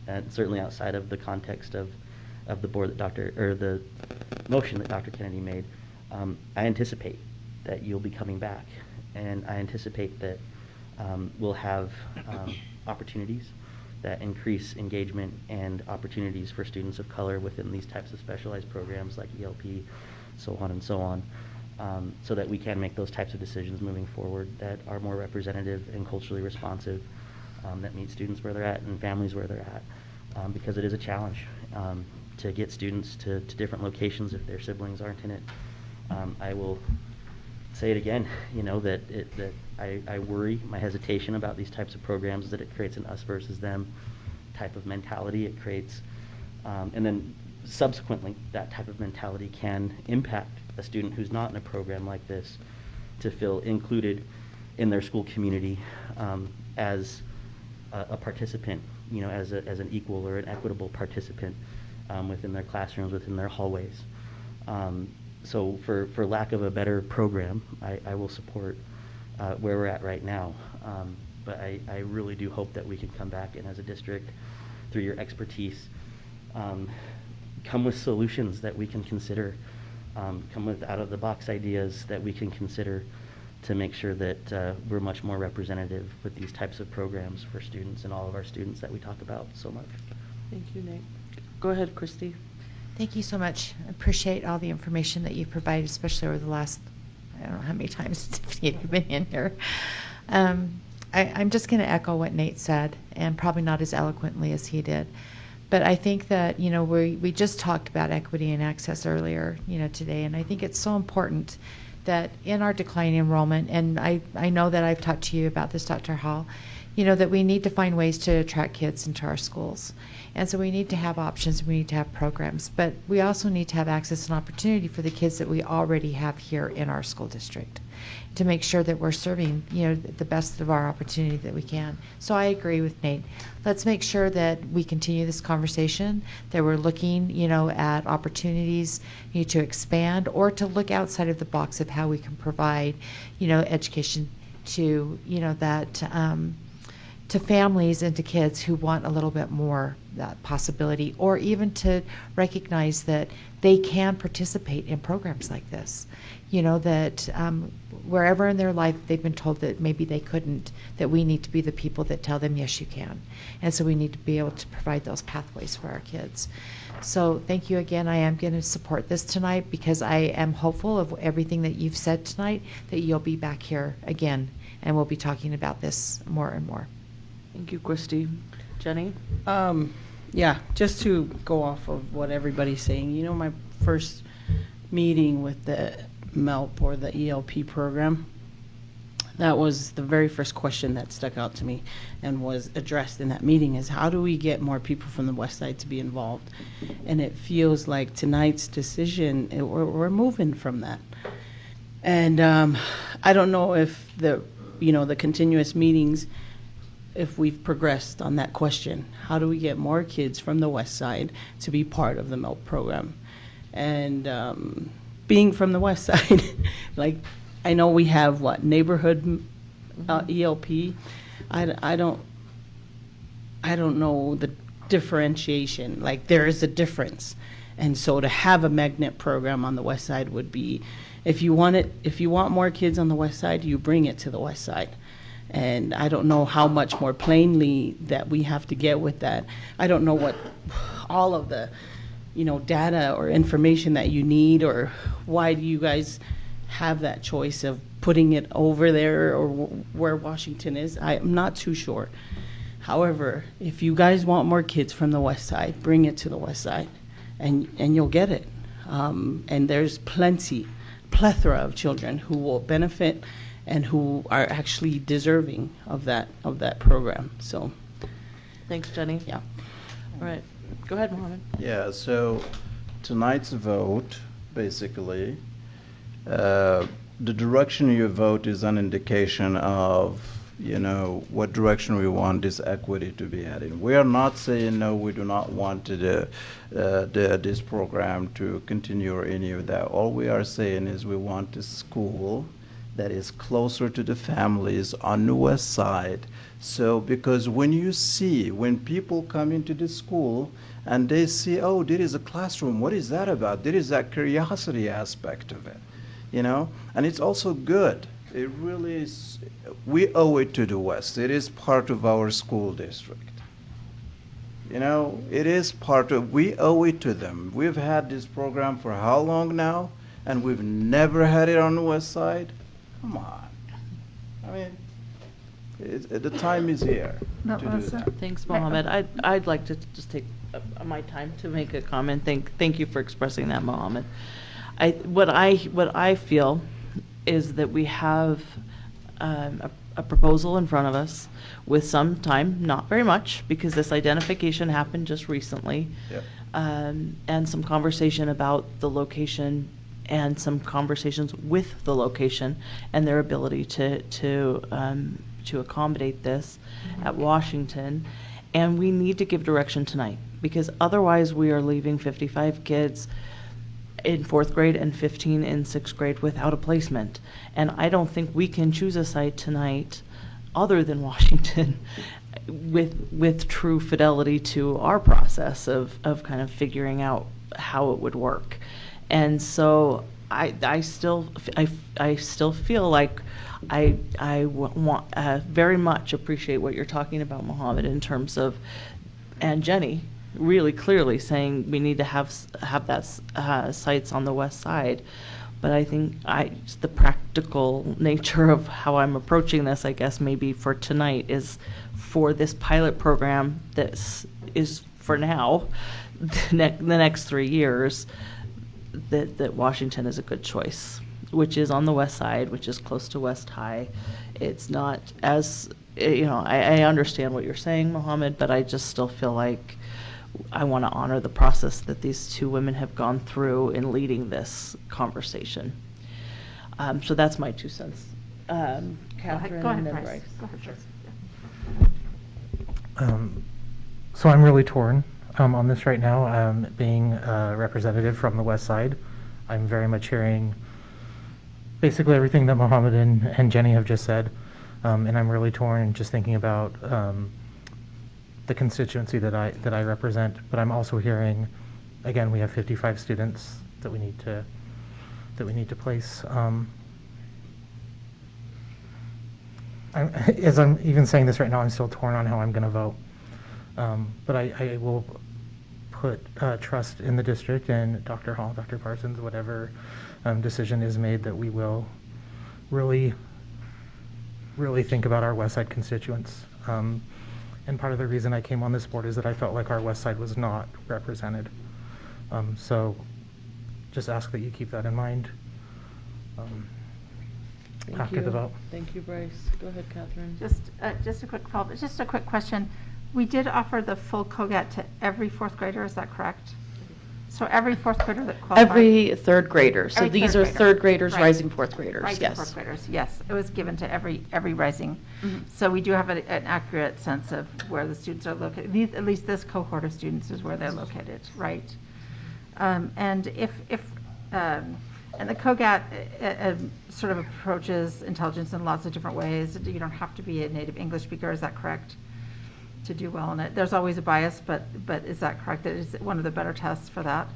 and certainly outside of the context of of the board that the motion that Dr. Kennedy made, I anticipate that you'll be coming back, and I anticipate that we'll have opportunities that increase engagement and opportunities for students of color within these types of specialized programs like ELP, so on and so on, so that we can make those types of decisions moving forward that are more representative and culturally responsive, that meet students where they're at and families where they're at, because it is a challenge to get students to different locations if their siblings aren't in it. I will say it again, that I worry, my hesitation about these types of programs is that it creates an us versus them type of mentality. It creates, and then subsequently, that type of mentality can impact a student who's not in a program like this to feel included in their school community as a participant, as an equal or an equitable participant within their classrooms, within their hallways. So for lack of a better program, I will support where we're at right now. But I really do hope that we can come back and as a district, through your expertise, come with solutions that we can consider, come with out-of-the-box ideas that we can consider to make sure that we're much more representative with these types of programs for students and all of our students that we talk about so much. Thank you, Nate. Go ahead, Christy. Thank you so much. I appreciate all the information that you've provided, especially over the last, I don't know how many times Tiffany you've been in here. I'm just going to echo what Nate said, and probably not as eloquently as he did. But I think that, we just talked about equity and access earlier, today, and I think it's so important that in our declining enrollment, and I know that I've talked to you about this, Dr. Hall, that we need to find ways to attract kids into our schools. And so we need to have options, we need to have programs, but we also need to have access and opportunity for the kids that we already have here in our school district to make sure that we're serving, the best of our opportunity that we can. So I agree with Nate. Let's make sure that we continue this conversation, that we're looking, at opportunities to expand or to look outside of the box of how we can provide, education to, to families and to kids who want a little bit more that possibility, or even to recognize that they can participate in programs like this. That wherever in their life they've been told that maybe they couldn't, that we need to be the people that tell them, yes, you can. And so we need to be able to provide those pathways for our kids. So thank you again. I am going to support this tonight because I am hopeful of everything that you've said tonight, that you'll be back here again and we'll be talking about this more and more. Thank you, Christy. Jenny? Yeah, just to go off of what everybody's saying, my first meeting with the MELP or the ELP program, that was the very first question that stuck out to me and was addressed in that meeting is how do we get more people from the West Side to be involved? And it feels like tonight's decision, we're moving from that. And I don't know if the continuous meetings, if we've progressed on that question. How do we get more kids from the West Side to be part of the MELP program? And being from the West Side, like I know we have neighborhood ELP. I don't know the differentiation. Like there is a difference, and so to have a magnet program on the West Side would be, if you want more kids on the West Side, you bring it to the West Side. And I don't know how much more plainly that we have to get with that. I don't know what all of the, data or information that you need, or why do you guys have that choice of putting it over there or where Washington is? I'm not too sure. However, if you guys want more kids from the West Side, bring it to the West Side, and you'll get it. And there's plethora of children who will benefit and who are actually deserving of that program. So, thanks, Jenny. Yeah. All right. Go ahead, Mohammed. Yeah. So, tonight's vote, basically, the direction you vote is an indication of, what direction we want this equity to be heading. We are not saying no, we do not want this program to continue or any of that. All we are saying is we want the school that is closer to the families on the west side. So, because when people come into the school and they see, oh, there is a classroom, what is that about? There is that curiosity aspect of it, you know? And it's also good. It really is, we owe it to the West. It is part of our school district. You know, it is we owe it to them. We've had this program for how long now? And we've never had it on the West Side? Come on. I mean, the time is here to do that. Thanks, Mohammed. I'd like to just take my time to make a comment. Thank you for expressing that, Mohammed. What I feel is that we have a proposal in front of us with some time, not very much, because this identification happened just recently, Yep. and some conversation about the location and some conversations with the location and their ability to accommodate this at Washington. And we need to give direction tonight, because otherwise we are leaving 55 kids in 4th grade and 15 in 6th grade without a placement. And I don't think we can choose a site tonight other than Washington with true fidelity to our process of kind of figuring out how it would work. And so I still feel like I want very much appreciate what you're talking about, Mohammed, in terms of, and Jenny really clearly saying we need to have that sites on the west side. But I think the practical nature of how I'm approaching this, I guess, maybe for tonight, is for this pilot program that is for now, the next 3 years, that Washington is a good choice, which is on the west side, which is close to West High. It's not as, I understand what you're saying, Mohammed, but I just still feel like I want to honor the process that these two women have gone through in leading this conversation. So that's my 2 cents. Catherine, Go ahead, and then Bryce. Bryce. Go ahead, Bryce. So I'm really torn on this right now. Being a representative from the West Side, I'm very much hearing basically everything that Mohammed and Jenny have just said, and I'm really torn just thinking about the constituency that I represent. But I'm also hearing, again, we have 55 students that we need to place. As I'm even saying this right now, I'm still torn on how I'm going to vote. But I will put trust in the district and Dr. Hall, Dr. Parsons, whatever decision is made, that we will really think about our West Side constituents. And part of the reason I came on this board is that I felt like our West Side was not represented. So just ask that you keep that in mind after the vote. Thank you, Bryce. Go ahead, Catherine. Just a quick follow-up. Just a quick question. We did offer the full COGAT to every 4th grader, is that correct? So every 4th grader that qualified? Every 3rd grader. So Every these third are grader. 3rd graders, Right. rising 4th graders, Rising yes. 4th graders, yes. It was given to every rising. So we do have an accurate sense of where the students are located. At least this cohort of students is where they're located, right? And and the COGAT sort of approaches intelligence in lots of different ways. You don't have to be a native English speaker, is that correct, to do well in it? There's always a bias, but is that correct? That is one of the better tests for that?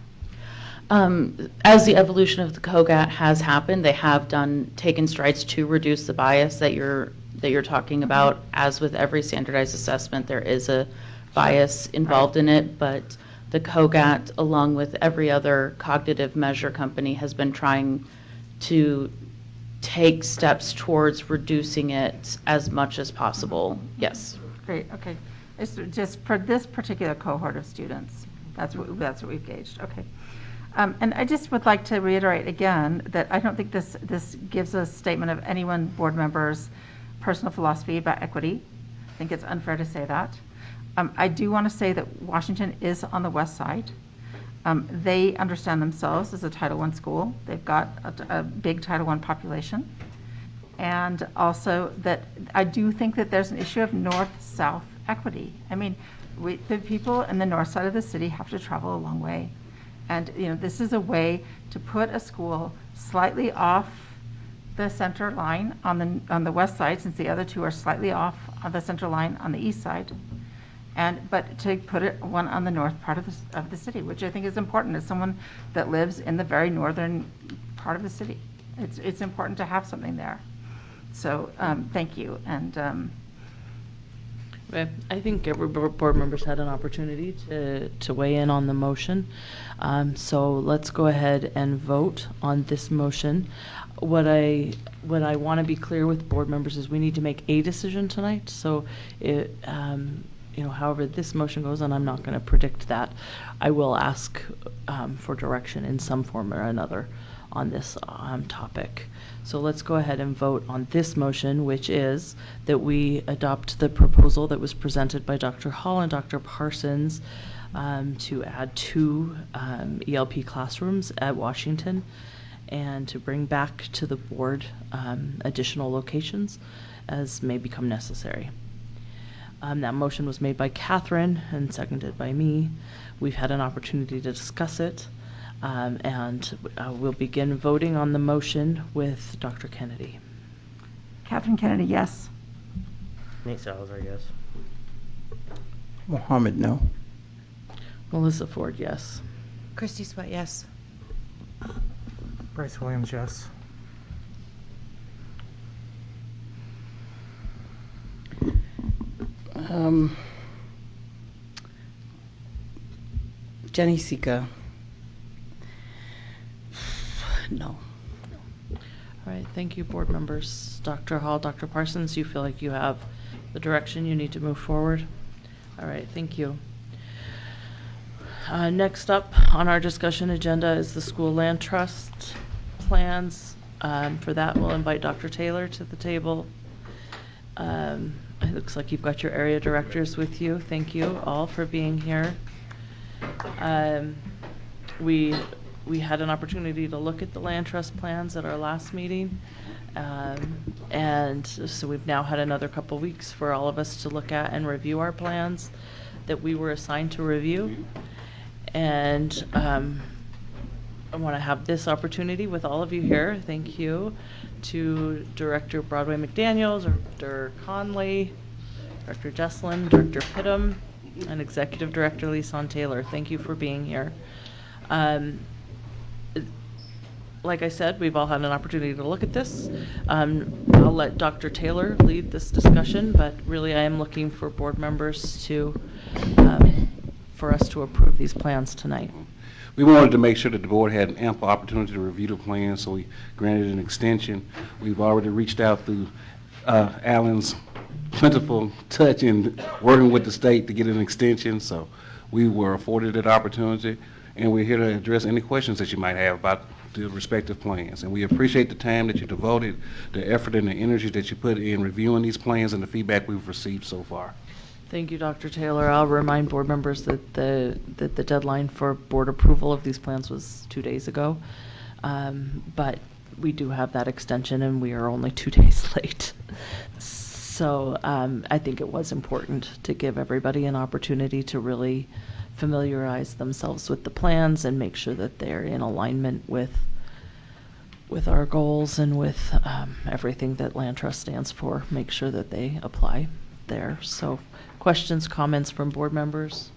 As the evolution of the COGAT has happened, they have taken strides to reduce the bias that you're talking about. As with every standardized assessment, there is a bias involved in it, but the COGAT, along with every other cognitive measure company, has been trying to take steps towards reducing it as much as possible. Yes. Great, okay. It's just for this particular cohort of students, that's what we've gauged, okay. And I just would like to reiterate again that I don't think this gives a statement of any one board member's personal philosophy about equity. I think it's unfair to say that. I do want to say that Washington is on the west side. They understand themselves as a Title I school. They've got a big Title I population. And also that I do think that there's an issue of north-south equity. I mean, the people in the north side of the city have to travel a long way. And this is a way to put a school slightly off the center line on the west side, since the other two are slightly off on the center line on the east side. But to put it one on the north part of the city, which I think is important as someone that lives in the very northern part of the city. It's important to have something there. So thank you. And I think every board member's had an opportunity to weigh in on the motion. So let's go ahead and vote on this motion. What I want to be clear with board members is we need to make a decision tonight. So however this motion goes, and I'm not going to predict that, I will ask for direction in some form or another on this topic. So let's go ahead and vote on this motion, which is that we adopt the proposal that was presented by Dr. Hall and Dr. Parsons to add 2 ELP classrooms at Washington and to bring back to the board additional locations as may become necessary. That motion was made by Catherine and seconded by me. We've had an opportunity to discuss it, and we'll begin voting on the motion with Dr. Kennedy. Catherine Kennedy, yes. Nate Salazar, yes. Mohammed, no. Melissa Ford, yes. Christy Sweat, yes. Bryce Williams, yes. Jenny Sika. No. All right, thank you, board members. Dr. Hall, Dr. Parsons, you feel like you have the direction you need to move forward? All right, thank you. Next up on our discussion agenda is the school land trust plans. For that, we'll invite Dr. Taylor to the table. It looks like you've got your area directors with you. Thank you all for being here. We had an opportunity to look at the land trust plans at our last meeting. And so we've now had another couple weeks for all of us to look at and review our plans that we were assigned to review. And I want to have this opportunity with all of you here. Thank you to Director Broadway McDaniels, Director Conley, Director Jesslyn, Director Pittum, and Executive Director Lisan Taylor. Thank you for being here. Like I said, we've all had an opportunity to look at this. I'll let Dr. Taylor lead this discussion, but really I am looking for board members for us to approve these plans tonight. We wanted to make sure that the board had an ample opportunity to review the plan, so we granted an extension. We've already reached out through Alan's plentiful touch in working with the state to get an extension, so we were afforded that opportunity, and we're here to address any questions that you might have about the respective plans. And we appreciate the time that you devoted, the effort and the energy that you put in reviewing these plans and the feedback we've received so far. Thank you, Dr. Taylor. I'll remind board members that the deadline for board approval of these plans was 2 days ago. But we do have that extension and we are only 2 days late. So I think it was important to give everybody an opportunity to really familiarize themselves with the plans and make sure that they're in alignment with our goals and with everything that Land Trust stands for. Make sure that they apply there. So questions, comments from board members?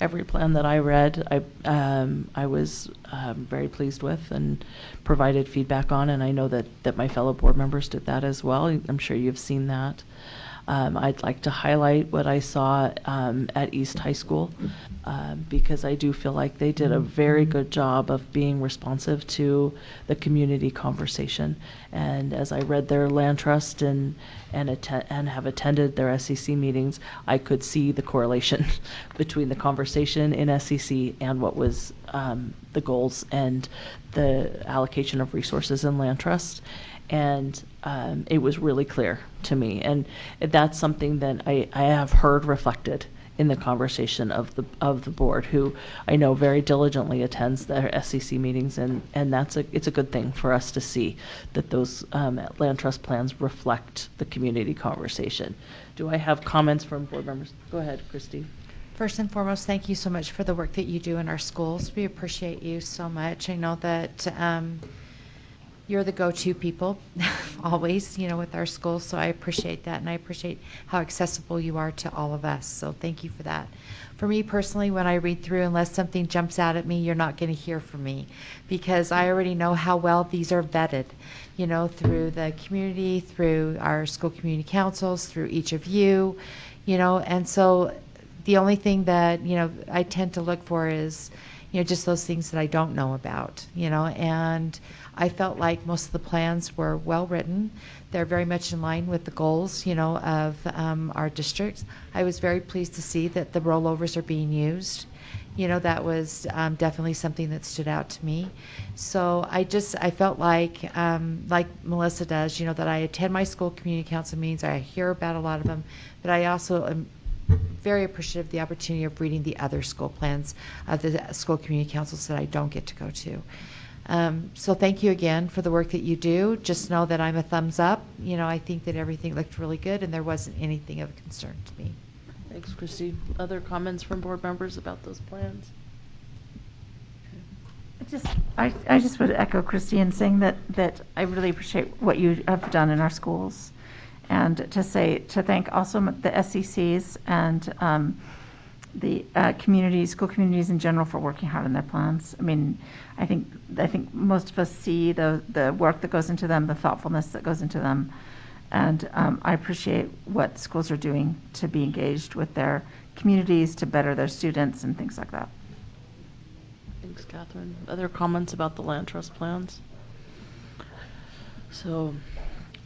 Every plan that I read, I was very pleased with and provided feedback on, and I know that my fellow board members did that as well. I'm sure you've seen that. I'd like to highlight what I saw at East High School because I do feel like they did a very good job of being responsive to the community conversation. And as I read their land trust and have attended their SEC meetings, I could see the correlation between the conversation in SEC and what was the goals and the allocation of resources in land trust. And it was really clear to me, and that's something that I have heard reflected in the conversation of the board, who I know very diligently attends their SEC meetings, and it's a good thing for us to see that those land trust plans reflect the community conversation. Do I have comments from board members? Go ahead, Christy. First and foremost, thank you so much for the work that you do in our schools. We appreciate you so much. I know that you're the go-to people always, with our schools, so I appreciate that, and I appreciate how accessible you are to all of us, so thank you for that. For me personally, when I read through, unless something jumps out at me, you're not going to hear from me, because I already know how well these are vetted, through the community, through our school community councils, through each of you, and so the only thing that, I tend to look for is, just those things that I don't know about, and I felt like most of the plans were well written. They're very much in line with the goals, of our districts. I was very pleased to see that the rollovers are being used. That was definitely something that stood out to me. So I felt like Melissa does, that I attend my school community council meetings. I hear about a lot of them, but I also am very appreciative of the opportunity of reading the other school plans of the school community councils that I don't get to go to. So thank you again for the work that you do. Just know that I'm a thumbs up. I think that everything looked really good and there wasn't anything of concern to me. Thanks, Christy. Other comments from board members about those plans? I just would echo Christy in saying that I really appreciate what you have done in our schools, and to thank also the SCCs and the school communities in general for working hard on their plans. I mean, I think most of us see the work that goes into them, the thoughtfulness that goes into them, and I appreciate what schools are doing to be engaged with their communities, to better their students and things like that. Thanks, Catherine. Other comments about the land trust plans? So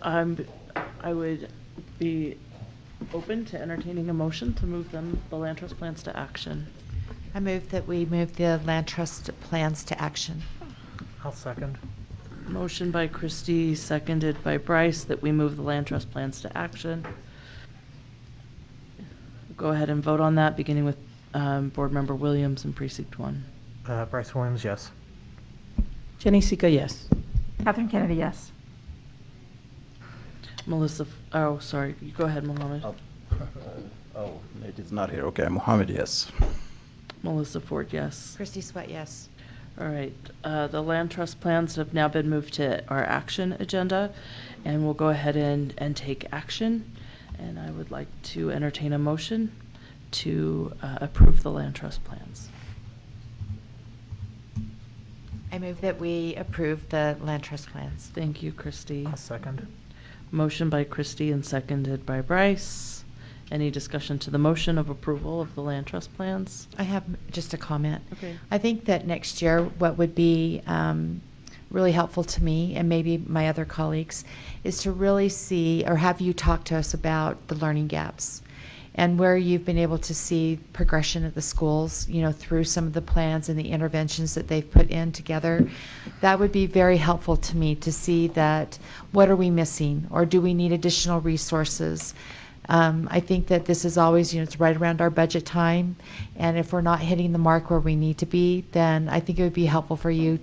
I would be open to entertaining a motion to move the land trust plans to action. I move that we move the land trust plans to action. I'll second. Motion by Christy, seconded by Bryce, that we move the land trust plans to action. Go ahead and vote on that, beginning with Board Member Williams in Precinct 1. Bryce Williams, yes. Jenny Sika, yes. Catherine Kennedy, yes. Melissa, oh, sorry. You go ahead, Mohammed. It is not here. Okay, Mohammed, yes. Melissa Ford, yes. Christy Sweat, yes. All right. The land trust plans have now been moved to our action agenda, and we'll go ahead and take action. And I would like to entertain a motion to approve the land trust plans. I move that we approve the land trust plans. Thank you, Christy. I'll second. Motion by Christy and seconded by Bryce. Any discussion to the motion of approval of the land trust plans? I have just a comment. Okay. I think that next year what would be really helpful to me and maybe my other colleagues is to really see or have you talk to us about the learning gaps and where you've been able to see progression at the schools, through some of the plans and the interventions that they've put in together. That would be very helpful to me to see that what are we missing or do we need additional resources? I think that this is always, it's right around our budget time, and if we're not hitting the mark where we need to be, then I think it would be helpful for you,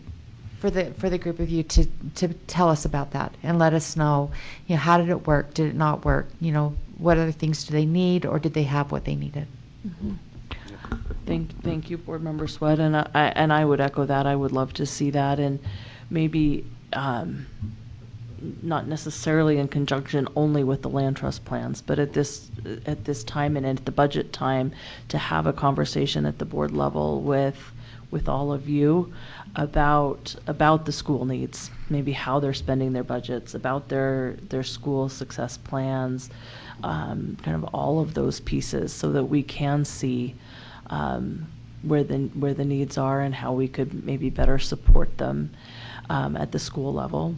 for the group of you to tell us about that and let us know, how did it work? Did it not work? What other things do they need, or did they have what they needed? Mm-hmm. Thank you, Board Member Sweat, and I would echo that. I would love to see that, and maybe not necessarily in conjunction only with the land trust plans, but at this time and at the budget time, to have a conversation at the board level with all of you about the school needs, maybe how they're spending their budgets, about their school success plans, kind of all of those pieces, so that we can see where the needs are and how we could maybe better support them at the school level.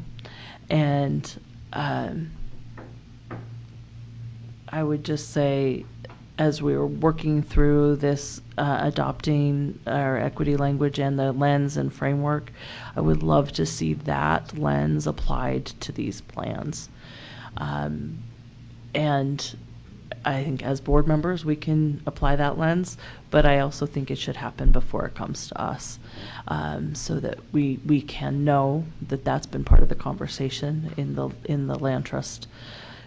And I would just say, as we were working through this, adopting our equity language and the lens and framework, I would love to see that lens applied to these plans. And I think as board members, we can apply that lens, but I also think it should happen before it comes to us, so that we can know that that's been part of the conversation in the land trust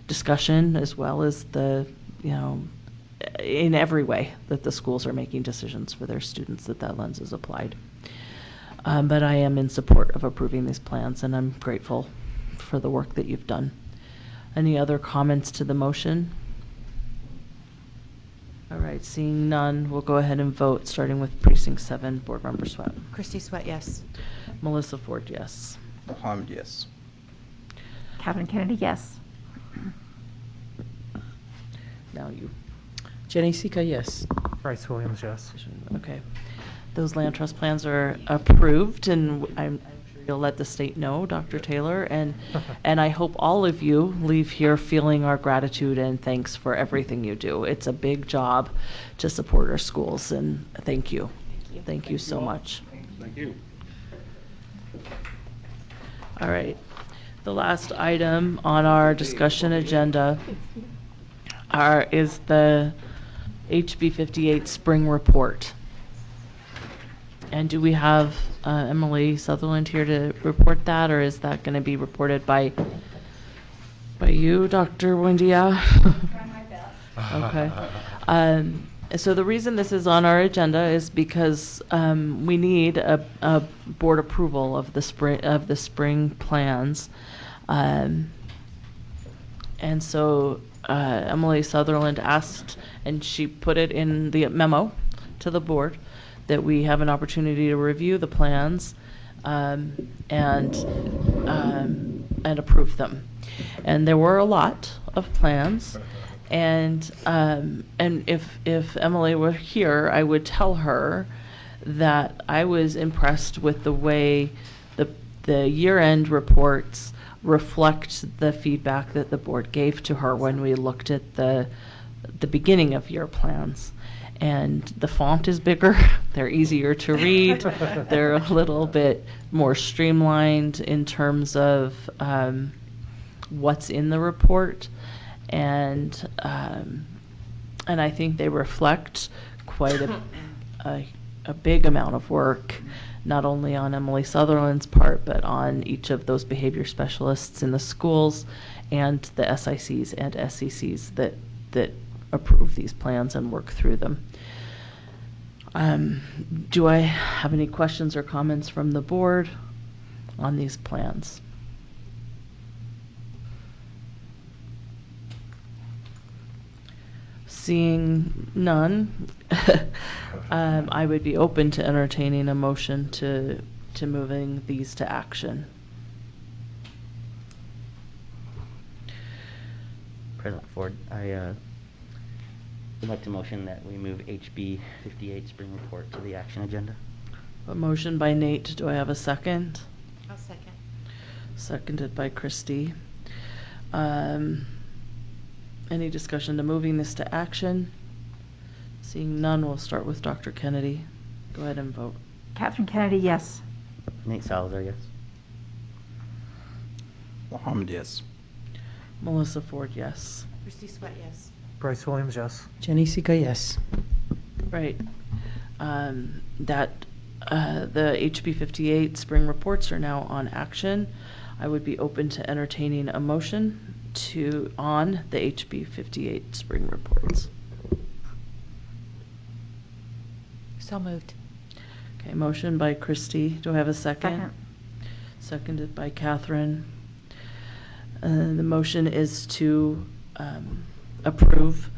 discussion, as well as the in every way that the schools are making decisions for their students, that lens is applied. But I am in support of approving these plans, and I'm grateful for the work that you've done. Any other comments to the motion? All right, seeing none, we'll go ahead and vote, starting with Precinct 7, Board Member Sweat. Christy Sweat, yes. Melissa Ford, yes. Mohammed, yes. Catherine Kennedy, yes. Now you. Jenny Sika, yes. Bryce Williams, yes. Okay. Those land trust plans are approved, and I'm sure you'll let the state know, Dr. Taylor, and I hope all of you leave here feeling our gratitude and thanks for everything you do. It's a big job to support our schools, and thank you. Thank you so much. Thank you. All right. The last item on our discussion agenda is the HB 58 spring report. And do we have Emily Sutherland here to report that, or is that going to be reported by you, Dr. Buendia? Okay. So the reason this is on our agenda is because we need a board approval of the spring plans, and so Emily Sutherland asked, and she put it in the memo to the board, that we have an opportunity to review the plans and approve them. And there were a lot of plans, and if Emily were here, I would tell her that I was impressed with the way the year-end reports reflect the feedback that the board gave to her when we looked at the beginning of year plans. And the font is bigger, they're easier to read, they're a little bit more streamlined in terms of what's in the report, and I think they reflect quite a big amount of work, not only on Emily Sutherland's part, but on each of those behavior specialists in the schools and the SICs and SCCs that approve these plans and work through them. Do I have any questions or comments from the board on these plans? Seeing none, I would be open to entertaining a motion to moving these to action. President Ford, I would like to motion that we move HB 58 spring report to the action agenda. A motion by Nate. Do I have a second? I'll second. Seconded by Christy. Any discussion to moving this to action? Seeing none, we'll start with Dr. Kennedy. Go ahead and vote. Catherine Kennedy, yes. Nate Salazar, yes. Mohammed, yes. Melissa Ford, yes. Christy Sweat, yes. Bryce Williams, yes. Jenny Sika, yes. Right. The HB 58 spring reports are now on action. I would be open to entertaining a motion on the HB 58 spring reports. So moved. Okay, motion by Christy. Do I have a second? Second. Seconded by Catherine. The motion is to approve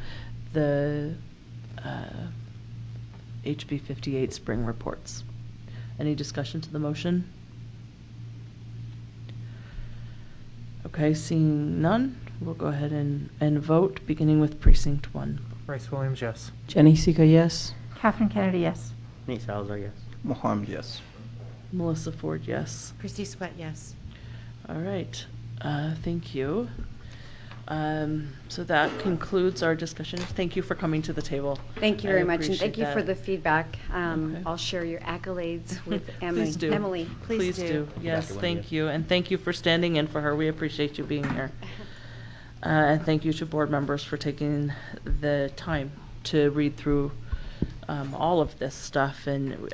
the HB 58 spring reports. Any discussion to the motion? Okay, seeing none, we'll go ahead and vote, beginning with Precinct 1. Bryce Williams, yes. Jenny Sika, yes. Catherine Kennedy, yes. Nate Salazar, yes. Mohammed, yes. Melissa Ford, yes. Christy Sweat, yes. All right, thank you. So that concludes our discussion. Thank you for coming to the table. Thank you I very much, and appreciate thank you for that. the feedback. Okay. I'll share your accolades with Emily. Please do. Emily, Please do. Yes, Dr. thank Wendy. you. And thank you for standing in for her. We appreciate you being here. And thank you to board members for taking the time to read through all of this stuff, and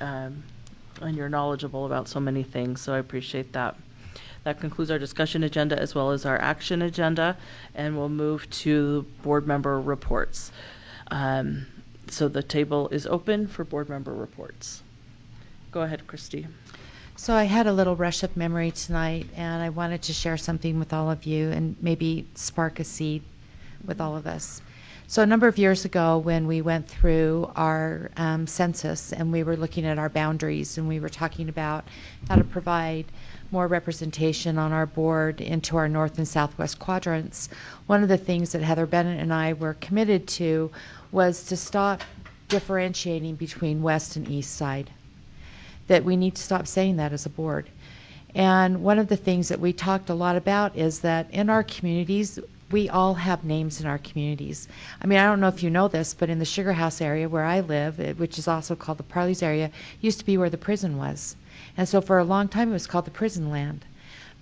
you're knowledgeable about so many things, so I appreciate that. That concludes our discussion agenda as well as our action agenda, and we'll move to board member reports. So the table is open for board member reports. Go ahead, Christy. So I had a little rush of memory tonight, and I wanted to share something with all of you and maybe spark a seed with all of us. So a number of years ago, when we went through our census and we were looking at our boundaries and we were talking about how to provide more representation on our board into our north and southwest quadrants, one of the things that Heather Bennett and I were committed to was to stop differentiating between west and east side. That we need to stop saying that as a board. And one of the things that we talked a lot about is that in our communities, we all have names in our communities. I mean, I don't know if you know this, but in the Sugar House area where I live, which is also called the Parleys area, used to be where the prison was. And so for a long time, it was called the Prison Land.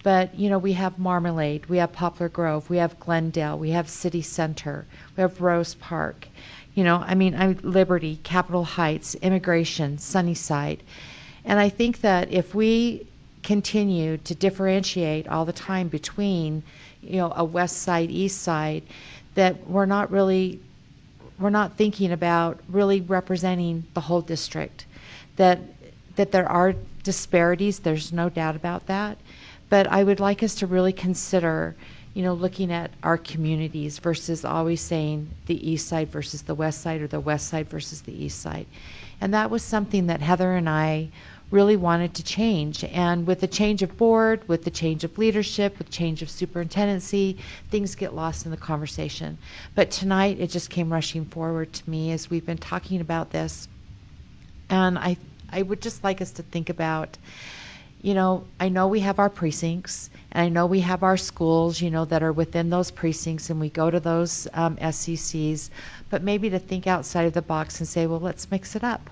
But, you know, we have Marmalade, we have Poplar Grove, we have Glendale, we have City Center, we have Rose Park. You know, I mean, Liberty, Capitol Heights, Immigration, Sunnyside. And I think that if we continue to differentiate all the time between, you know, a west side, east side, that we're not thinking about really representing the whole district. That there are disparities, there's no doubt about that. But I would like us to really consider, you know, looking at our communities versus always saying the east side versus the west side or the west side versus the east side. And that was something that Heather and I really wanted to change. And with the change of board, with the change of leadership, with change of superintendency, things get lost in the conversation. But tonight, it just came rushing forward to me as we've been talking about this. And I would just like us to think about, you know, I know we have our precincts, and I know we have our schools, you know, that are within those precincts, and we go to those SCCs, but maybe to think outside of the box and say, well, let's mix it up.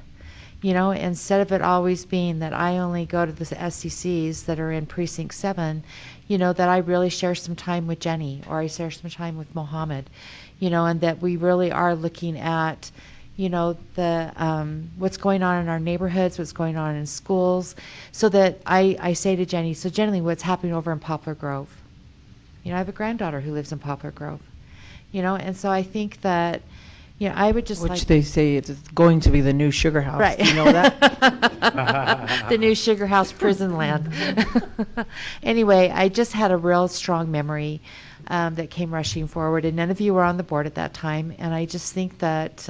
You know, instead of it always being that I only go to the SCCs that are in Precinct 7, you know, that I really share some time with Jenny or I share some time with Mohammed, you know, and that we really are looking at, you know, the what's going on in our neighborhoods, what's going on in schools, so that I say to Jenny, so Jenny, what's happening over in Poplar Grove? You know, I have a granddaughter who lives in Poplar Grove, you know, and so I think that, yeah, I would just Which they say it's going to be the new Sugar House. Right. Do you know that? The new Sugar House Prison Land. Anyway, I just had a real strong memory that came rushing forward, and none of you were on the board at that time. And I just think that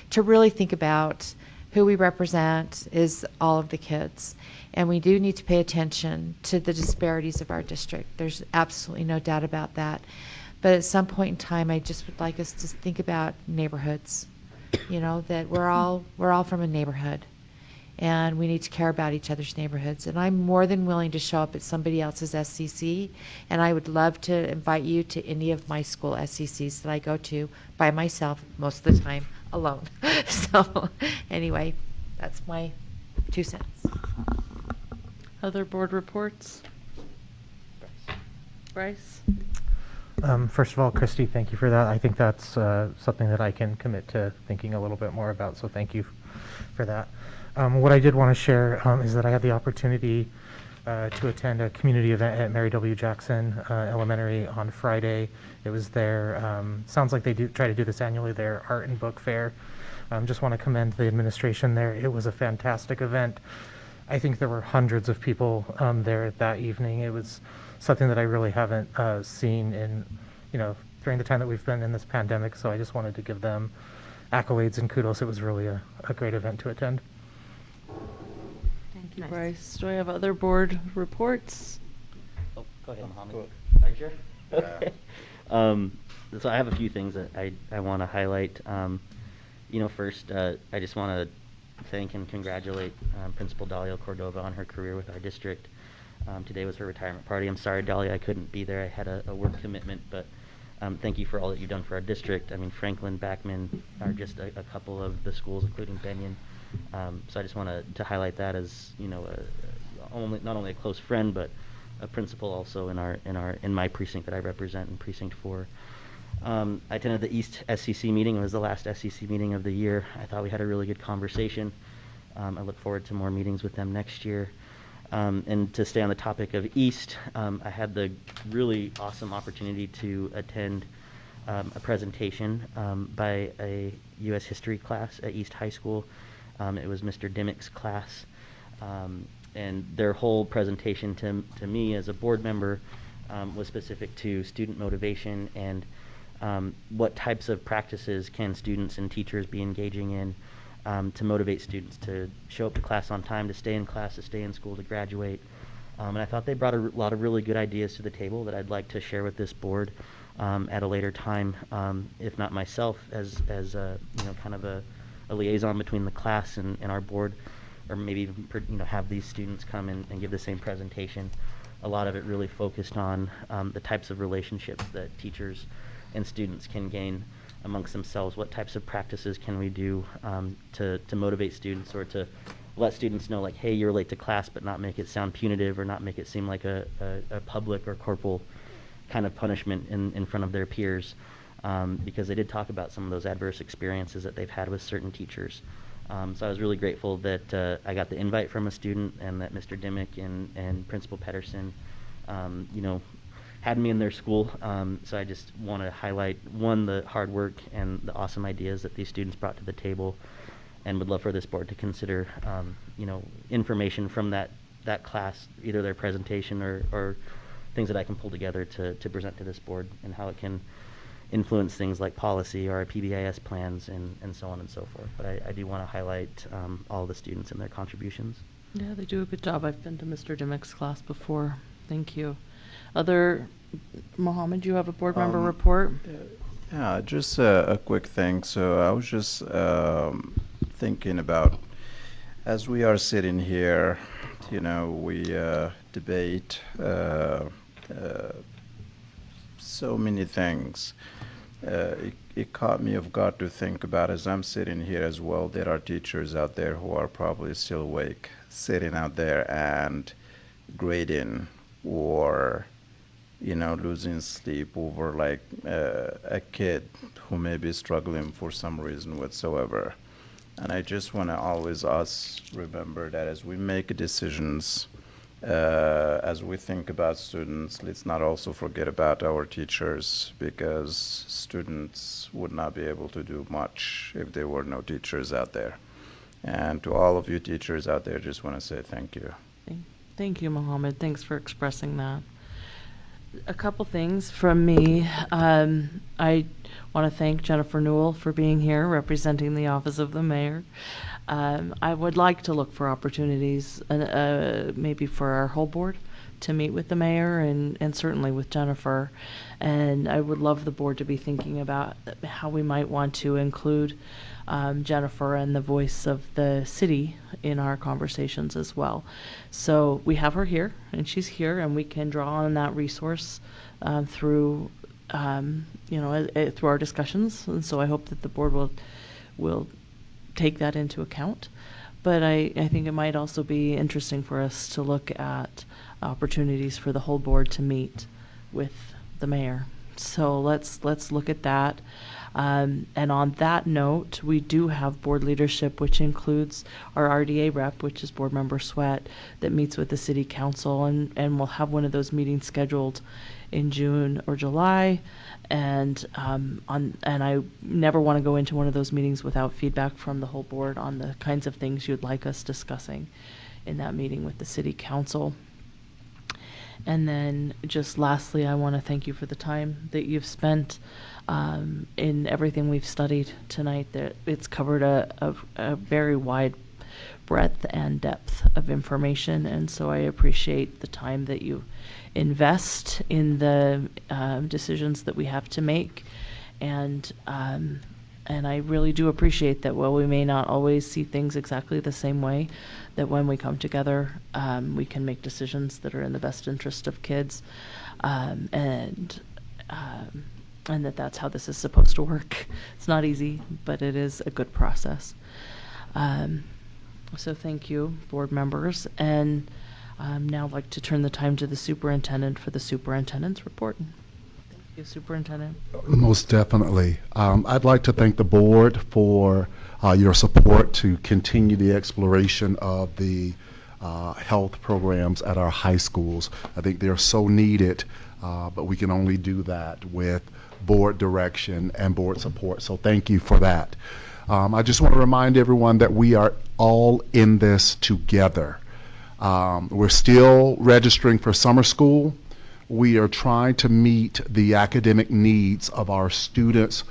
to really think about who we represent is all of the kids. And we do need to pay attention to the disparities of our district. There's absolutely no doubt about that. But at some point in time, I just would like us to think about neighborhoods. You know, that we're all from a neighborhood, and we need to care about each other's neighborhoods. And I'm more than willing to show up at somebody else's SCC, and I would love to invite you to any of my school SCCs that I go to by myself, most of the time alone. So anyway, that's my 2 cents. Other board reports? Bryce? First of all, Christy, thank you for that. I think that's something that I can commit to thinking a little bit more about, so thank you for that. What I did want to share is that I had the opportunity to attend a community event at Mary W. Jackson Elementary on Friday. It was their, sounds like they do try to do this annually, their art and book fair. Just want to commend the administration there. It was a fantastic event. I think there were hundreds of people there that evening. It was something that I really haven't seen in, you know, during the time that we've been in this pandemic. So I just wanted to give them accolades and kudos. It was really a great event to attend. Thank you, Bryce. Do I have other board reports? Oh, go ahead, Mohammed. Are you sure? Okay. So I have a few things that I want to highlight. You know, first, I just want to thank and congratulate Principal Dalia Cordova on her career with our district. Today was her retirement party. I'm sorry, Dahlia, I couldn't be there. I had a work commitment, but thank you for all that you've done for our district. I mean, Franklin, Backman are just a couple of the schools, including Benyon. So I just want to highlight that as, you know, not only a close friend, but a principal also in my precinct that I represent in Precinct 4. I attended the East SCC meeting. It was the last SCC meeting of the year. I thought we had a really good conversation. I look forward to more meetings with them next year. And to stay on the topic of East, I had the really awesome opportunity to attend a presentation by a U.S. history class at East High School. It was Mr. Dimmick's class, and their whole presentation to me as a board member was specific to student motivation and what types of practices can students and teachers be engaging in to motivate students to show up to class on time, to stay in class, to stay in school, to graduate. And I thought they brought a lot of really good ideas to the table that I'd like to share with this board at a later time, if not myself as kind of a liaison between the class and our board, or maybe even have these students come and give the same presentation. A lot of it really focused on the types of relationships that teachers and students can gain amongst themselves. What types of practices can we do to motivate students, or to let students know, like, hey, you're late to class, but not make it sound punitive or not make it seem like a public or corporal kind of punishment in front of their peers, because they did talk about some of those adverse experiences that they've had with certain teachers. So I was really grateful that I got the invite from a student, and that Mr. Dimmick and Principal Pedersen, had me in their school. So I just want to highlight, one, the hard work and the awesome ideas that these students brought to the table, and would love for this board to consider, information from that class, either their presentation or things that I can pull together to present to this board, and how it can influence things like policy or our PBIS plans and so on and so forth. But I do want to highlight all the students and their contributions. Yeah, they do a good job. I've been to Mr. Dimmick's class before. Thank you. Mohammed, you have a board member report? Yeah, just a quick thing. So I was just thinking about, as we are sitting here, we debate so many things. It caught me off guard to think about, as I'm sitting here as well, there are teachers out there who are probably still awake, sitting out there and grading, or losing sleep over like a kid who may be struggling for some reason whatsoever. And I just want to always remember that as we make decisions, as we think about students, let's not also forget about our teachers, because students would not be able to do much if there were no teachers out there. And to all of you teachers out there, just want to say thank you. Thank you, Mohammed. Thanks for expressing that. A couple things from me. I want to thank Jennifer Newell for being here representing the Office of the Mayor. I would like to look for opportunities, maybe for our whole board, to meet with the mayor and certainly with Jennifer. And I would love the board to be thinking about how we might want to include Jennifer and the voice of the city in our conversations as well. So we have her here, and she's here, and we can draw on that resource through through our discussions. And so I hope that the board will take that into account. But I think it might also be interesting for us to look at opportunities for the whole board to meet with the mayor. So let's look at that. And on that note, we do have board leadership, which includes our RDA rep, which is Board Member Sweat, that meets with the City Council, and we'll have one of those meetings scheduled in June or July. And I never want to go into one of those meetings without feedback from the whole board on the kinds of things you'd like us discussing in that meeting with the City Council. And then just lastly, I want to thank you for the time that you've spent in everything we've studied tonight. That it's covered a very wide breadth and depth of information, and so I appreciate the time that you invest in the decisions that we have to make. And I really do appreciate that while we may not always see things exactly the same way, that when we come together, we can make decisions that are in the best interest of kids, and that's how this is supposed to work. It's not easy, but it is a good process. So thank you, board members. And now I'd like to turn the time to the superintendent for the superintendent's report. Thank you, Superintendent. Most definitely. I'd like to thank the board for your support to continue the exploration of the health programs at our high schools. I think they're so needed, but we can only do that with board direction and board support. So thank you for that. I just want to remind everyone that we are all in this together. We're still registering for summer school. We are trying to meet the academic needs of our students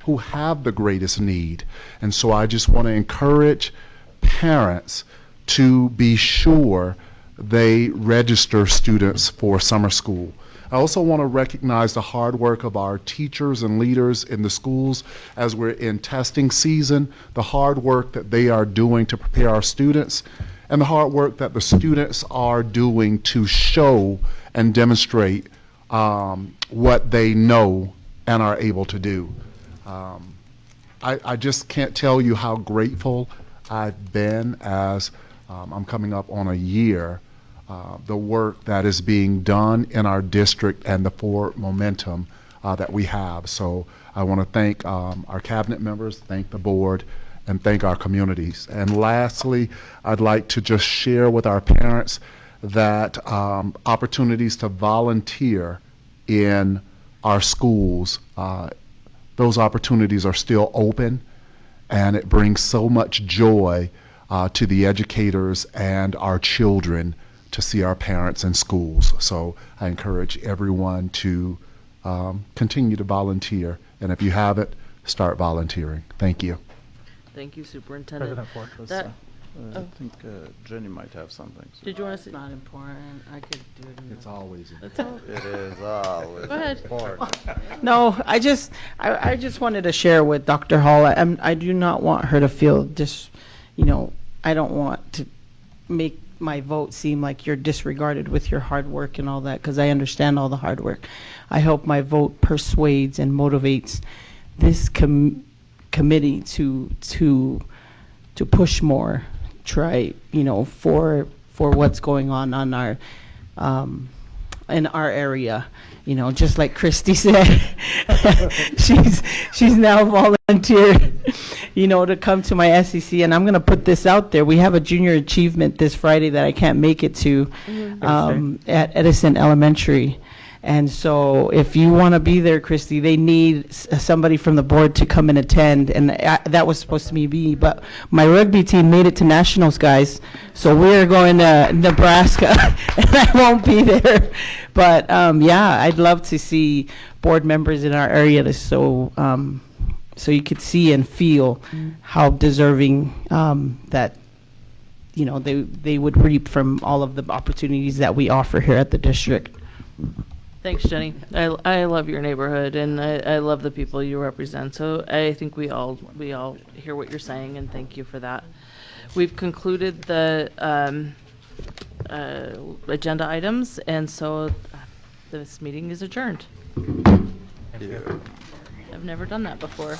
who have the greatest need. And so I just want to encourage parents to be sure they register students for summer school. I also want to recognize the hard work of our teachers and leaders in the schools as we're in testing season, the hard work that they are doing to prepare our students, and the hard work that the students are doing to show and demonstrate what they know and are able to do. I just can't tell you how grateful I've been as I'm coming up on a year, the work that is being done in our district and the forward momentum that we have. So I want to thank our cabinet members, thank the board, and thank our communities. And lastly, I'd like to just share with our parents that opportunities to volunteer in our schools, those opportunities are still open, and it brings so much joy to the educators and our children to see our parents in schools. So I encourage everyone to continue to volunteer, and if you haven't, start volunteering. Thank you. Thank you, Superintendent. President Ford. That- I think Jenny might have something. So. Did you want to say? Not important. I could do it. It's always That's all. It is always Go ahead. important. No, I just wanted to share with Dr. Hall. I do not want her to feel I don't want to make my vote seem like you're disregarded with your hard work and all that, because I understand all the hard work. I hope my vote persuades and motivates this committee to push more, try, for what's going on our in our area. Just like Christy said, she's now volunteered, to come to my SEC, and I'm going to put this out there. We have a junior achievement this Friday that I can't make it to at Edison Elementary. And so if you want to be there, Christy, they need somebody from the board to come and attend. And that was supposed to be me, but my rugby team made it to nationals, guys. So we're going to Nebraska, and I won't be there. But yeah, I'd love to see board members in our area so you could see and feel how deserving that they would reap from all of the opportunities that we offer here at the district. Thanks, Jenny. I love your neighborhood, and I love the people you represent. So I think we all hear what you're saying, and thank you for that. We've concluded the agenda items, and so this meeting is adjourned. Yeah. I've never done that before.